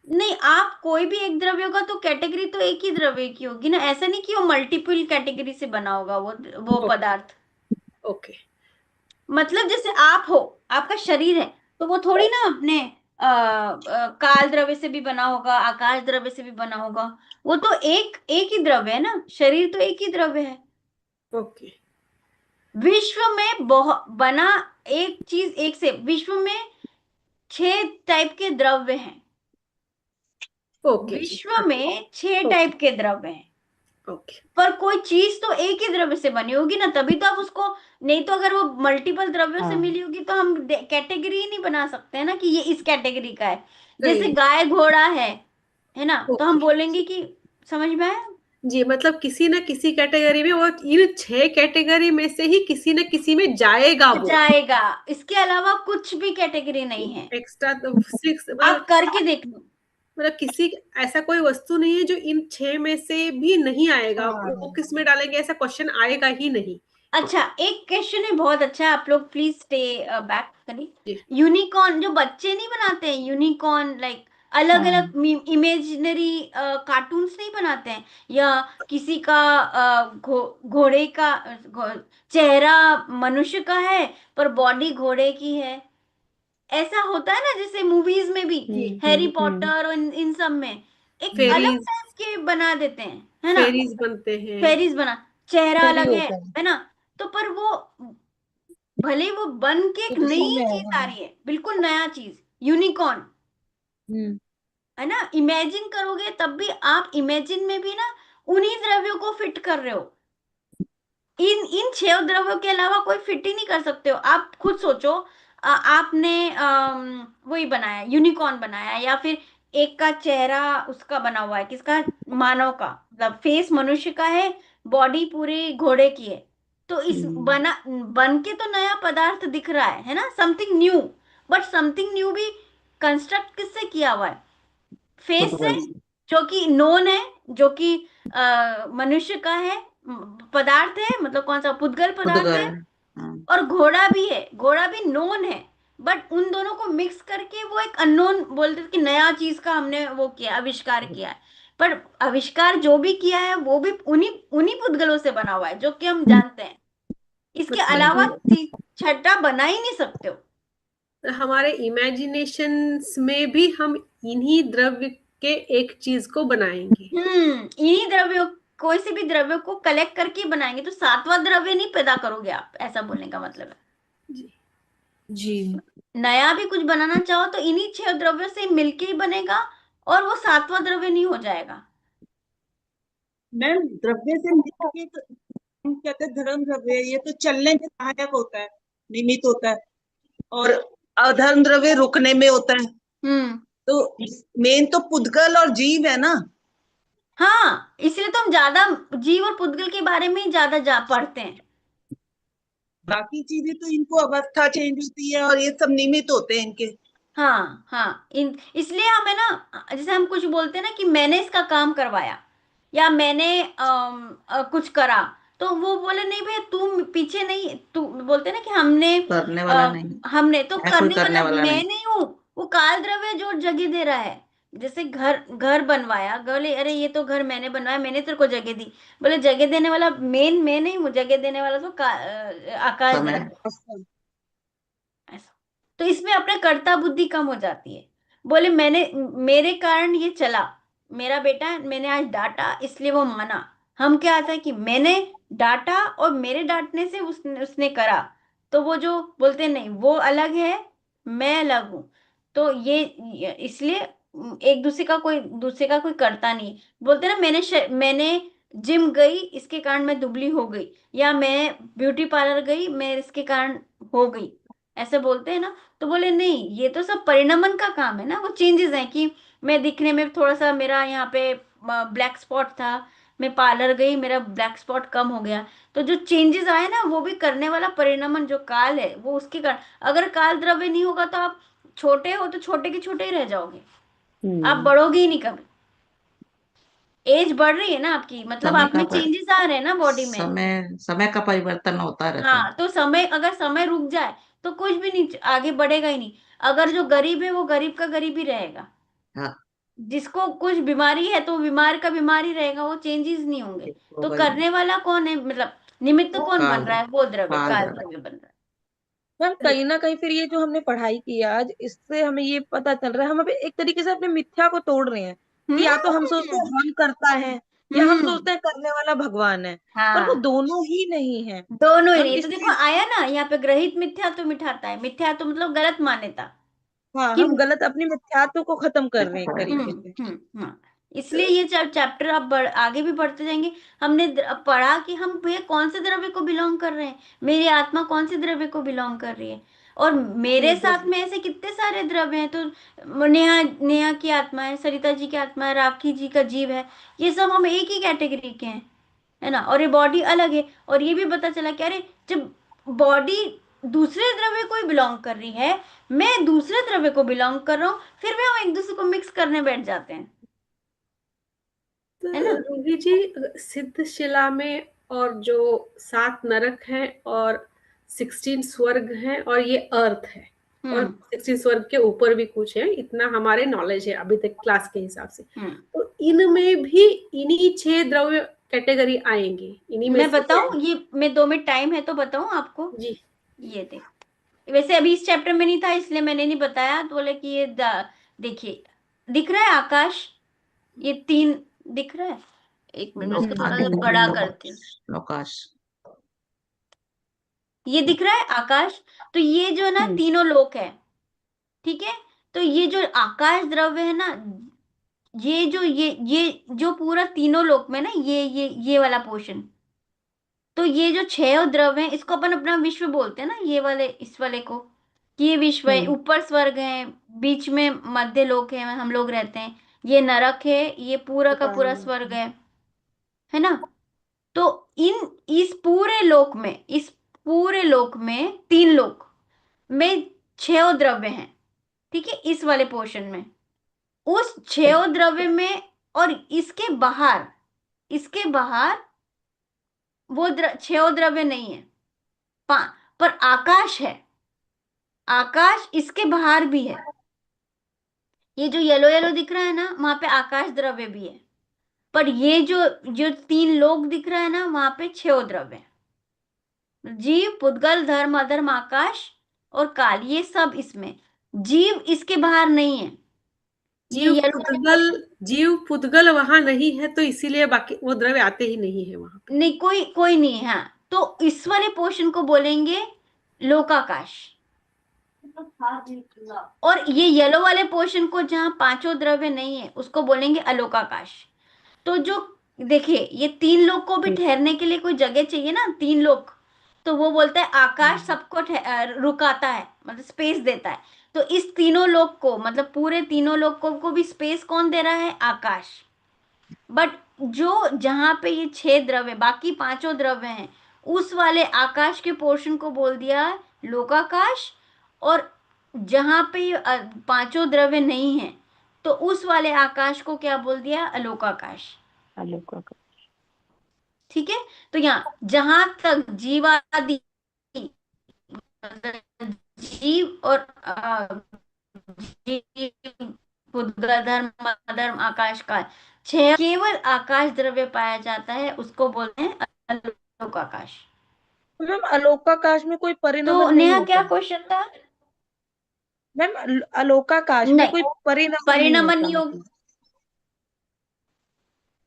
नहीं, आप कोई भी एक द्रव्य होगा तो कैटेगरी तो एक ही द्रव्य की होगी ना। ऐसा नहीं कि वो मल्टीपल कैटेगरी से बना होगा वो ओके, पदार्थ। ओके। मतलब जैसे आप हो, आपका शरीर है, तो वो थोड़ी ना अपने काल द्रव्य से भी बना होगा, आकाश द्रव्य से भी बना होगा। वो तो एक एक ही द्रव्य है ना, शरीर तो एक ही द्रव्य है। ओके, विश्व में बहुत बना एक चीज एक से, विश्व में 6 टाइप के द्रव्य हैं। ओके जी, विश्व हाँ। में 6 ओके, टाइप के द्रव्य हैं। ओके। पर कोई चीज तो एक ही द्रव्य से बनी होगी ना, तभी तो आप उसको, नहीं तो अगर वो मल्टीपल द्रव्यों से हाँ मिली होगी तो हम कैटेगरी ही नहीं बना सकते हैं ना कि ये इस कैटेगरी का है। जैसे सही। गाय घोड़ा है ना, तो हम ओके बोलेंगे कि, समझ में आया? जी, मतलब किसी न किसी कैटेगरी में, वो इन 6 कैटेगरी में से ही किसी न किसी में जाएगा वो। जाएगा, इसके अलावा कुछ भी कैटेगरी नहीं है। एक्स्ट्रा तो 6, आप करके देख लो। मतलब किसी ऐसा कोई वस्तु नहीं है जो इन 6 में से भी नहीं आएगा। वो हाँ। किस में डालेंगे, ऐसा क्वेश्चन आएगा ही नहीं। अच्छा, एक क्वेश्चन है बहुत अच्छा है, आप लोग प्लीज स्टे बैक करिए। जी। यूनिकॉर्न जो बच्चे नहीं बनाते हैं, यूनिकॉर्न लाइक अलग हाँ अलग इमेजिनरी कार्टून्स नहीं बनाते हैं, या किसी का घोड़े का चेहरा मनुष्य का है पर बॉडी घोड़े की है। ऐसा होता है ना, जैसे मूवीज में भी, हैरी पॉटर और इन सब में एक अलग फेरीज, टाइप के बना देते हैं, है ना? फेरीज बनते हैं। फेरिस बना, चेहरा फ्री अलग होता है ना? तो पर वो भले वो बन के एक विदेशों नई में है, चीज आ हाँ। रही है, बिल्कुल नया चीज, यूनिकॉर्न, हम्म। है ना? इमेजिन करोगे तब भी आप इमेजिन में भी ना उन्हीं द्रव्यों को फिट कर रहे हो। इन इन 6 द्रव्यों के अलावा कोई फिट ही नहीं कर सकते हो। आप खुद सोचो, आपने वही बनाया, यूनिकॉर्न बनाया, या फिर एक का चेहरा उसका बना हुआ है, किसका? मानव का, मतलब फेस मनुष्य का है, बॉडी पूरी घोड़े की है। तो इस बन के तो नया पदार्थ दिख रहा है ना, something new. But something new भी कंस्ट्रक्ट किससे किया हुआ है? फेस से, फुटबॉल। जो कि नोन है, जो कि मनुष्य का है, पदार्थ है, मतलब कौन सा पुद्गल पदार्थ है। उदगल। हाँ। और घोड़ा भी है, घोड़ा भी नोन है। बट उन दोनों को मिक्स करके वो एक अननोन बोलते थे कि नया चीज का हमने वो किया, आविष्कार किया है। पर आविष्कार जो भी किया है वो भी उन्हीं उन्हीं पुद्गलों से बना हुआ है, जो कि हम जानते हैं। इसके मतलब अलावा छठा बना ही नहीं सकते हो। हमारे इमेजिनेशंस में भी हम इन्हीं द्रव्य के एक चीज को बनाएंगे। इन्हीं द्रव्यों, कोई से भी द्रव्यों को कलेक्ट करके ही बनाएंगे, तो सातवां द्रव्य नहीं पैदा करोगे आप, ऐसा बोलने का मतलब है। जी। जी। नया भी कुछ बनाना चाहो तो इन्हीं 6 द्रव्यों से मिलके ही बनेगा, और वो सातवां द्रव्य नहीं हो जाएगा। मैम द्रव्य से मिलके तो हम कहते हैं धर्म द्रव्य, ये तो चलने में सहायक होता है, निमित्त होता है, और अधर्म द्रव्य रुकने में होता है। तो मेन तो पुद्गल और जीव है ना। हाँ, इसलिए तो हम ज्यादा जीव और पुद्गल के बारे में ही ज्यादा जा पढ़ते हैं। बाकी चीजें तो इनको अवस्था चेंज होती है और ये सब निमित्त होते हैं इनके। हाँ हाँ, इसलिए हमें ना, जैसे हम कुछ बोलते हैं ना कि मैंने इसका काम करवाया या मैंने कुछ करा, तो वो बोले नहीं भैया तू पीछे नहीं, तू बोलते हैं ना कि करने वाला नहीं, हमने तो मैं कोई करने करने वाला वाला मैं नहीं। नहीं हूँ, वो काल द्रव्य जो जगह दे रहा है। जैसे घर घर बनवाया, बोले अरे ये तो घर मैंने बनवाया, मैंने तेरे को जगह दी, बोले जगह देने वाला मेन मैं नहीं हूँ, जगह देने वाला तो आकाश समय। द्रव्य। ऐसा, तो इसमें अपने कर्ता बुद्धि कम हो जाती है। बोले मैंने, मेरे कारण ये चला, मेरा बेटा मैंने आज डांटा इसलिए वो माना। हम क्या आता है कि मैंने डांटा और मेरे डांटने से उसने उसने करा, तो वो जो बोलते नहीं वो अलग है, मैं अलग हूं। तो ये इसलिए दूसरे का कोई करता नहीं। बोलते ना मैंने जिम गई इसके कारण मैं दुबली हो गई, या मैं ब्यूटी पार्लर गई मैं इसके कारण हो गई, ऐसे बोलते हैं ना। तो बोले नहीं, ये तो सब परिणमन का काम है ना, वो चेंजेस हैं कि मैं दिखने में थोड़ा सा, मेरा यहाँ पे ब्लैक स्पॉट था, मैं पार्लर गई मेरा ब्लैक स्पॉट कम हो गया। तो जो चेंजेस आए ना, वो भी करने वाला परिणमन जो काल है वो उसके कारण। अगर काल द्रव्य नहीं होगा तो आप छोटे हो तो छोटे के छोटे ही रह जाओगे, आप बढ़ोगे ही नहीं कभी। एज बढ़ रही है ना आपकी, मतलब समय आप का में चेंजेस आ रहे हैं ना बॉडी में। समय का परिवर्तन होता रहता है। हाँ, तो समय, अगर समय रुक जाए तो कुछ भी नहीं आगे बढ़ेगा ही नहीं। अगर जो गरीब है वो गरीब का गरीब ही रहेगा, हाँ, जिसको कुछ बीमारी है तो बीमार का बीमार ही रहेगा, वो चेंजेस नहीं होंगे। हो तो गई करने वाला कौन है, मतलब निमित्त कौन बन काल रहा है, वो द्रव्य, काल काल द्रव्य। द्रव्य बन रहा मैम कहीं ना कहीं फिर ये जो हमने पढ़ाई की है आज, इससे हमें ये पता चल रहा है, हम अभी एक तरीके से अपने मिथ्या को तोड़ रहे हैं है। कि या तो हम सोचते हैं हम करता है, या हम हम्म। सोचते हैं करने वाला भगवान है, पर वो हाँ, दोनों ही नहीं है। दोनों ही हम नहीं। तो इस देखो चीज, आया ना यहाँ पे, ग्रहित मिथ्या तो मिठाता है, मिथ्या तो मतलब गलत मान्यता हाँ, कि हम गलत अपनी मिथ्यात्व को खत्म कर रहे हैं एक तरीके से। हाँ। इसलिए ये चैप्टर आप आगे भी बढ़ते जाएंगे। हमने पढ़ा कि हम भैया कौन से द्रव्य को बिलोंग कर रहे हैं, मेरी आत्मा कौन से द्रव्य को बिलोंग कर रही है, और मेरे साथ में ऐसे कितने सारे द्रव्य हैं। तो नेहा नेहा की आत्मा है, सरिता जी की आत्मा है, राखी जी का जीव है, ये सब हम एक ही कैटेगरी के हैं, है ना। और ये बॉडी अलग है, और ये भी पता चला कि अरे जब बॉडी दूसरे द्रव्य को ही बिलोंग कर रही है, मैं दूसरे द्रव्य को बिलोंग कर रहा हूँ, फिर भी हम एक दूसरे को मिक्स करने बैठ जाते हैं, तो है ना। रोही जी, सिद्ध शिला में और जो 7 नरक हैं और 16 स्वर्ग हैं और ये अर्थ है, और 16 स्वर्ग के ऊपर भी कुछ है, इतना हमारे नॉलेज है अभी तक क्लास के हिसाब से। तो इनमें भी इन्हीं 6 द्रव्य कैटेगरी आएंगे, इन्हीं में मैं से बताऊं, ये मैं 2 मिनट टाइम है तो बताऊं आपको। जी। ये देख, वैसे अभी इस चैप्टर में नहीं था इसलिए मैंने नहीं बताया, तो बोले कि ये देखिए, दिख रहा है आकाश, ये 3 दिख रहा है। एक मिनट में इसको थोड़ा सा बड़ा करती हूँ। आकाश, ये दिख रहा है आकाश, तो ये जो है ना तीनों लोक है, ठीक है। तो ये जो आकाश द्रव्य है ना, ये जो पूरा तीनों लोक में ना, ये वाला पोर्शन, तो ये जो 6 द्रव्य है इसको अपन अपना विश्व बोलते हैं ना, ये वाले इस वाले को, कि ये विश्व है, ऊपर स्वर्ग है, बीच में मध्य लोक है, हम लोग रहते हैं, ये नरक है, ये पूरा का पूरा स्वर्ग है ना। तो इन इस पूरे लोक में 3 लोक में 6 द्रव्य हैं, ठीक है, इस वाले पोर्शन में, उस 6 द्रव्य में। और इसके बाहर वो 6 द्रव्य नहीं है, पर आकाश है, आकाश इसके बाहर भी है। ये जो येलो येलो दिख रहा है ना, वहां पे आकाश द्रव्य भी है, पर ये जो जो 3 लोक दिख रहा है ना, वहां पे 6 द्रव्य है। जीव, पुद्गल, धर्म, अधर्म, आकाश और काल, ये सब इसमें। जीव इसके बाहर नहीं है, ये येलो वाले जीव पुद्गल वहां नहीं है, तो इसीलिए बाकी वो द्रव्य आते ही नहीं है वहां पे। नहीं, कोई नहीं है। हाँ, तो इस वाले पोर्शन को बोलेंगे लोकाकाश, और ये येलो वाले पोर्शन को जहां 5 द्रव्य नहीं है उसको बोलेंगे अलोकाकाश। तो जो देखिए ये 3 लोग को भी ठहरने के लिए कोई जगह चाहिए ना, 3 लोग, तो वो बोलता है आकाश सबको रुकाता है, मतलब स्पेस देता है। तो इस तीनों लोग को, मतलब पूरे तीनों लोग को भी स्पेस कौन दे रहा है? आकाश। बट जो जहां पे ये 6 द्रव्य, बाकी पांचों द्रव्य हैं, उस वाले आकाश के पोर्शन को बोल दिया लोकाकाश। और जहां पे ये पांचों द्रव्य नहीं है, तो उस वाले आकाश को क्या बोल दिया? अलोकाकाश। अलोकाकाश। ठीक है। तो यहाँ जहां तक जीवादि, मतलब जीव और जीव, बुद्ध धर्म, अधर्म, आकाश काल, 6 केवल आकाश द्रव्य पाया जाता है, उसको बोलते हैं अलोकाकाश। तो मैम अलोकाकाश में कोई तो परिणमन नहीं नेहा क्या होता? क्वेश्चन था? मैम अलोकाकाश में कोई नहीं, परिणमन नहीं परिणमन होता नहीं होगा, मतलब?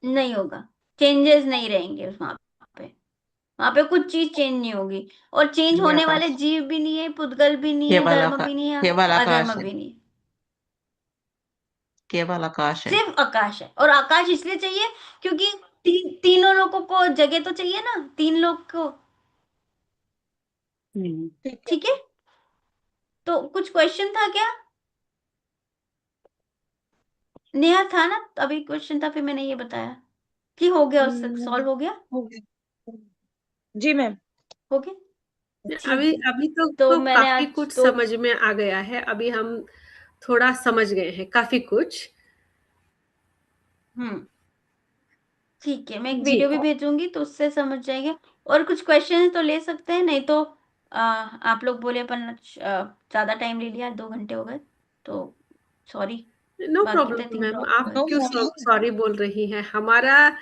नहीं होगा, चेंजेस नहीं रहेंगे वहां पे। वहां पे कुछ चीज चेंज नहीं होगी, और चेंज ये होने वाले आकाश जीव भी नहीं है, पुद्गल भी नहीं है, केवल धर्म भी नहीं है, केवल आकाश अधर्म है, भी नहीं है। केवल आकाश है। सिर्फ आकाश है। और आकाश इसलिए चाहिए क्योंकि तीनों लोगों को जगह तो चाहिए ना, 3 लोग को। ठीक है। ठीक है। तो कुछ क्वेश्चन था क्या? नेहा था ना, अभी क्वेश्चन था, फिर मैंने ये बताया कि हो गया, उससे सॉल्व हो गया। हो गया। जी मैम। हो गया, ठीक अभी है। अभी तो तो मैंने काफी आज कुछ तो समझ में आ गया है। अभी हम थोड़ा समझ गए हैं काफी कुछ। ठीक है, मैं एक जी वीडियो भी भेजूंगी तो उससे समझ जाएंगे। और कुछ क्वेश्चन तो ले सकते हैं, नहीं तो आप लोग बोले अपन ज्यादा टाइम ले लिया, 2 घंटे हो गए, तो सॉरी। नो बाकी तो प्रॉब्लम थिंक मैम, आप नो क्यों प्रॉब्लम। सॉरी बोल रही हैं? हमारा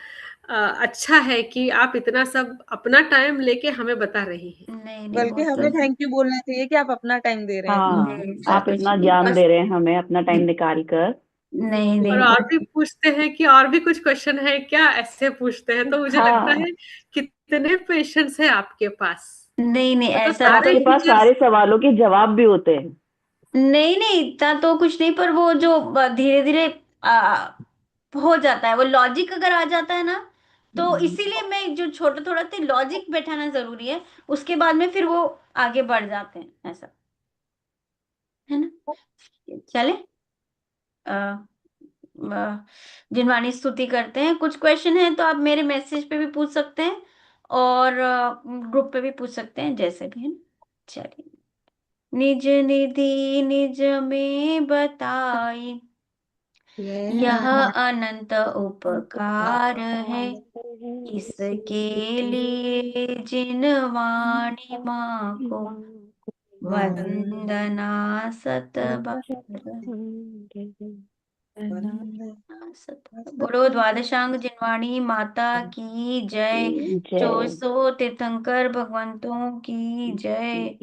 अच्छा है कि आप इतना सब अपना टाइम लेके हमें बता रही हैं। नहीं नहीं, बल्कि बहुत हमें थैंक यू बोलना चाहिए कि आप अपना टाइम दे रहे हैं इतना। हाँ, नहीं, आप सर कुछ इतना नहीं, ज्ञान बस दे रहे हैं हमें अपना टाइम निकाल कर। नहीं और नहीं और भी पूछते हैं कि और भी कुछ क्वेश्चन है क्या, ऐसे पूछते हैं, तो मुझे लगता हाँ, है कितने पेशेंस है आपके पास। नहीं नहीं, मतलब ऐसा तो सारे आपके पास टीचर्स। सारे सवालों के जवाब भी होते हैं। नहीं नहीं, इतना तो कुछ नहीं, पर वो जो धीरे धीरे हो जाता है, वो लॉजिक अगर आ जाता है ना, तो इसीलिए मैं जो छोटा थोड़ा थे लॉजिक बैठाना जरूरी है, उसके बाद में फिर वो आगे बढ़ जाते हैं, ऐसा है ना। चले, अ, जिनवाणी स्तुति करते हैं। कुछ क्वेश्चन है तो आप मेरे मैसेज पे भी पूछ सकते हैं, और ग्रुप पे भी पूछ सकते हैं, जैसे भी है ना। चलिए। निज निधि निज में बताई, यह अनंत उपकार है, इसके लिए जिनवाणी माँ को वंदना सत बार। बोलो द्वादशांग जिनवाणी माता की जय, जय 2400 तीर्थंकर भगवंतों की जय,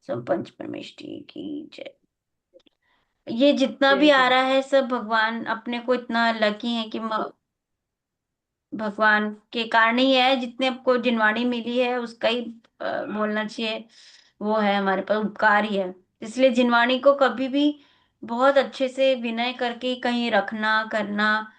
सब पंच परमेष्ठी की जय। ये जितना भी आ रहा है सब भगवान अपने को इतना लकी है कि भगवान के कारण ही है, जितने आपको जिनवाणी मिली है उसका ही बोलना चाहिए, वो है हमारे पास उपकार ही है। इसलिए जिनवाणी को कभी भी बहुत अच्छे से विनय करके कहीं रखना करना,